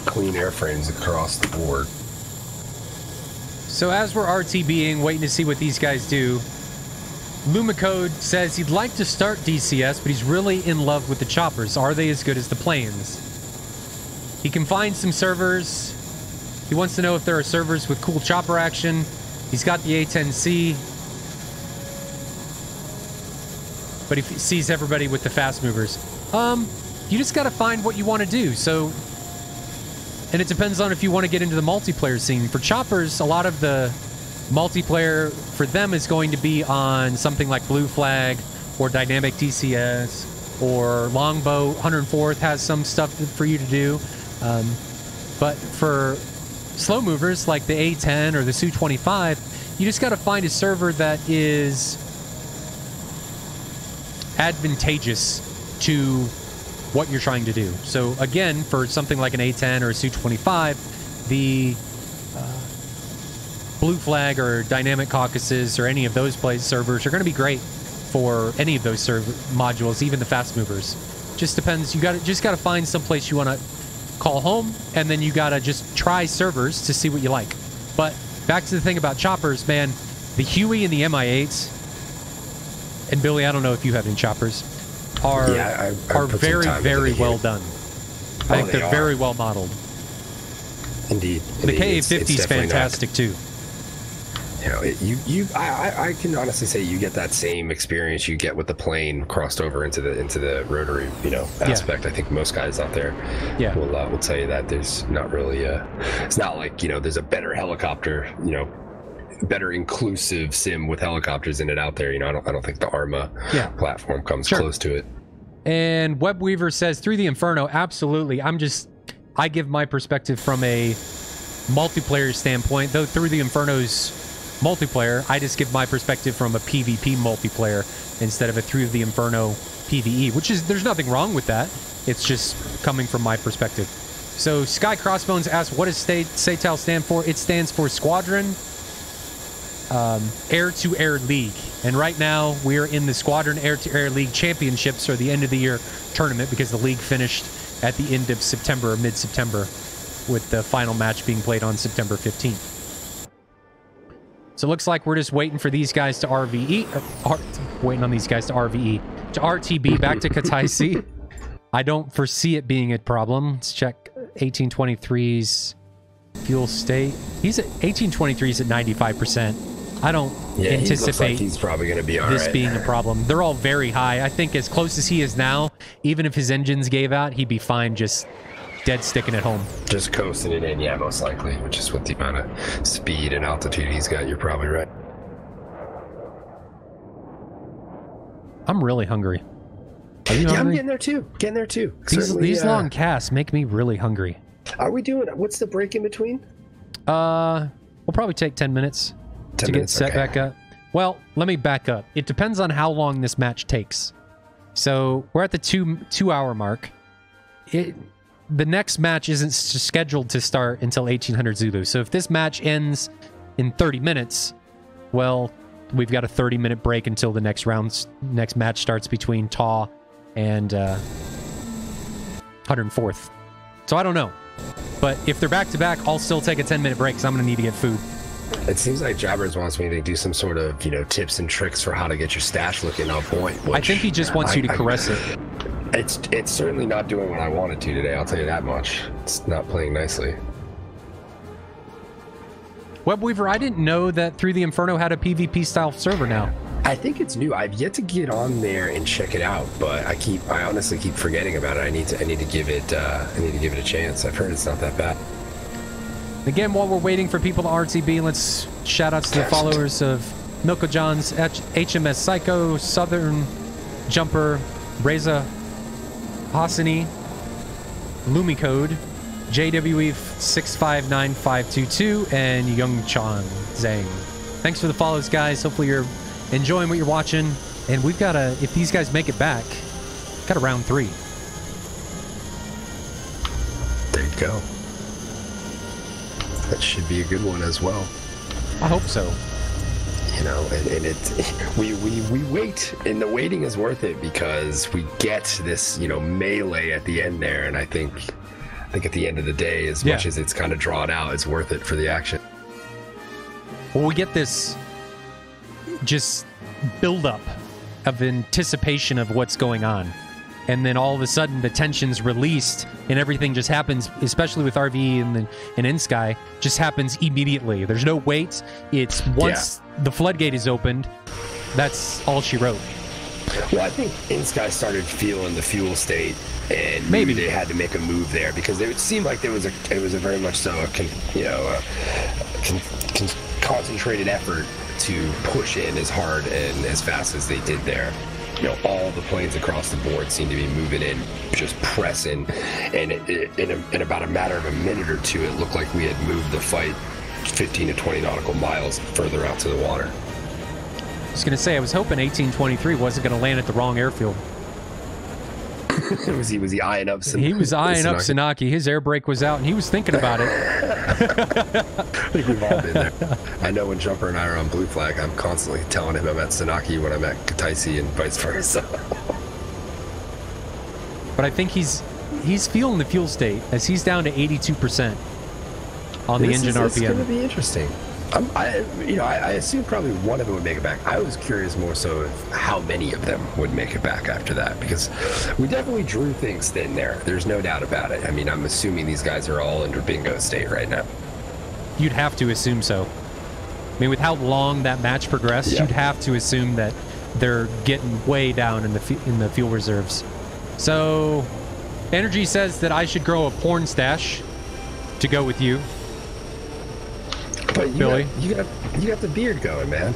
Clean airframes across the board. So as we're RTBing, waiting to see what these guys do, Lumicode says he'd like to start DCS, but he's really in love with the choppers. Are they as good as the planes? He can find some servers. He wants to know if there are servers with cool chopper action. He's got the A-10C. But he sees everybody with the fast movers. You just gotta find what you want to do. So, and it depends on if you want to get into the multiplayer scene. For choppers, a lot of the multiplayer for them is going to be on something like Blue Flag or Dynamic DCS or Longbow. 104th has some stuff for you to do. But for slow movers like the A10 or the Su-25, you just got to find a server that is advantageous to what you're trying to do. So again, for something like an A10 or a Su-25, the Blue Flag or Dynamic Caucasus or any of those servers are going to be great for any of those modules, even the fast movers. Just depends. You just got to find some place you want to call home, and then you got to just try servers to see what you like. But back to the thing about choppers, man, the Huey and the Mi-8s, and Billy, I don't know if you have any choppers, are very, very well done. I think they're very well modeled. Indeed. The Ka-50 is fantastic too. You know, I can honestly say you get that same experience you get with the plane crossed over into the rotary, aspect. I think most guys out there will tell you that there's not really it's not like, there's a better helicopter, better inclusive sim with helicopters in it out there. I don't think the Arma platform comes close to it. And Webweaver says, through the Inferno, absolutely. I give my perspective from a multiplayer standpoint, though through the Inferno's multiplayer, I just give my perspective from a PvP multiplayer instead of a through the Inferno PvE, there's nothing wrong with that. It's just coming from my perspective. So Sky Crossbones asks, what does SATAL stand for? It stands for Squadron Air-to-Air League. And right now, we're in the Squadron Air-to-Air League Championships, or the end of the year tournament, because the league finished at the end of September or mid-September, with the final match being played on September 15th. So it looks like we're just waiting for these guys to waiting on these guys to RvE. To RTB, back to Kataisi. I don't foresee it being a problem. Let's check 1823's Fuel state. He's at 1823. He's at 95%. I don't Yeah, he looks like anticipate he's probably going to be all this right. being a problem. They're all very high. I think as close as he is now, even if his engines gave out, he'd be fine just dead sticking at home. Just coasting it in, yeah, most likely, which is with the amount of speed and altitude he's got. You're probably right. I'm really hungry. Are you Yeah, I'm hungry? getting there too. Getting there too. These long casts make me really hungry. Are we doing? What's the break in between? We'll probably take 10 minutes 10 to minutes, get set okay. back up. Well, let me back up. It depends on how long this match takes. So we're at the two hour mark. The next match isn't scheduled to start until 1800 Zulu. So if this match ends in 30 minutes, well, we've got a 30-minute break until the next match starts between Taw and 104th. So I don't know. But if they're back-to-back, I'll still take a 10-minute break because I'm going to need to get food. It seems like Jabbers wants me to do some sort of, tips and tricks for how to get your stash looking on point. I think he just wants you to caress it. It's certainly not doing what I wanted to today, I'll tell you that much. It's not playing nicely. Webweaver, I didn't know that Through the Inferno had a PvP style server now. I think it's new. I've yet to get on there and check it out, but I honestly keep forgetting about it. I need to give it a chance. I've heard it's not that bad. Again, while we're waiting for people to RTB, let's shout outs to the followers of Milko John's, HMS Psycho, Southern Jumper, Reza Hassani, Lumicode, JWE659522, and Young Chan Zhang. Thanks for the follows, guys. Hopefully you're enjoying what you're watching. And we've got if these guys make it back, got a round 3. There you go. That should be a good one as well. I hope so. And we wait, and the waiting is worth it because we get this, melee at the end there, and I think at the end of the day, as much as it's kind of drawn out, it's worth it for the action. Well, we get this just build-up of anticipation of what's going on. And then all of a sudden, the tension's released, and everything just happens, especially with RvE and inSky, just happens immediately. There's no wait. It's once the floodgate is opened, that's all she wrote. Well, I think inSky started feeling the fuel state, and maybe they had to make a move there because it seemed like it was a very much so a concentrated effort to push in as hard and as fast as they did there. All the planes across the board seem to be moving in, just pressing, and in about a matter of a minute or two, it looked like we had moved the fight 15 to 20 nautical miles further out to the water. I was going to say, I was hoping 1823 wasn't going to land at the wrong airfield. was he eyeing up Sanaki? He was eyeing up Sanaki. His air brake was out, and he was thinking about it. I think we've all been there. I know when Jumper and I are on Blue Flag, I'm constantly telling him I'm at Sanaki when I'm at Kataisi and vice versa. But I think he's feeling the fuel state as he's down to 82% on the engine RPM. It's going to be interesting. I assume probably one of them would make it back. I was curious more so of how many of them would make it back after that, because we definitely drew things thin there. There's no doubt about it. I mean, I'm assuming these guys are all under bingo state right now. You'd have to assume so. I mean, with how long that match progressed, you'd have to assume that they're getting way down in the fuel reserves. So, Energy says that I should grow a porn stash to go with you. But Billy, you got the beard going, man.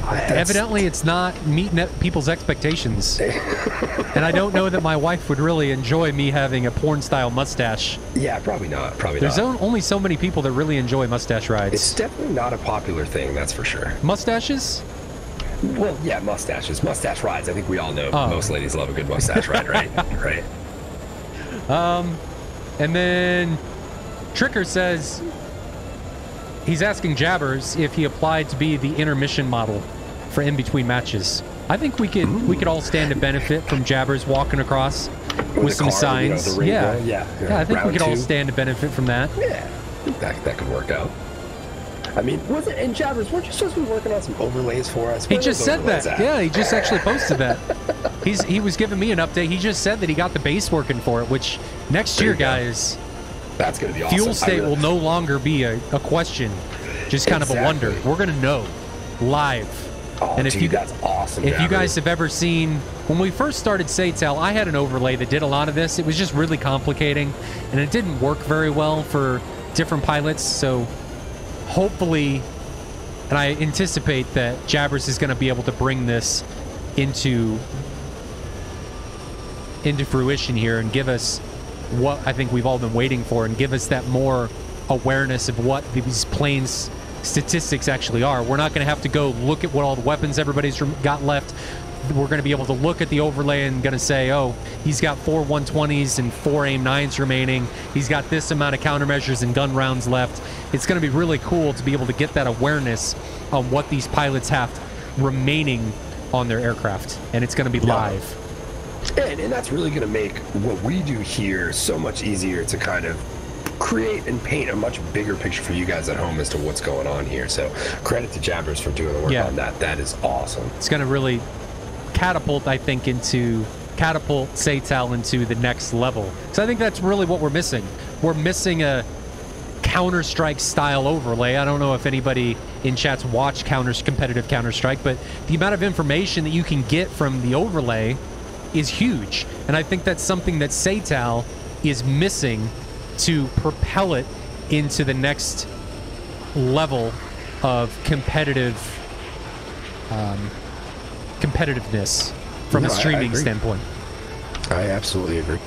Evidently, it's not meeting people's expectations. And I don't know that my wife would really enjoy me having a porn-style mustache. Yeah, probably not. There's only so many people that really enjoy mustache rides. It's definitely not a popular thing, that's for sure. Mustaches? Well, yeah, mustaches. Mustache rides. I think we all know most ladies love a good mustache ride, right? Right. And then Tricker says he's asking Jabbers if he applied to be the intermission model for in-between matches. I think we could all stand to benefit from Jabbers walking across with some signs. Yeah, I think we could all stand to benefit from that. Yeah, I think that could work out. I mean, and Jabbers, weren't you supposed to be working on some overlays for us? He just said that. Yeah, he just actually posted that. He was giving me an update. He just said that he got the base working for it, which next year, guys, That's going to be awesome. Fuel state will no longer be a question, just kind of a wonder. We're going to know live. Oh, and dude, that's awesome. If you guys have ever seen, when we first started SATAL, I had an overlay that did a lot of this. It was just really complicating, and it didn't work very well for different pilots. So hopefully, and I anticipate that Jabbers is going to be able to bring this into fruition here and give us what I think we've all been waiting for, and give us that more awareness of what these planes statistics actually are. We're not going to have to go look at what all the weapons everybody's got left. We're going to be able to look at the overlay and going to say, oh, he's got 4 120s and 4 AIM-9s remaining. He's got this amount of countermeasures and gun rounds left. It's going to be really cool to be able to get that awareness on what these pilots have remaining on their aircraft, and it's going to be live. And that's really going to make what we do here so much easier to kind of create and paint a much bigger picture for you guys at home as to what's going on here. So credit to Jabbers for doing the work on that. That is awesome. It's going to really catapult, I think, catapult SATAL into the next level. So I think that's really what we're missing. We're missing a Counter-Strike style overlay. I don't know if anybody in chat's watched competitive Counter-Strike, but the amount of information that you can get from the overlay is huge. And I think that's something that SATAL is missing to propel it into the next level of competitiveness from a streaming standpoint. I absolutely agree.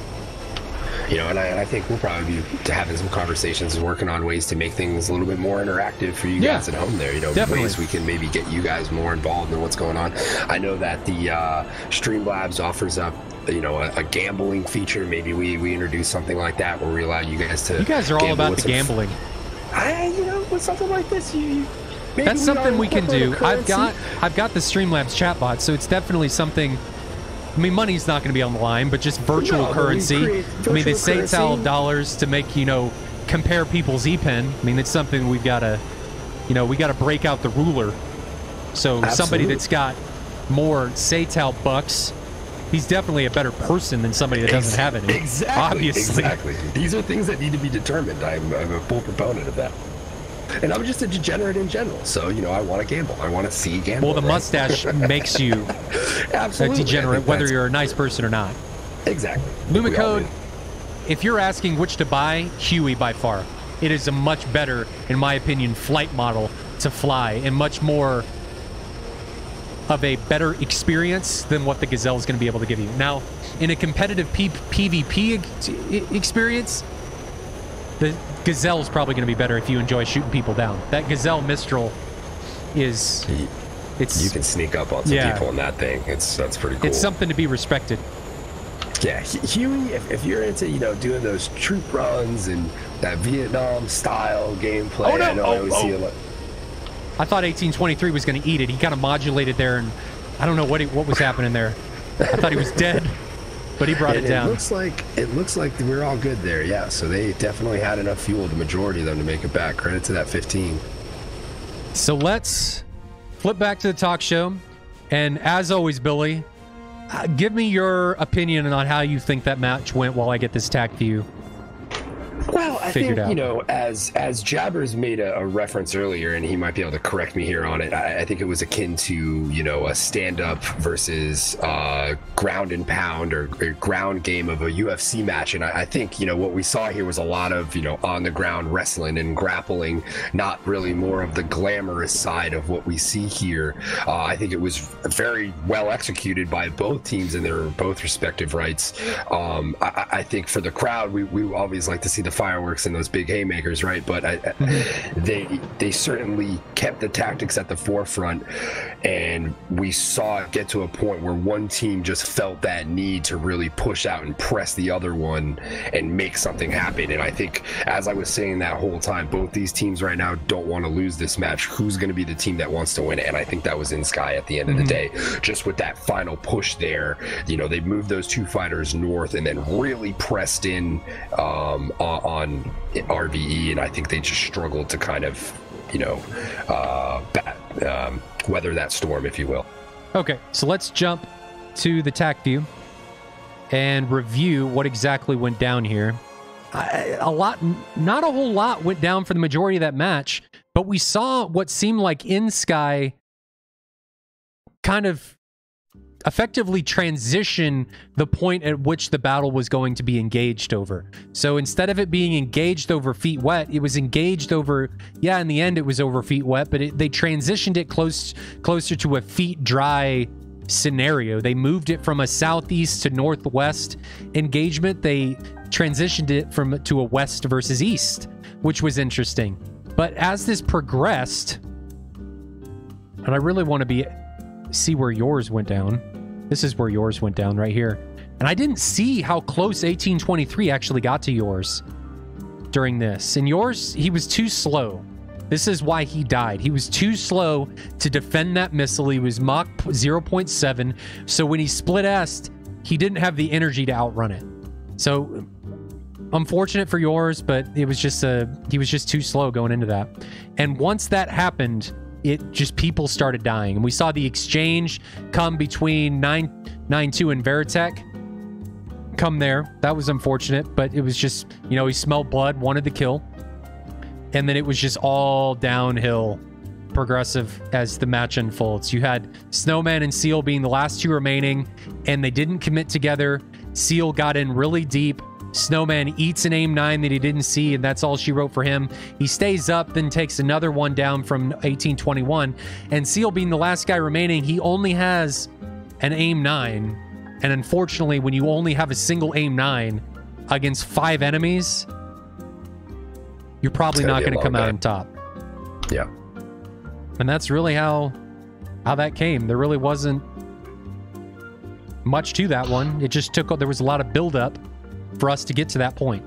You know, and I think we'll probably be having some conversations and working on ways to make things a little bit more interactive for you guys at home there. You know, ways we can maybe get you guys more involved in what's going on. I know that the Streamlabs offers up, you know, a gambling feature. Maybe we introduce something like that where we allow you guys to. You guys are all about the gambling. You know, with something like this, that's something we can do. I've got the Streamlabs chatbot, so it's definitely something. I mean, money's not going to be on the line, but just virtual currency. I mean, the SATAL dollars to make, you know, compare people's EPEN. I mean, it's something we've got to, you know, we got to break out the ruler. So somebody that's got more SATAL bucks, he's definitely a better person than somebody that doesn't have any. Obviously. Exactly. These are things that need to be determined. I'm a full proponent of that. And I'm just a degenerate in general. So, you know, I want to gamble. I want to see gamble. Well, the mustache makes you a degenerate, whether you're a nice person or not. Exactly. Lumicode, if you're asking which to buy, Huey by far. It is a much better, in my opinion, flight model to fly, and much more of a better experience than what the Gazelle is going to be able to give you. Now, in a competitive PvP experience, the Gazelle is probably going to be better if you enjoy shooting people down. That Gazelle Mistral is... you can sneak up on some people in that thing. That's pretty cool. It's something to be respected. Yeah, Huey, if you're into, you know, doing those troop runs and that Vietnam-style gameplay, I always see a lot. I thought 1823 was going to eat it. He kind of modulated there, and I don't know what was happening there. I thought he was dead. But he brought it down. It looks like we're all good there, yeah. So they definitely had enough fuel, the majority of them, to make it back. Credit to that 15. So let's flip back to the talk show. And as always, Billy, give me your opinion on how you think that match went while I get this TAC view. Well, I think, you know, as Jabbers made a reference earlier, and he might be able to correct me here on it, I think it was akin to, you know, a stand-up versus ground and pound or ground game of a UFC match. And I think, you know, what we saw here was a lot of, you know, on-the-ground wrestling and grappling, not really more of the glamorous side of what we see here. I think it was very well executed by both teams in their both respective rights. I think for the crowd, we always like to see the fireworks and those big haymakers, right? But they certainly kept the tactics at the forefront, and we saw it get to a point where one team just felt that need to really push out and press the other one and make something happen. And I think, as I was saying that whole time, both these teams right now don't want to lose this match. Who's going to be the team that wants to win it? And I think that was inSky at the end of the day. Just with that final push there, you know, they moved those two fighters north and then really pressed in on RvE, and I think they just struggled to kind of, you know, weather that storm, if you will. Okay, so let's jump to the TAC view and review what exactly went down here. not a whole lot went down for the majority of that match, but we saw what seemed like inSky kind of effectively transition the point at which the battle was going to be engaged over. So instead of it being engaged over feet wet, it was engaged over, in the end it was over feet wet, but they transitioned it closer to a feet dry scenario. They moved it from a southeast to northwest engagement. They transitioned it to a west versus east, which was interesting. But as this progressed, and I really want to see where yours went down. This is where yours went down right here. And I didn't see how close 1823 actually got to yours during this. And yours, he was too slow. This is why he died. He was too slow to defend that missile. He was Mach 0.7. So when he split S'd, he didn't have the energy to outrun it. So unfortunate for yours, but it was just he was just too slow going into that. And once that happened, people started dying. And we saw the exchange come between 992 and Veritech come there. That was unfortunate, but it was just, he smelled blood, wanted the kill. And then it was just all downhill progressive as the match unfolds. You had Snowman and Seal being the last two remaining, and they didn't commit together. Seal got in really deep. Snowman eats an aim 9 that he didn't see, and that's all she wrote for him. He stays up, then takes another one down from 1821. And Seal being the last guy remaining, he only has an aim 9. And unfortunately, when you only have a single aim 9 against 5 enemies, you're probably not going to come out on top. Yeah. And that's really how that came. There really wasn't much to that one. It just there was a lot of buildup for us to get to that point.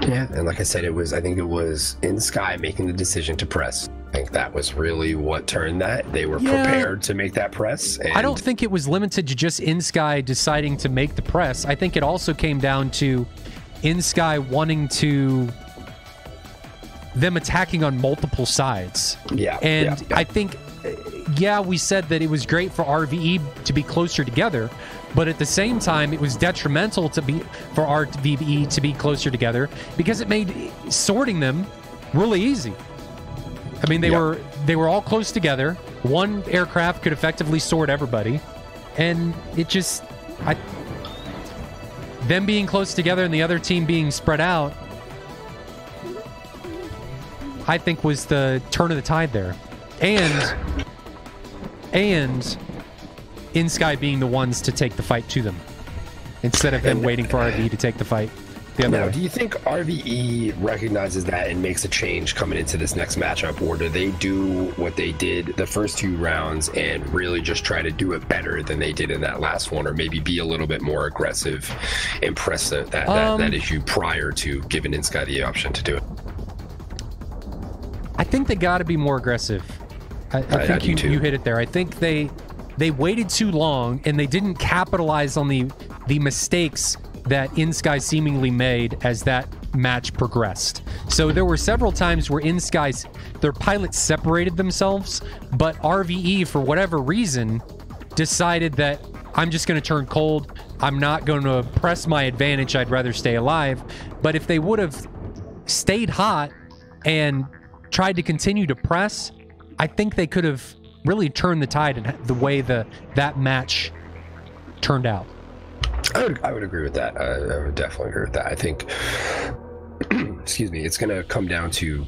Yeah, and like I said, I think it was inSky making the decision to press. I think that was really what turned that. They were prepared to make that press. And I don't think it was limited to just inSky deciding to make the press. I think it also came down to inSky wanting them attacking on multiple sides. Yeah. And I think, we said that it was great for RvE to be closer together, but at the same time, it was detrimental for RvE to be closer together because it made sorting them really easy. I mean, they were all close together. One aircraft could effectively sort everybody, and it just them being close together and the other team being spread out, I think was the turn of the tide there. And inSky being the ones to take the fight to them instead of them waiting for RvE to take the fight the other way. Do you think RvE recognizes that and makes a change coming into this next matchup, or do they do what they did the first 2 rounds and really just try to do it better than they did in that last one, or maybe be a little bit more aggressive and press that issue prior to giving inSky the option to do it? I think they got to be more aggressive. I think you hit it there. I think they waited too long and they didn't capitalize on the mistakes that inSky seemingly made as that match progressed. So there were several times where their pilots separated themselves, but RvE, for whatever reason, decided that I'm just going to turn cold. I'm not going to press my advantage. I'd rather stay alive. But if they would have stayed hot and tried to continue to press, I think they could have really turned the tide in the way that match turned out. I would agree with that. I would definitely agree with that. I think, excuse me, it's going to come down to,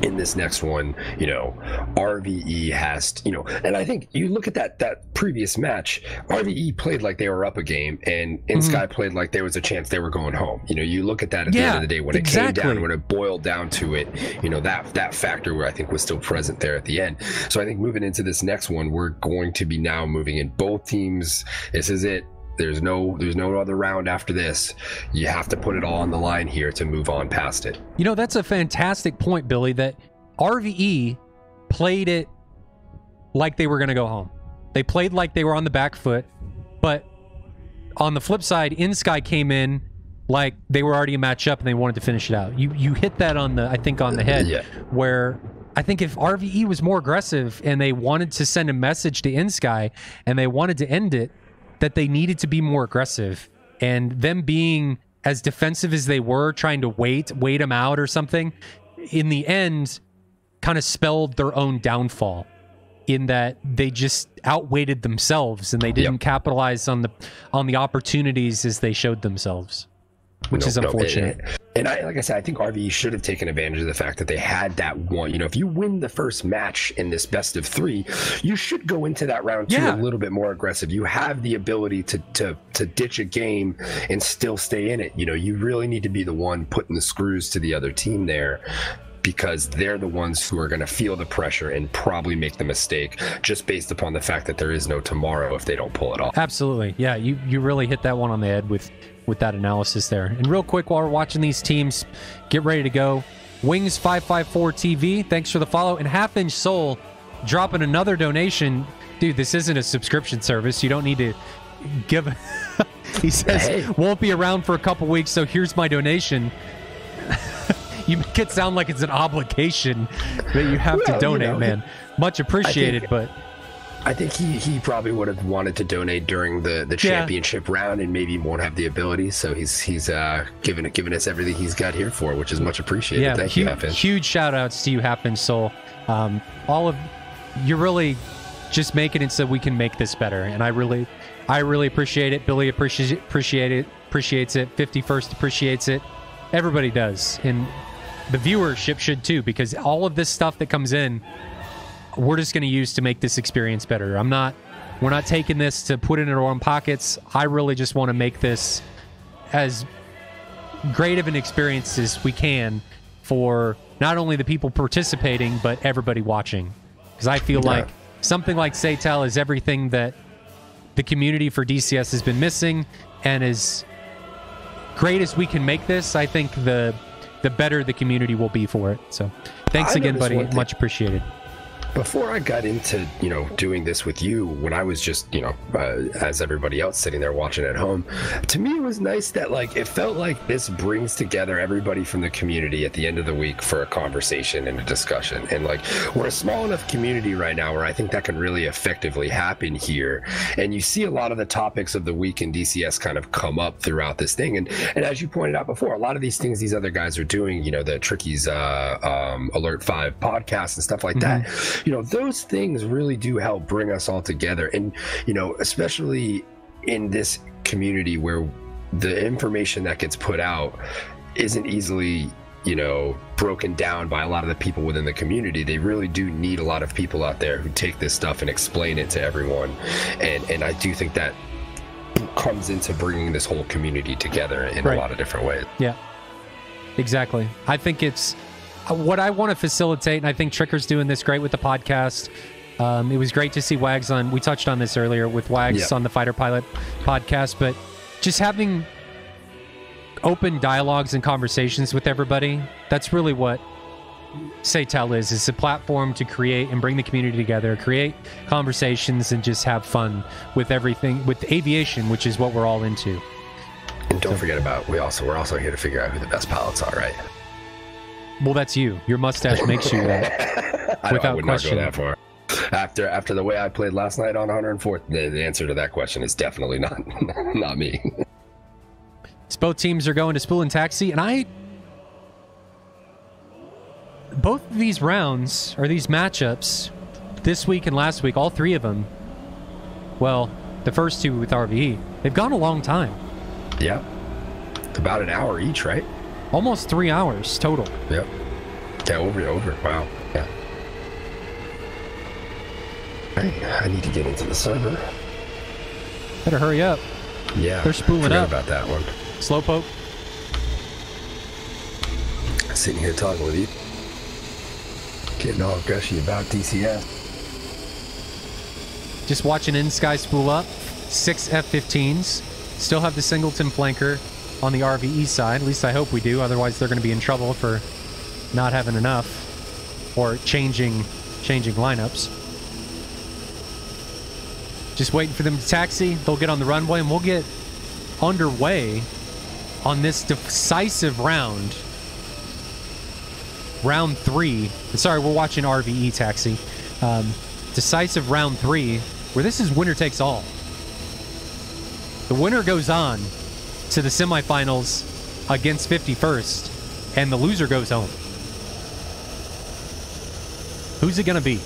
in this next one, RvE has, and I think you look at that previous match, RvE played like they were up a game, and inSky played like there was a chance they were going home. You look at that at the end of the day, when it came down, when it boiled down to it, that factor where I think was still present there at the end. So I think moving into this next one, we're going to be now moving in both teams. This is it. There's no other round after this. You have to put it all on the line here to move on past it. That's a fantastic point, Billy, that RvE played it like they were going to go home. They played like they were on the back foot, but on the flip side, inSky came in like they were already a matchup and they wanted to finish it out. You hit that on the head, where I think if RvE was more aggressive and they wanted to send a message to inSky and they wanted to end it, that they needed to be more aggressive, and them being as defensive as they were, trying to wait them out or something, in the end, kind of spelled their own downfall in that they just outweighted themselves and they didn't capitalize on the opportunities as they showed themselves, which is unfortunate. And like I said, I think RvE should have taken advantage of the fact that they had that one. If you win the first match in this best of 3, you should go into that round 2 a little bit more aggressive. You have the ability to ditch a game and still stay in it. You really need to be the one putting the screws to the other team there, because they're the ones who are going to feel the pressure and probably make the mistake just based upon the fact that there is no tomorrow if they don't pull it off. Absolutely. Yeah, you really hit that one on the head with that analysis there. And real quick, while we're watching these teams get ready to go, Wings554 TV, thanks for the follow. And Half Inch Soul dropping another donation. Dude, this isn't a subscription service. You don't need to give... He says, won't be around for a couple weeks, so here's my donation. You make it sound like it's an obligation that you have to donate, man. Much appreciated, but... I think he probably would have wanted to donate during the championship round and maybe won't have the ability, so he's giving us everything he's got here for, which is much appreciated. Yeah, Thank you, Half-Inch. Huge shout-outs to you, Half-Inch Soul. You're really just making it so we can make this better, and I really appreciate it. Billy appreciates it. 51st appreciates it. Everybody does, and the viewership should too, because all of this stuff that comes in, we're just going to use to make this experience better. We're not taking this to put it in our own pockets. I really just want to make this as great of an experience as we can for not only the people participating, but everybody watching. Because I feel like something like SATAL is everything that the community for DCS has been missing, and as great as we can make this, I think the better the community will be for it. So thanks again, buddy. Much appreciated. Before I got into, doing this with you, when I was just, as everybody else sitting there watching at home, to me it was nice that, it felt like this brings together everybody from the community at the end of the week for a conversation and a discussion. And, we're a small enough community right now where I think that can really effectively happen here. And you see a lot of the topics of the week in DCS kind of come up throughout this thing. And as you pointed out before, a lot of these things these other guys are doing, the Tricky's Alert 5 podcast and stuff like that, those things really do help bring us all together. And, especially in this community where the information that gets put out isn't easily, broken down by a lot of the people within the community. They really do need a lot of people out there who take this stuff and explain it to everyone. And I do think that comes into bringing this whole community together in a lot of different ways. Yeah, exactly. I think it's what I want to facilitate, and I think Tricker's doing this great with the podcast. It was great to see Wags on. We touched on this earlier with Wags on the Fighter Pilot podcast, but just having open dialogues and conversations with everybody, that's really what SATAL is. It's a platform to create and bring the community together, create conversations, and just have fun with everything, with aviation, which is what we're all into. And don't forget about, we're also here to figure out who the best pilots are, right? Well, that's you. Your mustache makes you that. Without I would question. Not go that far. After the way I played last night on 104th, the answer to that question is definitely not me. So both teams are going to Spool and Taxi, and both of these rounds, or these matchups, this week and last week, all three of them, well, the first two with RvE, they've gone a long time. Yeah. About an hour each, right? Almost 3 hours total. Yep. Yeah, over. Wow. Yeah. I need to get into the server. Better hurry up. Yeah. They're spooling up. About that one. Slowpoke. Sitting here talking with you. Getting all gushy about DCS. Just watching inSky spool up. 6 F-15s. Still have the Singleton flanker on the RvE side. At least I hope we do. Otherwise, they're going to be in trouble for not having enough or changing lineups. Just waiting for them to taxi. They'll get on the runway, and we'll get underway on this decisive round. Round 3. Sorry, we're watching RvE taxi. Decisive round 3, where this is winner takes all. The winner goes on to the semifinals against 51st, and the loser goes home. Who's it going to be?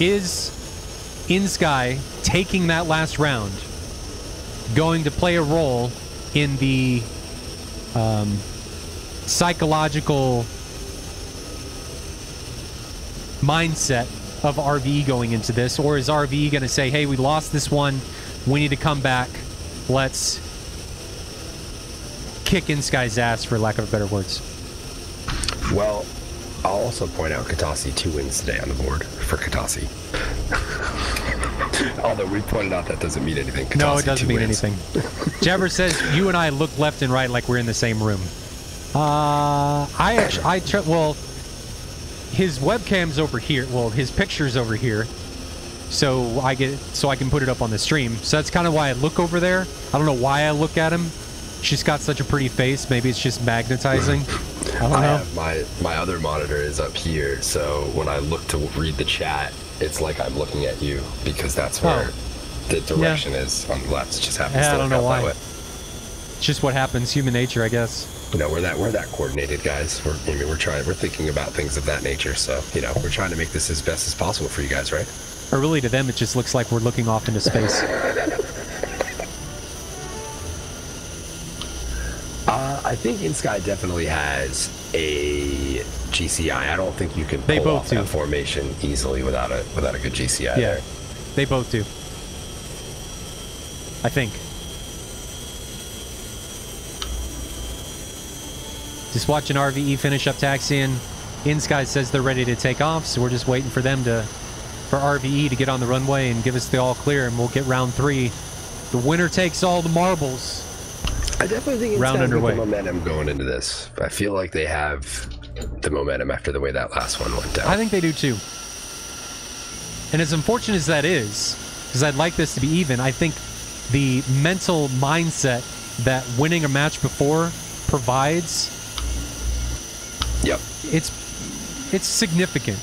Is inSky taking that last round going to play a role in the psychological mindset of RvE going into this? Or is RvE going to say, hey, we lost this one, we need to come back, let's kick inSky's ass, for lack of better words? Well, I'll also point out Katasi 2 wins today on the board for Katasi. Although we pointed out that doesn't mean anything. Katasi No, it doesn't mean wins. anything. Jabber says you and I look left and right like we're in the same room. Well, his webcam's over here. Well, his picture's over here, so I can put it up on the stream. So that's kind of why I look over there. I don't know why I look at him. She's got such a pretty face. Maybe it's just magnetizing. I don't know. Have my other monitor is up here, so when I look to read the chat, it's like I'm looking at you, because that's where the direction is on the left. It just happens to I don't look know out why. that way. It's just what happens. Human nature, I guess. You know, we're that coordinated, guys. We're thinking about things of that nature. So, you know, we're trying to make this as best as possible for you guys, right? Or really, to them, it just looks like we're looking off into space. I think inSky definitely has a GCI. I don't think you can pull off that formation easily without a good GCI there. They both do. I think. Just watching RvE finish up taxiing. inSky says they're ready to take off, so we're just waiting for them for RvE to get on the runway and give us the all clear, and we'll get round 3. The winner takes all the marbles. I definitely think it's round got underway. The momentum going into this. I feel like they have the momentum after the way that last one went down. I think they do too. And as unfortunate as that is, because I'd like this to be even, I think the mental mindset that winning a match before provides, it's significant.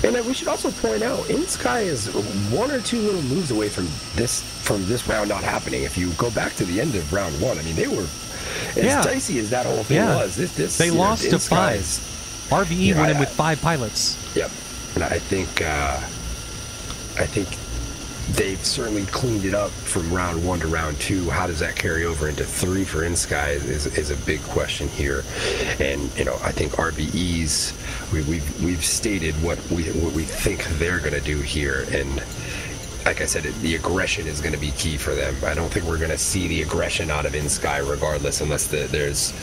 And we should also point out, inSky is 1 or 2 little moves away from this round not happening. If you go back to the end of round 1, I mean, they were as dicey as that whole thing was. They lost to 5. RvE went in with 5 pilots. Yep. And I think they've certainly cleaned it up from round 1 to round 2. How does that carry over into 3 for inSky is a big question here. And you know, I think RvE's we've stated what we think they're going to do here, and like I said, the aggression is going to be key for them. I don't think we're going to see the aggression out of inSky regardless, unless there's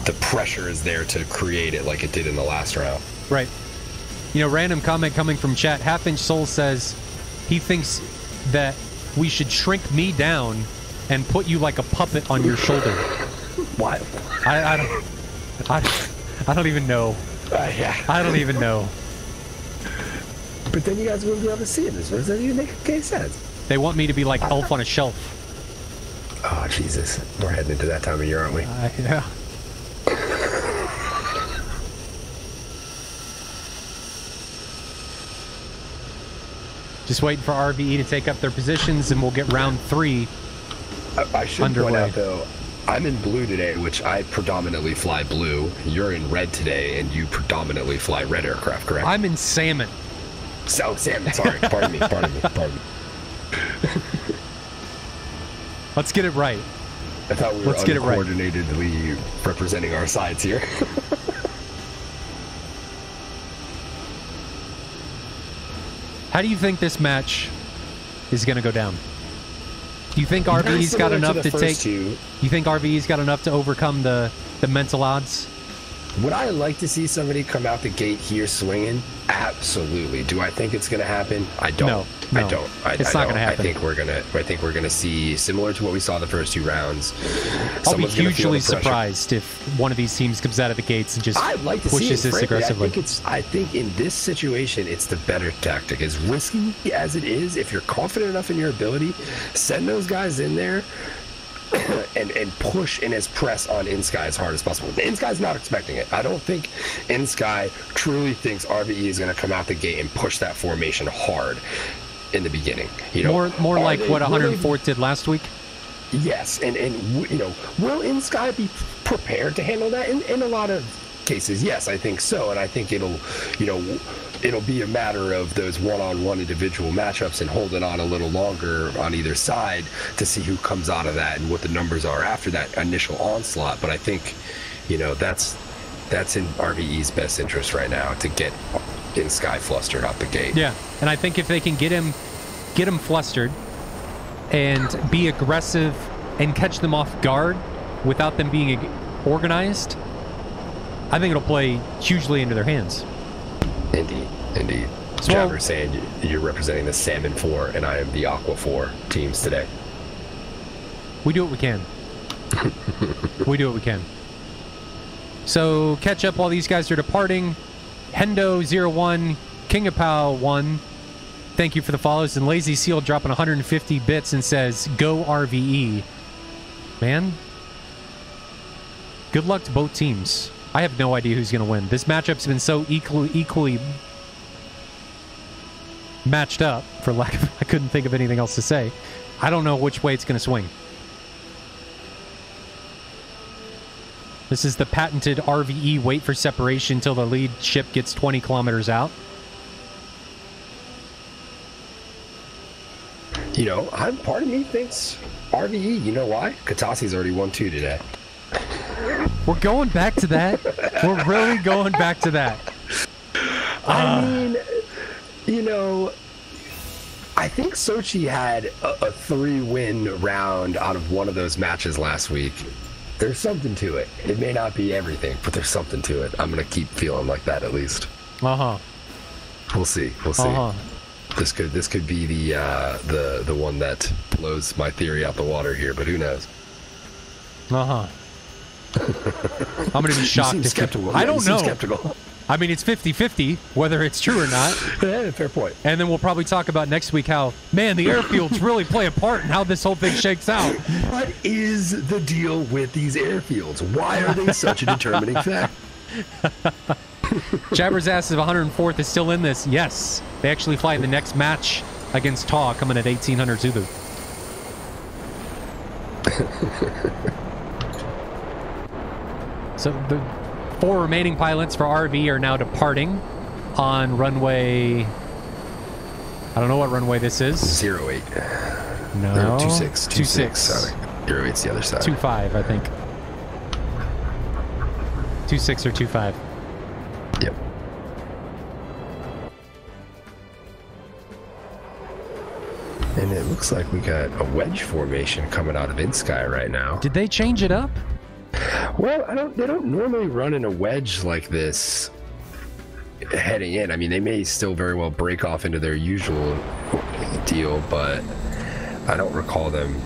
the pressure is there to create it like it did in the last round. Right. You know, random comment coming from chat. Half Inch Soul says he thinks that we should shrink me down and put you like a puppet on your shoulder. Why? I don't even know. I don't even know. But then you guys wouldn't be able to see it. Does that even make any sense? They want me to be like Elf on a Shelf. Oh, Jesus. We're heading into that time of year, aren't we? Yeah. Just waiting for RvE to take up their positions, and we'll get round 3 I should underway. point out, though, I'm in blue today, which I predominantly fly blue. You're in red today, and you predominantly fly red aircraft, correct? I'm in salmon. South salmon, sorry. Pardon me. Let's get it right. I thought we were uncoordinatedly representing our sides here. How do you think this match is going to go down? Do you think RvE's got enough to take? You think RvE's got enough to overcome the mental odds? Would I like to see somebody come out the gate here swinging? Absolutely. Do I think it's going to happen? I don't. No, I don't. It's not going to happen. I think we're going to see similar to what we saw the first 2 rounds. I'll be hugely surprised if one of these teams comes out of the gates and just pushes this aggressively. I think in this situation, it's the better tactic. As risky as it is, if you're confident enough in your ability, send those guys in there and push and as press on inSky as hard as possible. inSky's not expecting it. I don't think inSky truly thinks RvE is going to come out the gate and push that formation hard in the beginning. You know, more like what 104th did last week. Yes, and you know, will inSky be prepared to handle that? In a lot of cases, yes, I think so, and I think it'll be a matter of those one-on-one individual matchups and holding on a little longer on either side to see who comes out of that and what the numbers are after that initial onslaught. But I think, you know, that's in RvE's best interest right now to get inSky flustered out the gate. Yeah, and I think if they can get him flustered and be aggressive and catch them off guard without them being organized, I think it'll play hugely into their hands. Indeed. So, Jabber's saying you're representing the Salmon 4 and I am the Aqua 4 teams today. we do what we can. We do what we can. So catch up while these guys are departing. Hendo01, King of Pow 1. Thank you for the follows. And Lazy Seal dropping 150 bits and says, go RvE. Man, good luck to both teams. I have no idea who's going to win. This matchup's been so equally matched up, for lack of... I couldn't think of anything else to say. I don't know which way it's going to swing. This is the patented RvE wait for separation till the lead ship gets 20 kilometers out. You know, part of me thinks RvE. You know why? Katasi's already won 2 today. We're going back to that. We're really going back to that. I mean, you know, I think Sochi had a 3-win round out of one of those matches last week. There's something to it. It may not be everything, but there's something to it. I'm going to keep feeling like that at least. Uh-huh. We'll see. Uh-huh. This could be the one that blows my theory out the water here, but who knows? Uh-huh. I'm going to be shocked. You seem skeptical. I don't know. Skeptical. I mean, it's 50-50 whether it's true or not. Yeah, fair point. And then we'll probably talk about next week how, man, the airfields really play a part in how this whole thing shakes out. What is the deal with these airfields? Why are they such a determining factor? Jabber's Ass of 104th is still in this. Yes. They actually fly in the next match against Taw coming at 1800 Zulu. So the 4 remaining pilots for RvE are now departing on runway... I don't know what runway this is. 08. No. 26. 26. Sorry. 08's the other side. 25, I think. 26 or 25. Yep. And it looks like we got a wedge formation coming out of inSky right now. Did they change it up? Well, they don't normally run in a wedge like this heading in. I mean, they may still very well break off into their usual deal, but I don't recall them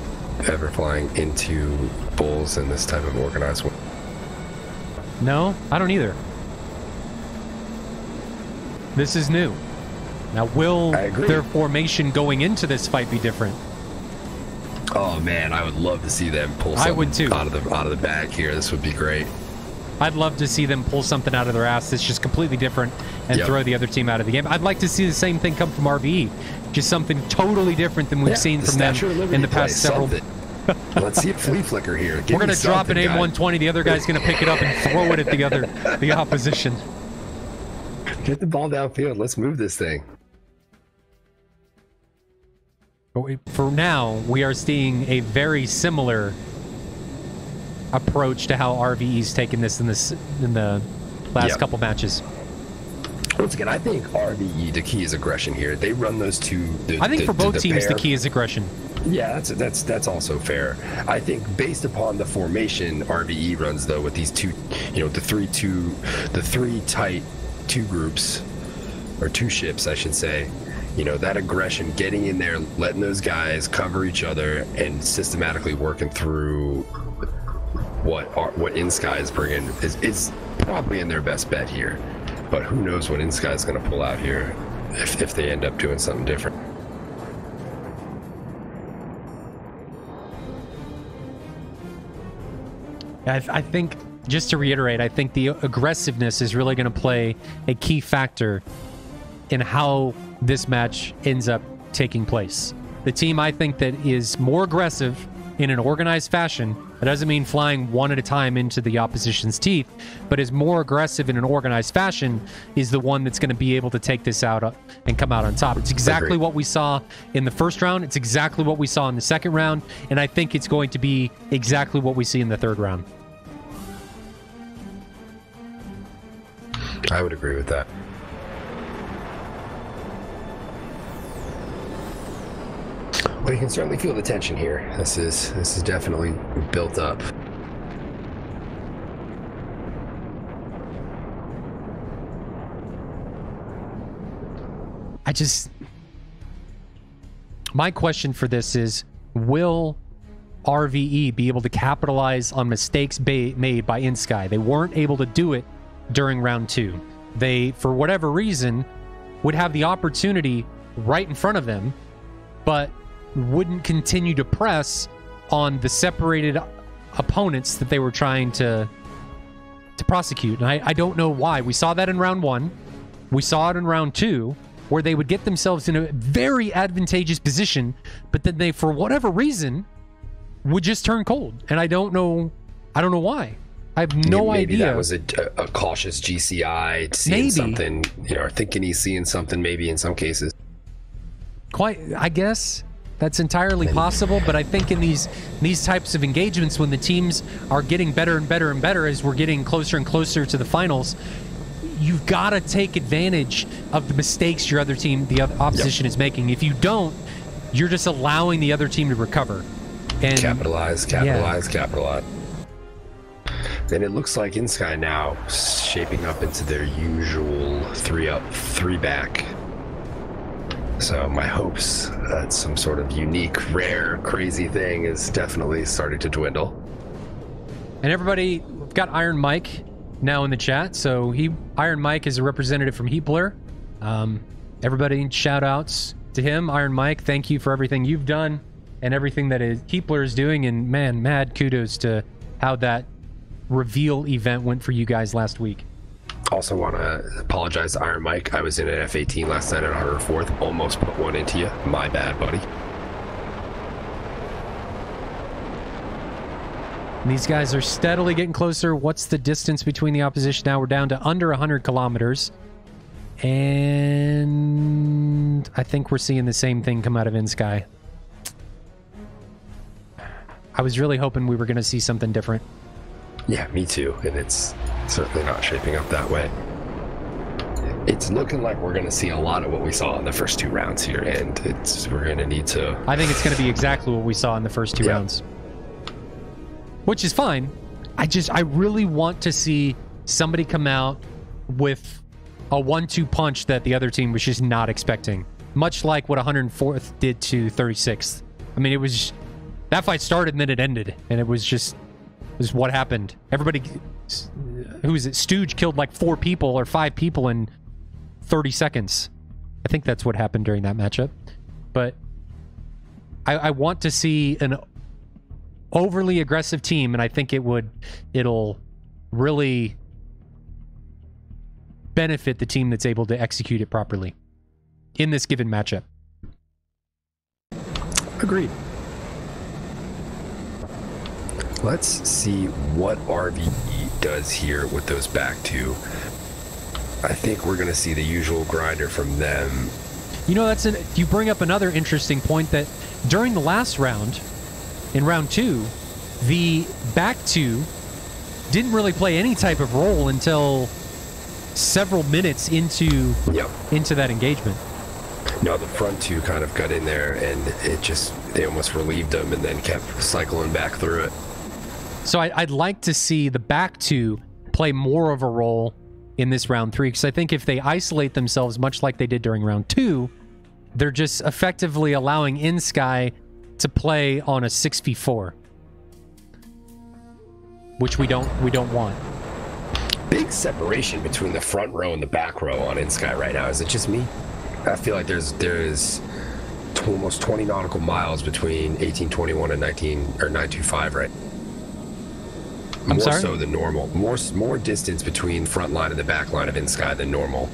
ever flying into bulls in this type of organized one. No, I don't either. This is new. Now, will their formation going into this fight be different? Oh man, I would love to see them pull something out of the bag here. This would be great. I'd love to see them pull something out of their ass that's just completely different and throw the other team out of the game. I'd like to see the same thing come from RvE. Just something totally different than we've seen from them in the past several... Let's see a flea flicker here. We're going to drop an AIM-120. The other guy's going to pick it up and throw it at the opposition. Get the ball downfield. Let's move this thing. For now, we are seeing a very similar approach to how RvE's taken this in the last couple matches. Once again, I think RvE, the key is aggression here. They run those two. I think for both teams, the key is aggression. Yeah, that's also fair. I think based upon the formation RvE runs though with these two, the three tight 2 groups or 2 ships, I should say. That aggression, getting in there, letting those guys cover each other, and systematically working through what inSky is bringing is probably in their best bet here. But who knows what inSky is going to pull out here if they end up doing something different. I think, just to reiterate, I think the aggressiveness is really going to play a key factor in how this match ends up taking place. The team I think that is more aggressive in an organized fashion. That doesn't mean flying one at a time into the opposition's teeth, but is more aggressive in an organized fashion is the one that's going to be able to take this out and come out on top. It's exactly what we saw in the first round. It's exactly what we saw in the second round. And I think it's going to be exactly what we see in the third round. I would agree with that. Well, you can certainly feel the tension here. This is definitely built up. My question for this is, will RvE be able to capitalize on mistakes made by inSky? They weren't able to do it during round 2. They, for whatever reason, would have the opportunity right in front of them, but wouldn't continue to press on the separated opponents that they were trying to prosecute. And I don't know why. We saw that in round 1. We saw it in round 2, where they would get themselves in a very advantageous position, but then they, for whatever reason, would just turn cold. And I don't know why. I have no idea. Maybe that was a cautious GCI seeing something, or thinking he's seeing something maybe in some cases. I guess that's entirely possible, but I think in these types of engagements, when the teams are getting better and better and better as we're getting closer and closer to the finals, you've got to take advantage of the mistakes the opposition is making. If you don't, you're just allowing the other team to recover. And capitalize. Then it looks like inSky now shaping up into their usual 3-up, 3-back. So my hopes that some sort of unique, rare, crazy thing is definitely starting to dwindle. And everybody, we've got Iron Mike now in the chat. So Iron Mike is a representative from Heapler. Everybody, shout outs to him. Iron Mike, thank you for everything you've done and everything that Heapler is doing. And man, mad kudos to how that reveal event went for you guys last week. Also want to apologize to Iron Mike. I was in an F-18 last night at Harbor 4th. Almost put one into you. My bad, buddy. And these guys are steadily getting closer. What's the distance between the opposition now? We're down to under 100 kilometers. And I think we're seeing the same thing come out of inSky. I was really hoping we were going to see something different. Yeah, me too. And it's certainly not shaping up that way. It's looking like we're going to see a lot of what we saw in the first 2 rounds here, and we're going to need to... I think it's going to be exactly what we saw in the first 2 rounds. Which is fine. I really want to see somebody come out with a 1-2 punch that the other team was just not expecting. Much like what 104th did to 36th. I mean, it was... That fight started and then it ended, and it was just... is what happened. Everybody, who is it? Stooge killed like 4 people or 5 people in 30 seconds. I think that's what happened during that matchup. But I want to see an overly aggressive team, and I think it'll really benefit the team that's able to execute it properly in this given matchup. Agreed. Let's see what RvE does here with those back 2. I think we're going to see the usual grinder from them. You know, you bring up another interesting point that during the last round, in round 2, the back 2 didn't really play any type of role until several minutes into that engagement. No, the front 2 kind of got in there, and they almost relieved them and then kept cycling back through it. So I'd like to see the back 2 play more of a role in this round 3, because I think if they isolate themselves much like they did during round 2, they're just effectively allowing inSky to play on a 6v4, which we don't want. Big separation between the front row and the back row on inSky right now. Is it just me? I feel like there's almost 20 nautical miles between 1821 and 925, right? I'm sorry? More so than normal. More distance between front line and the back line of inSky than normal.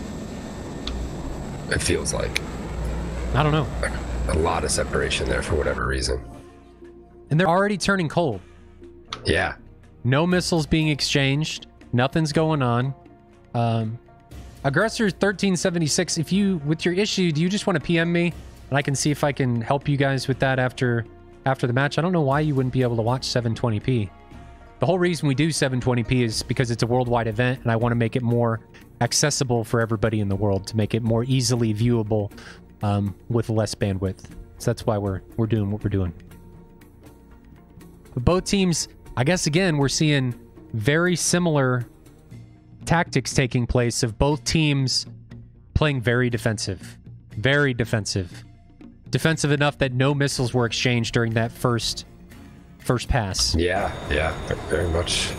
It feels like. I don't know. A lot of separation there for whatever reason. And they're already turning cold. Yeah. No missiles being exchanged. Nothing's going on. Aggressor 1376, if you, with your issue, do you just want to PM me? And I can see if I can help you guys with that after the match. I don't know why you wouldn't be able to watch 720p. The whole reason we do 720p is because it's a worldwide event, and I want to make it more accessible for everybody in the world, to make it more easily viewable with less bandwidth. So that's why we're doing what we're doing. But both teams, I guess, again, we're seeing very similar tactics taking place of both teams playing very defensive. Very defensive. Defensive enough that no missiles were exchanged during that first pass. Yeah, very much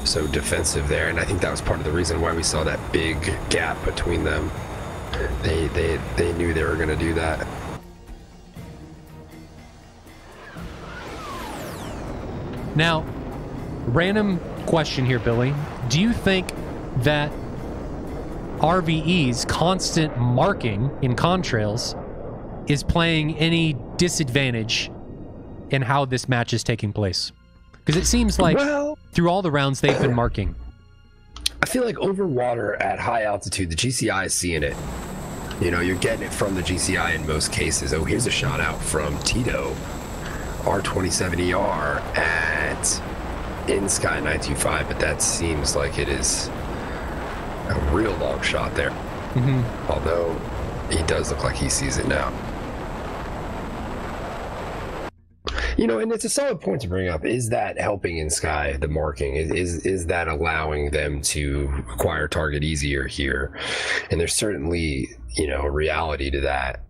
so defensive there, and I think that was part of the reason why we saw that big gap between them. They knew they were going to do that. Now, random question here, Billy. Do you think that RvE's constant marking in contrails is playing any disadvantage in how this match is taking place? Because it seems like through all the rounds they've been marking. I feel like over water at high altitude, the GCI is seeing it. You know, you're getting it from the GCI in most cases. Oh, here's a shot out from Tito. R27ER at inSky 925, but that seems like it is a real long shot there. Although he does look like he sees it now. You know, and it's a solid point to bring up. Is that helping inSky, the marking? Is that allowing them to acquire target easier here? And there's certainly, you know, a reality to that.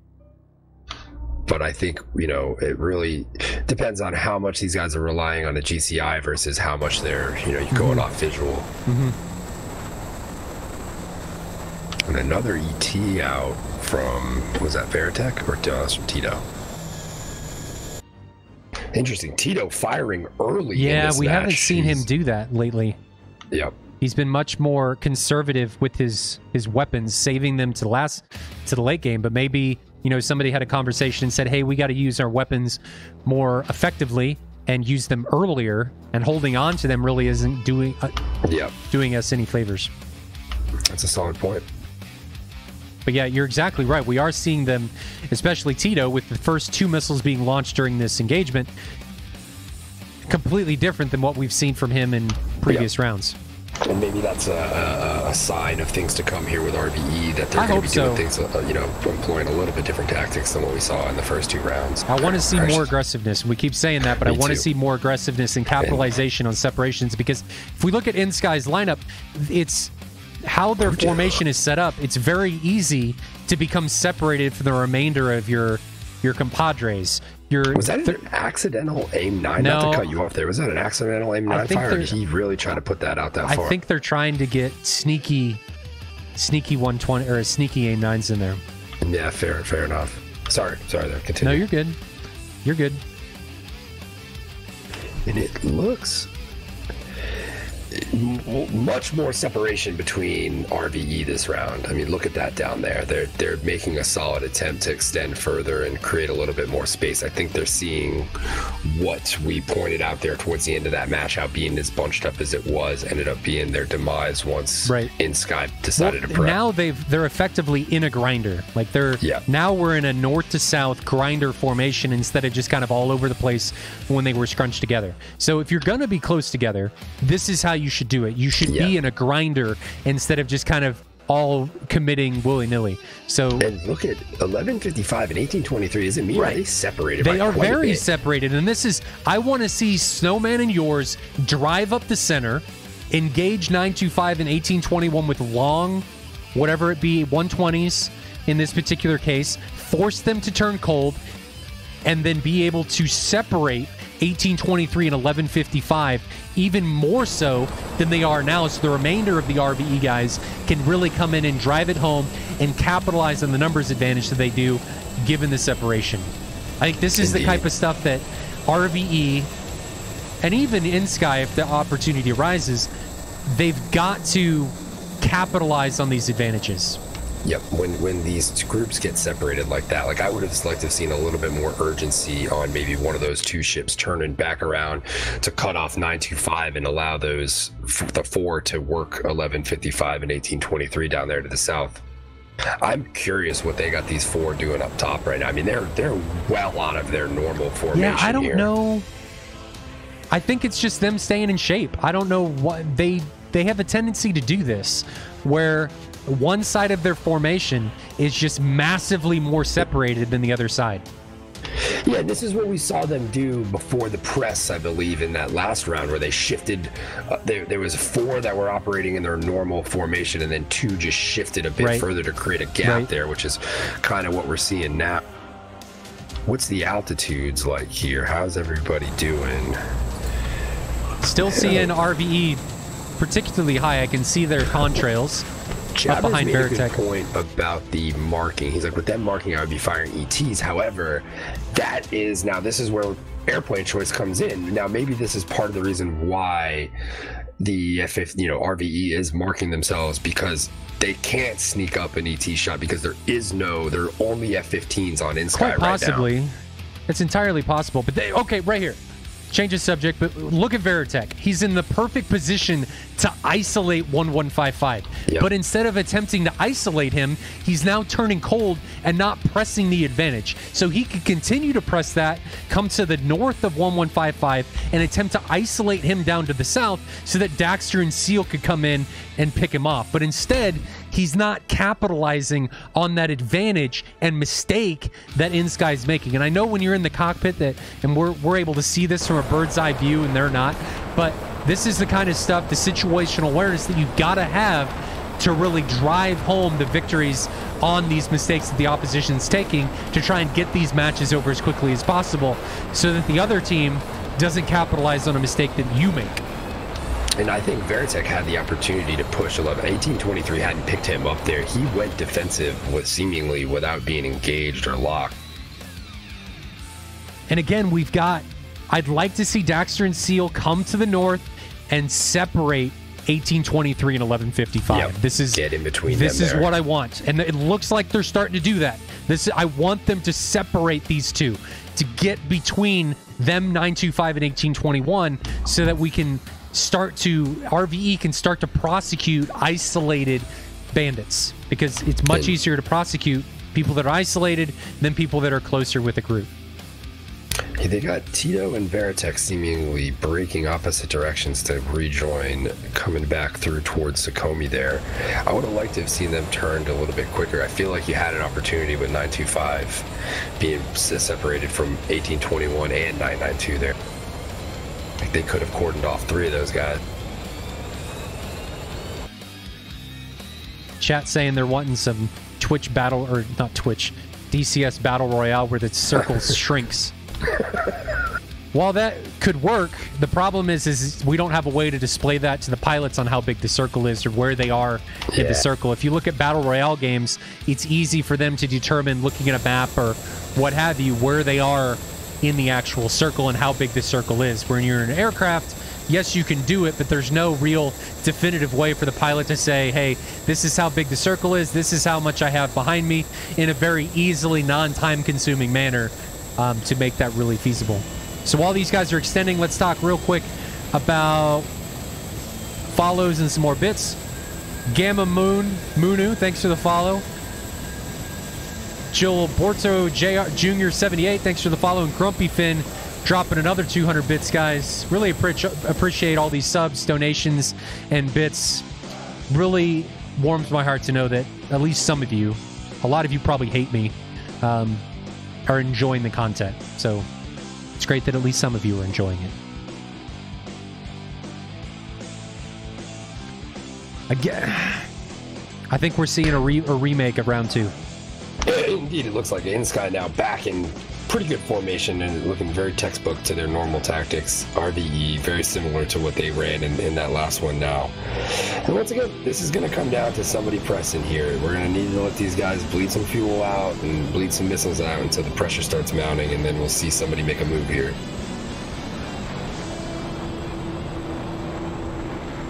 But I think, you know, it really depends on how much these guys are relying on a GCI versus how much they're, you know, going off visual. And another ET out from, was that Veritech or from Tito? Interesting. Tito firing early. Yeah, we haven't match. seen him do that lately. Yep. He's been much more conservative with his weapons, saving them to the late game. But maybe, you know, somebody had a conversation and said, hey, we got to use our weapons more effectively and use them earlier, and holding on to them really isn't doing us any favors. That's a solid point. But yeah, you're exactly right. We are seeing them, especially Tito, with the first 2 missiles being launched during this engagement, completely different than what we've seen from him in previous rounds. And maybe that's a sign of things to come here with RvE, that they're going to be doing things, you know, employing a little bit different tactics than what we saw in the first 2 rounds. I want to see more aggressiveness. We keep saying that, but I want to see more aggressiveness and capitalization on separations, because if we look at inSky's lineup, it's how their formation is set up. It's very easy to become separated from the remainder of your compadres. Was that an accidental aim 9? No, not to cut you off there. Was that an accidental aim 9 fire, or did he really try to put that out that far? I think they're trying to get sneaky 120 or sneaky aim 9s in there. Yeah, fair enough. Sorry there. Continue. No, you're good. You're good. And it looks much more separation between RvE this round. I mean, look at that down there. They're making a solid attempt to extend further and create a little bit more space. I think they're seeing what we pointed out there towards the end of that match, how being as bunched up as it was ended up being their demise once inSky decided to prep. Now they're effectively in a grinder. Like now we're in a north to south grinder formation instead of just kind of all over the place when they were scrunched together. So if you're going to be close together, this is how you should do it. You should be in a grinder instead of just kind of all committing willy-nilly. So, and look at 1155 and 1823. Is it me? Right. Are they separated? They are very separated. And this is, I want to see Snowman and yours drive up the center, engage 925 and 1821 with long, whatever it be, 120s in this particular case, force them to turn cold, and then be able to separate 1823 and 1155 even more so than they are now, so the remainder of the RvE guys can really come in and drive it home and capitalize on the numbers advantage that they do given the separation. I think this is the type of stuff that RvE and even inSky, if the opportunity arises, they've got to capitalize on these advantages. Yep, when these groups get separated like that, like I would have liked to have seen a little bit more urgency on maybe one of those two ships turning back around to cut off 925 and allow those the 4 to work 1155 and 1823 down there to the south. I'm curious what they got these 4 doing up top right now. I mean, they're well out of their normal formation. Yeah, I don't here. know. I think it's just them staying in shape. I don't know what they have a tendency to do this, where one side of their formation is just massively more separated than the other side. Yeah, this is what we saw them do before the press, I believe, in that last round where they shifted. There was 4 that were operating in their normal formation, and then 2 just shifted a bit further to create a gap there, which is kind of what we're seeing now. What's the altitudes like here? How's everybody doing? Still seeing RvE particularly high. I can see their contrails up behind made a Veritech. good point about the marking. He's like, with that marking, I would be firing ETs. However, that is now, this is where airplane choice comes in. Now, maybe this is part of the reason why the RvE is marking themselves, because they can't sneak up an ET shot because there are only F-15s on inSky right now. Possibly. It's entirely possible. But okay, right here. Change the subject, but look at Veritech. He's in the perfect position to isolate 1155. Yep. But instead of attempting to isolate him, he's now turning cold and not pressing the advantage. So he could continue to press that, come to the north of 1155, and attempt to isolate him down to the south so that Daxter and Seal could come in and pick him off. But instead, he's not capitalizing on that advantage and mistake that inSky is making. And I know when you're in the cockpit and we're able to see this from a bird's eye view and they're not, but this is the kind of stuff, the situational awareness that you've got to have to really drive home the victories on these mistakes that the opposition's taking to try and get these matches over as quickly as possible so that the other team doesn't capitalize on a mistake that you make. And I think Veritech had the opportunity to push 1823 hadn't picked him up there. He went defensive seemingly without being engaged or locked. And again, I'd like to see Daxter and Seal come to the north and separate 1823 and 1155. Yep. This is get in between them. This is what I want. And it looks like they're starting to do that. I want them to separate these two, to get between them 925 and 1821 so that we can RvE can start to prosecute isolated bandits, because it's much easier to prosecute people that are isolated than people that are closer with a group. Hey, they got Tito and Veritech seemingly breaking opposite directions to rejoin, coming back through towards Sukomi there. I would have liked to have seen them turned a little bit quicker. I feel like you had an opportunity with 925 being separated from 1821 and 992 there. Like they could have cordoned off 3 of those guys. Chat saying they're wanting some Twitch battle, or not Twitch, DCS battle royale where the circle shrinks. While that could work, the problem is we don't have a way to display that to the pilots on how big the circle is or where they are in the circle. If you look at battle royale games, it's easy for them to determine, looking at a map or what have you, where they are in the actual circle and how big the circle is. When you're in an aircraft, yes, you can do it, but there's no real definitive way for the pilot to say, hey, this is how big the circle is, this is how much I have behind me, in a very easily non-time consuming manner to make that really feasible. So while these guys are extending, let's talk real quick about follows and some more bits. Gamma Munu, thanks for the follow. Gilberto Jr. 78, thanks for the follow. And Grumpy Finn dropping another 200 bits, guys. Really appreciate all these subs, donations, and bits. Really warms my heart to know that at least some of you, a lot of you probably hate me, are enjoying the content. So it's great that at least some of you are enjoying it. Again, I think we're seeing a remake of round 2. Indeed, it looks like inSky now back in pretty good formation and looking very textbook to their normal tactics. RvE, very similar to what they ran in that last one now. And once again, this is going to come down to somebody pressing here. We're going to need to let these guys bleed some fuel out and bleed some missiles out until the pressure starts mounting, and then we'll see somebody make a move here.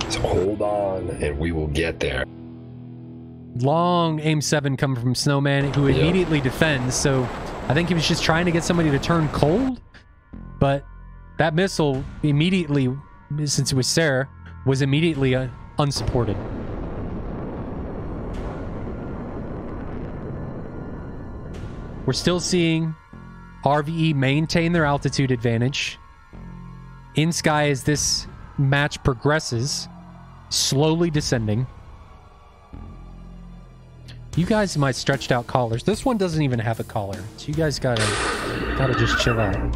So hold on, and we will get there. Long aim 7 coming from Snowman, who immediately defends. So I think he was just trying to get somebody to turn cold. But that missile immediately, since it was Sarah, was immediately unsupported. We're still seeing RvE maintain their altitude advantage. inSky, as this match progresses, slowly descending. You guys, my stretched out collars. This one doesn't even have a collar, so you guys gotta just chill out.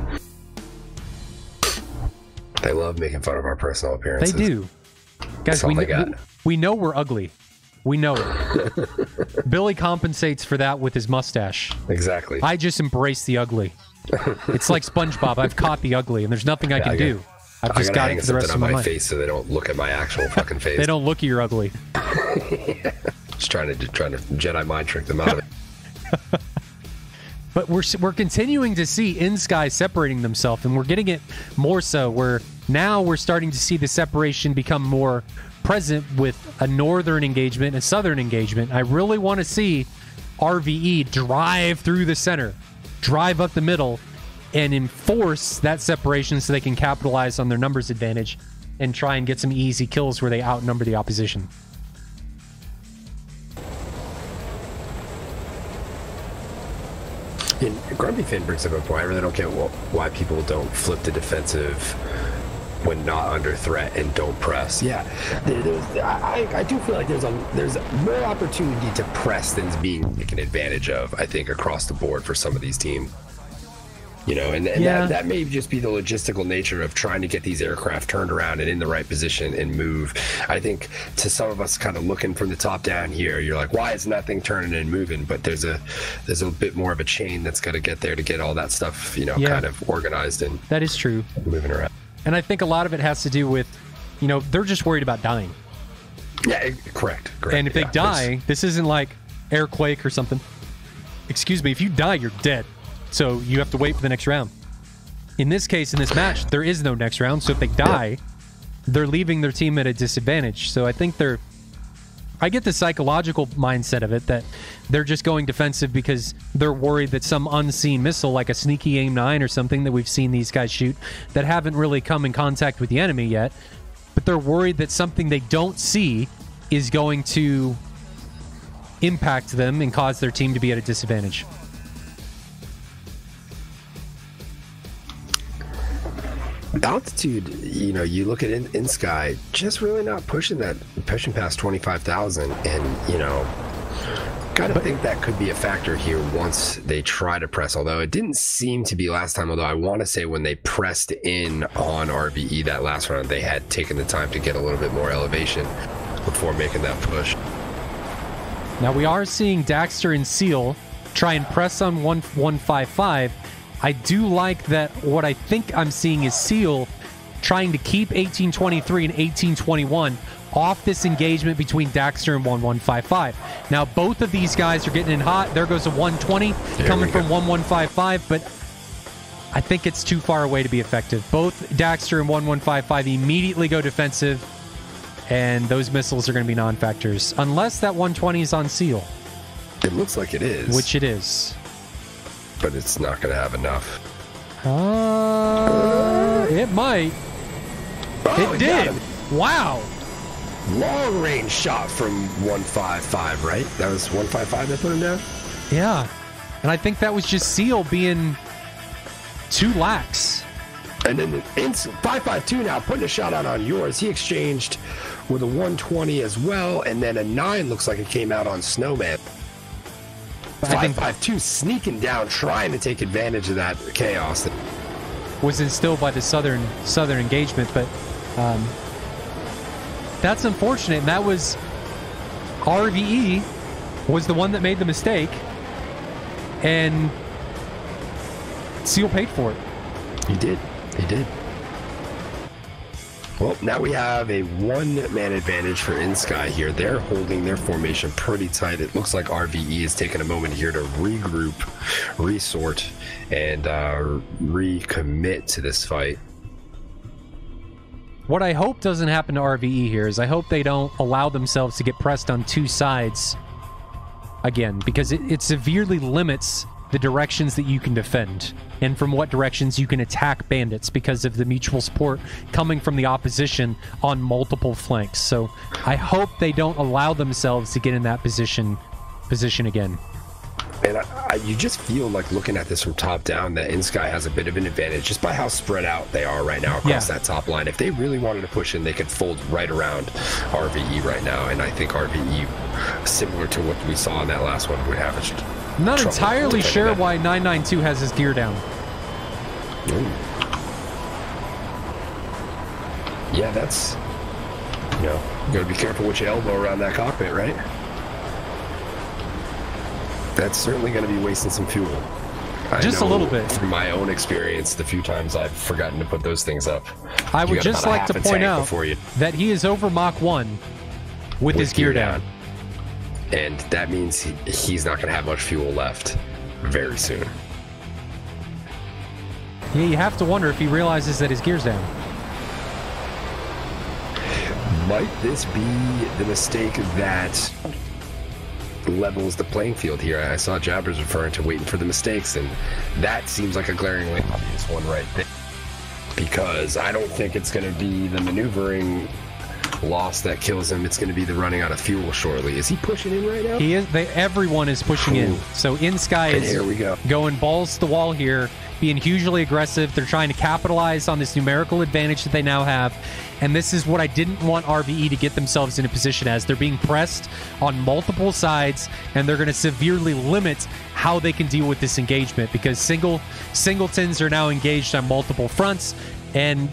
They love making fun of our personal appearances. They do. Guys, we know we're ugly. We know it. Billy compensates for that with his mustache. Exactly. I just embrace the ugly. It's like SpongeBob. I've caught the ugly, and there's nothing I can do. I've just got it for the rest of my life. Face so they don't look at my actual fucking face. They don't look at your ugly. Just trying to Jedi mind trick them out of it. But we're continuing to see inSky separating themselves, and we're getting it more so where now we're starting to see the separation become more present with a northern engagement and a southern engagement. I really want to see RvE drive through the center, drive up the middle, and enforce that separation so they can capitalize on their numbers advantage and try and get some easy kills where they outnumber the opposition. And Grumpy Finn brings up a point. I really don't get why people don't flip the defensive when not under threat and don't press. Yeah, I do feel like there's more opportunity to press than's being taken advantage of, I think, across the board for some of these teams. You know, and that may just be the logistical nature of trying to get these aircraft turned around and in the right position and move. I think to some of us kind of looking from the top down here, you're like, why is nothing turning and moving? But there's a bit more of a chain that's got to get there to get all that stuff, you know, kind of organized and that is true, moving around. And I think a lot of it has to do with, you know, they're just worried about dying. Yeah, correct. And if they die, this isn't like Airquake or something. Excuse me, if you die, you're dead. So you have to wait for the next round. In this case, in this match, there is no next round. So if they die, they're leaving their team at a disadvantage. So I think I get the psychological mindset of it that they're just going defensive because they're worried that some unseen missile, like a sneaky aim 9 or something that we've seen these guys shoot that haven't really come in contact with the enemy yet, but they're worried that something they don't see is going to impact them and cause their team to be at a disadvantage. Altitude, you know, you look at inSky, just really not pushing past 25,000, and you know, gotta think that could be a factor here once they try to press. Although it didn't seem to be last time. Although I want to say when they pressed in on RvE that last round, they had taken the time to get a little bit more elevation before making that push. Now we are seeing Daxter and Seal try and press on 155. I do like that. What I think I'm seeing is Seal trying to keep 1823 and 1821 off this engagement between Daxter and 1155. Now, both of these guys are getting in hot. There goes a 120 coming from 1155, but I think it's too far away to be effective. Both Daxter and 1155 immediately go defensive, and those missiles are going to be non-factors, unless that 120 is on Seal. It looks like it is. Which it is. But it's not going to have enough. It might. It did. Wow. Long range shot from 155, right? That was 155 that put him down? Yeah. And I think that was just Seal being too lax. And then 552 now putting a shot out on yours. He exchanged with a 120 as well. And then a 9 looks like it came out on Snowman. 552 sneaking down, trying to take advantage of that chaos that was instilled by the southern engagement, but that's unfortunate. And that was RvE was the one that made the mistake, and Seal paid for it. He did. Well, now we have a one-man advantage for inSky here. They're holding their formation pretty tight. It looks like RvE is taking a moment here to regroup, resort, and recommit to this fight. What I hope doesn't happen to RvE here is I hope they don't allow themselves to get pressed on two sides again, because it severely limits the directions that you can defend and from what directions you can attack bandits because of the mutual support coming from the opposition on multiple flanks. So I hope they don't allow themselves to get in that position again. And you just feel like, looking at this from top down, that inSky has a bit of an advantage just by how spread out they are right now across that top line. If they really wanted to push in, they could fold right around RvE right now. And I think RvE, similar to what we saw in that last one, would have I'm not entirely sure why 992 has his gear down. Ooh. Yeah, that's, you gotta be careful with your elbow around that cockpit, right? That's certainly going to be wasting some fuel. Just a little bit. From my own experience, the few times I've forgotten to put those things up. I would just like to point out that he is over Mach 1 with his gear down. And that means he's not going to have much fuel left very soon. Yeah, you have to wonder if he realizes that his gear's down. Might this be the mistake that levels the playing field here? I saw Jabbers referring to waiting for the mistakes, and that seems like a glaringly obvious one right there. Because I don't think it's going to be the maneuvering loss that kills him. It's going to be the running out of fuel shortly. Is he pushing in right now? He is. Everyone is pushing in. So inSky is here we go. Going balls to the wall here, being hugely aggressive. They're trying to capitalize on this numerical advantage that they now have. And this is what I didn't want RvE to get themselves in a position as. They're being pressed on multiple sides, and they're going to severely limit how they can deal with this engagement because singletons are now engaged on multiple fronts, and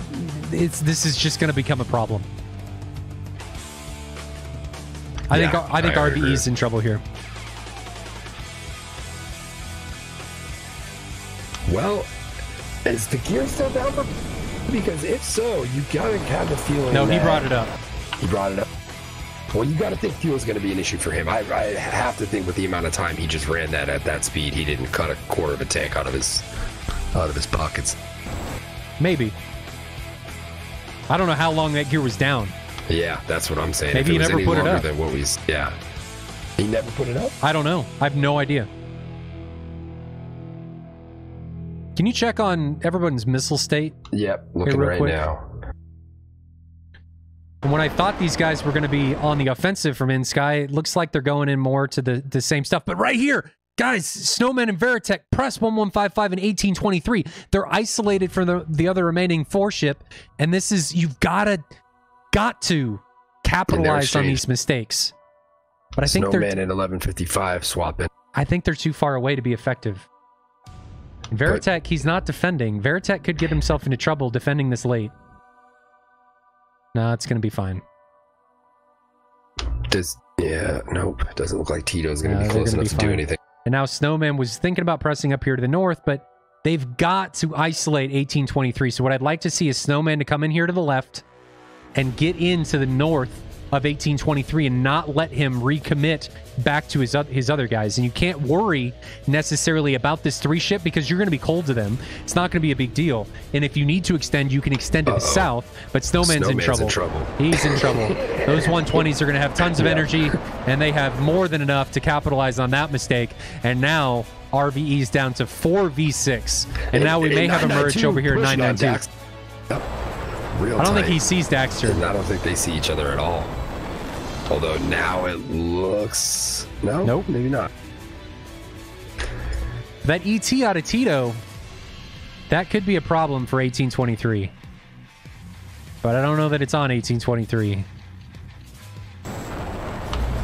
this is just going to become a problem. I think RvE is in trouble here. Well, is the gear still down for? Because if so, you gotta have the feeling. No, he brought it up. He brought it up. Well, you gotta think fuel is gonna be an issue for him. I have to think with the amount of time he just ran that at that speed, he didn't cut a quarter of a tank out of his pockets. Maybe. I don't know how long that gear was down. Yeah, that's what I'm saying. Maybe he never put it up. Than what he never put it up. I don't know. I have no idea. Can you check on everyone's missile state? Yep, looking right now. And when I thought these guys were going to be on the offensive from inSky, it looks like they're going in more to the same stuff. But right here, guys, Snowman and Veritech press 1155 and 1823. They're isolated from the other remaining 4-ship. And this is, you've got to capitalize on these mistakes. But I think Snowman at 1155 swapping. I think they're too far away to be effective. Veritech, he's not defending. Veritech could get himself into trouble defending this late. No, it's going to be fine. Nope. It doesn't look like Tito's going to be close enough to do anything. And now Snowman was thinking about pressing up here to the north, but they've got to isolate 1823. So what I'd like to see is Snowman to come in here to the left and get into the north of 1823 and not let him recommit back to his other guys. And you can't worry necessarily about this 3-ship because you're going to be cold to them. It's not going to be a big deal. And if you need to extend, you can extend to the south. But Snowman's in trouble. He's in trouble. Those 120s are going to have tons of energy, and they have more than enough to capitalize on that mistake. And now RvE's down to 4v6. And now we may have a merge over here at 992. I don't think he sees Daxter. And I don't think they see each other at all. Although now it looks... No? Nope. Maybe not. That ET out of Tito, that could be a problem for 1823. But I don't know that it's on 1823.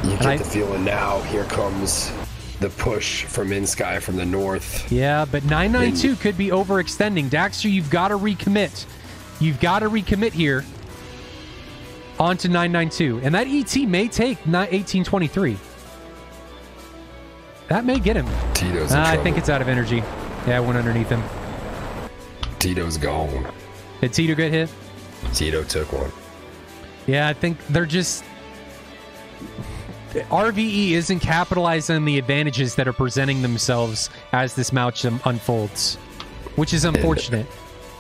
You get the feeling now, here comes the push from inSky from the north. Yeah, but 992 could be overextending. Daxter, you've got to recommit. You've got to recommit here onto 992. And that ET may take 1823. That may get him. Tito's in trouble. I think it's out of energy. Yeah, it went underneath him. Tito's gone. Did Tito get hit? Tito took one. Yeah, I think they're just... RvE isn't capitalizing on the advantages that are presenting themselves as this match unfolds, which is unfortunate.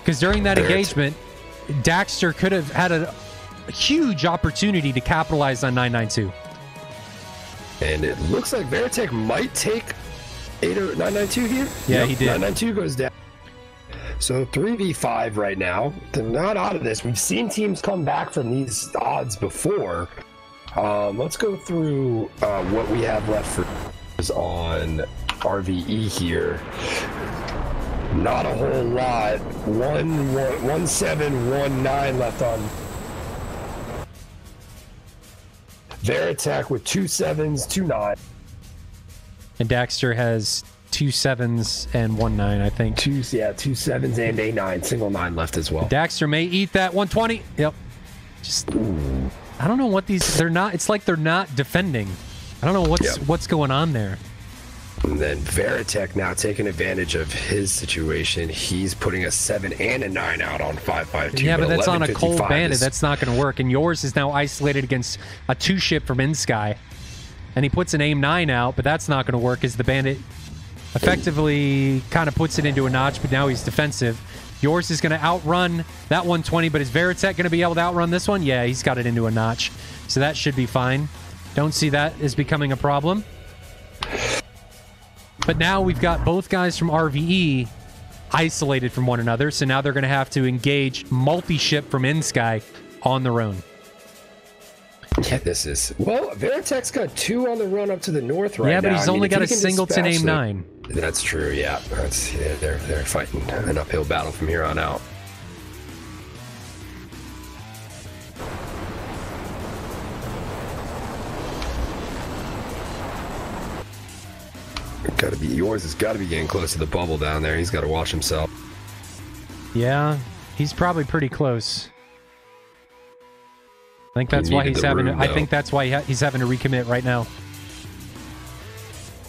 Because during that engagement, Daxter could have had a huge opportunity to capitalize on 992. And it looks like Veritech might take 992 here. Yeah, he did. 992 goes down. So 3v5 right now. They're not out of this. We've seen teams come back from these odds before. Let's go through what we have left for on RvE here. Not a whole lot. 1-7-1-9 left on Veritech with 2 7s, 2 9. And Daxter has 2 7s and 1 9, I think. 2 7s and a 9, single 9 left as well. Daxter may eat that 120. Yep. Just, I don't know what they're not, it's like they're not defending. I don't know what's going on there. And then Veritech now taking advantage of his situation. He's putting a 7 and a 9 out on 5.52. Yeah, but that's on a cold bandit. That's not going to work. And yours is now isolated against a 2-ship from inSky. And he puts an aim 9 out, but that's not going to work as the bandit effectively kind of puts it into a notch, but now he's defensive. Yours is going to outrun that 120, but is Veritech going to be able to outrun this one? Yeah, he's got it into a notch. So that should be fine. Don't see that as becoming a problem. But now we've got both guys from RvE isolated from one another, so now they're going to have to engage multi-ship from inSky on their own. Yeah, this is... Well, Veritech's got 2 on the run up to the north right now. Yeah, but he's only got a singleton aim 9. That's true, yeah. They're fighting an uphill battle from here on out. Yours has got to be getting close to the bubble down there. He's got to watch himself. Yeah, he's probably pretty close. I think that's why he's having. I think that's why he's having to recommit right now.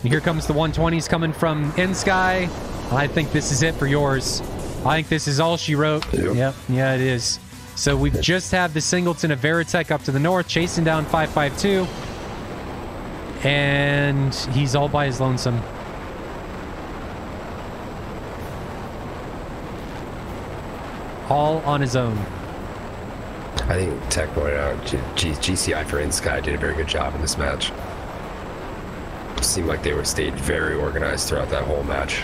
And here comes the 120s coming from inSky. I think this is it for yours. I think this is all she wrote. Yep. Yeah, it is. So we've just had the singleton of Veritech up to the north, chasing down 552, and he's all by his lonesome. All on his own. I think Tech pointed out GCI for inSky did a very good job in this match. It seemed like they stayed very organized throughout that whole match.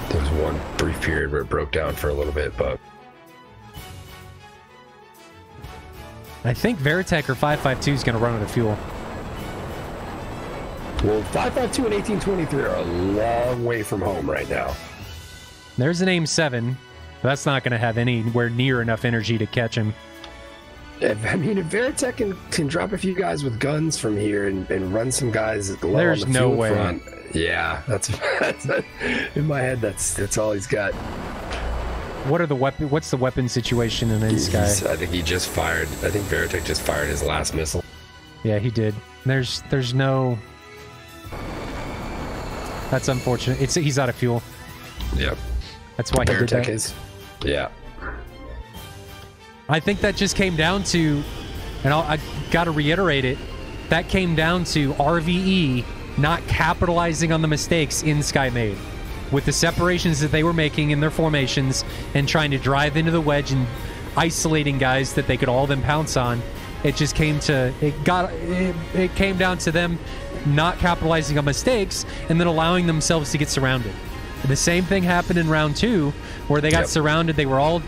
There was one brief period where it broke down for a little bit, but I think Veritech or 552 is going to run out of fuel. Well, 552 and 1823 are a long way from home right now. There's an aim 7. But that's not going to have anywhere near enough energy to catch him. I mean, if Veritech can drop a few guys with guns from here and run some guys low on the fuel front, yeah, that's in my head. That's all he's got. What are the weapon? What's the weapon situation in inSky? I think he just fired. I think Veritech just fired his last missile. Yeah, he did. There's no. That's unfortunate. He's out of fuel. Yep. That's why he did that. Is. Yeah. I think that just came down to, and I got to reiterate it, that came down to RvE not capitalizing on the mistakes inSky made. With the separations that they were making in their formations and trying to drive into the wedge and isolating guys that they could all then pounce on, it just came to, it came down to them not capitalizing on mistakes and then allowing themselves to get surrounded. The same thing happened in round 2, where they got surrounded. They were all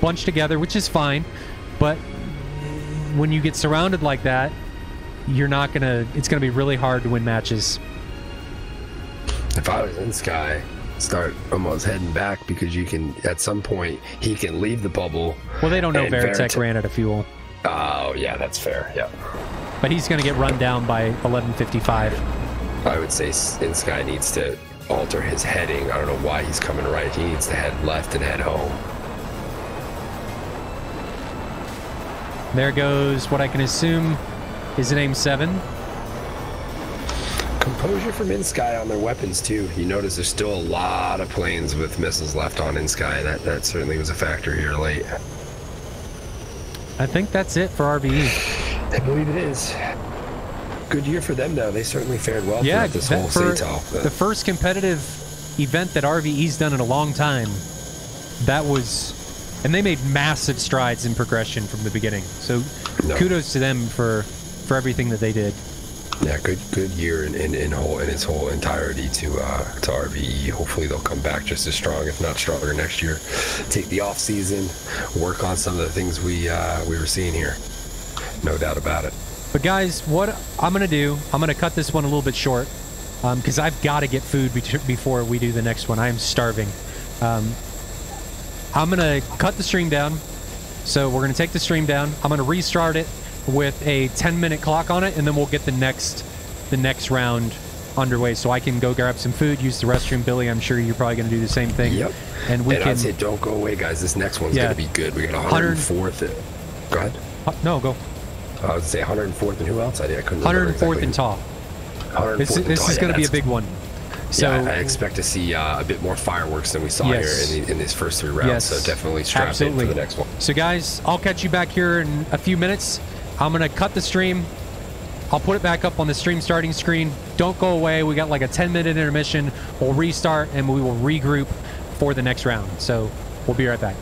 bunched together, which is fine. But when you get surrounded like that, you're not going to... It's going to be really hard to win matches. If I was inSky, start almost heading back, because you can... At some point, he can leave the bubble. Well, they don't know Veritech ran out of fuel. Oh, yeah, that's fair. Yeah. But he's going to get run down by 11:55. I would say inSky needs to alter his heading. I don't know why he's coming right. He needs to head left and head home. There goes what I can assume is an aim 7. Composure from inSky on their weapons too. You notice there's still a lot of planes with missiles left on inSky. That certainly was a factor here late. I think that's it for RvE. I believe it is. Good year for them, though. They certainly fared well throughout this whole SATAL. The first competitive event that RvE's done in a long time, that was... And they made massive strides in progression from the beginning. So kudos to them for everything that they did. Yeah, good year in its whole entirety to RvE. Hopefully they'll come back just as strong, if not stronger, next year. Take the off season, work on some of the things we were seeing here. No doubt about it. But guys, what I'm gonna do, I'm gonna cut this one a little bit short because I've got to get food before we do the next one. I am starving. I'm gonna cut the stream down. So we're gonna take the stream down. I'm gonna restart it with a 10-minute clock on it, and then we'll get the next round underway. So I can go grab some food, use the restroom. Billy, I'm sure you're probably gonna do the same thing. Yep. And we can. I'd say don't go away, guys. This next one's gonna be good. We got 104th. Go ahead. No, go. I would say 104th, and who else? I couldn't remember 104th and Taw. 104th. This is going to be a big one. So yeah, I expect to see a bit more fireworks than we saw here in these first 3 rounds. So definitely strap in for the next one. So guys, I'll catch you back here in a few minutes. I'm going to cut the stream. I'll put it back up on the stream starting screen. Don't go away. We got like a 10-minute intermission. We'll restart and we will regroup for the next round. So we'll be right back.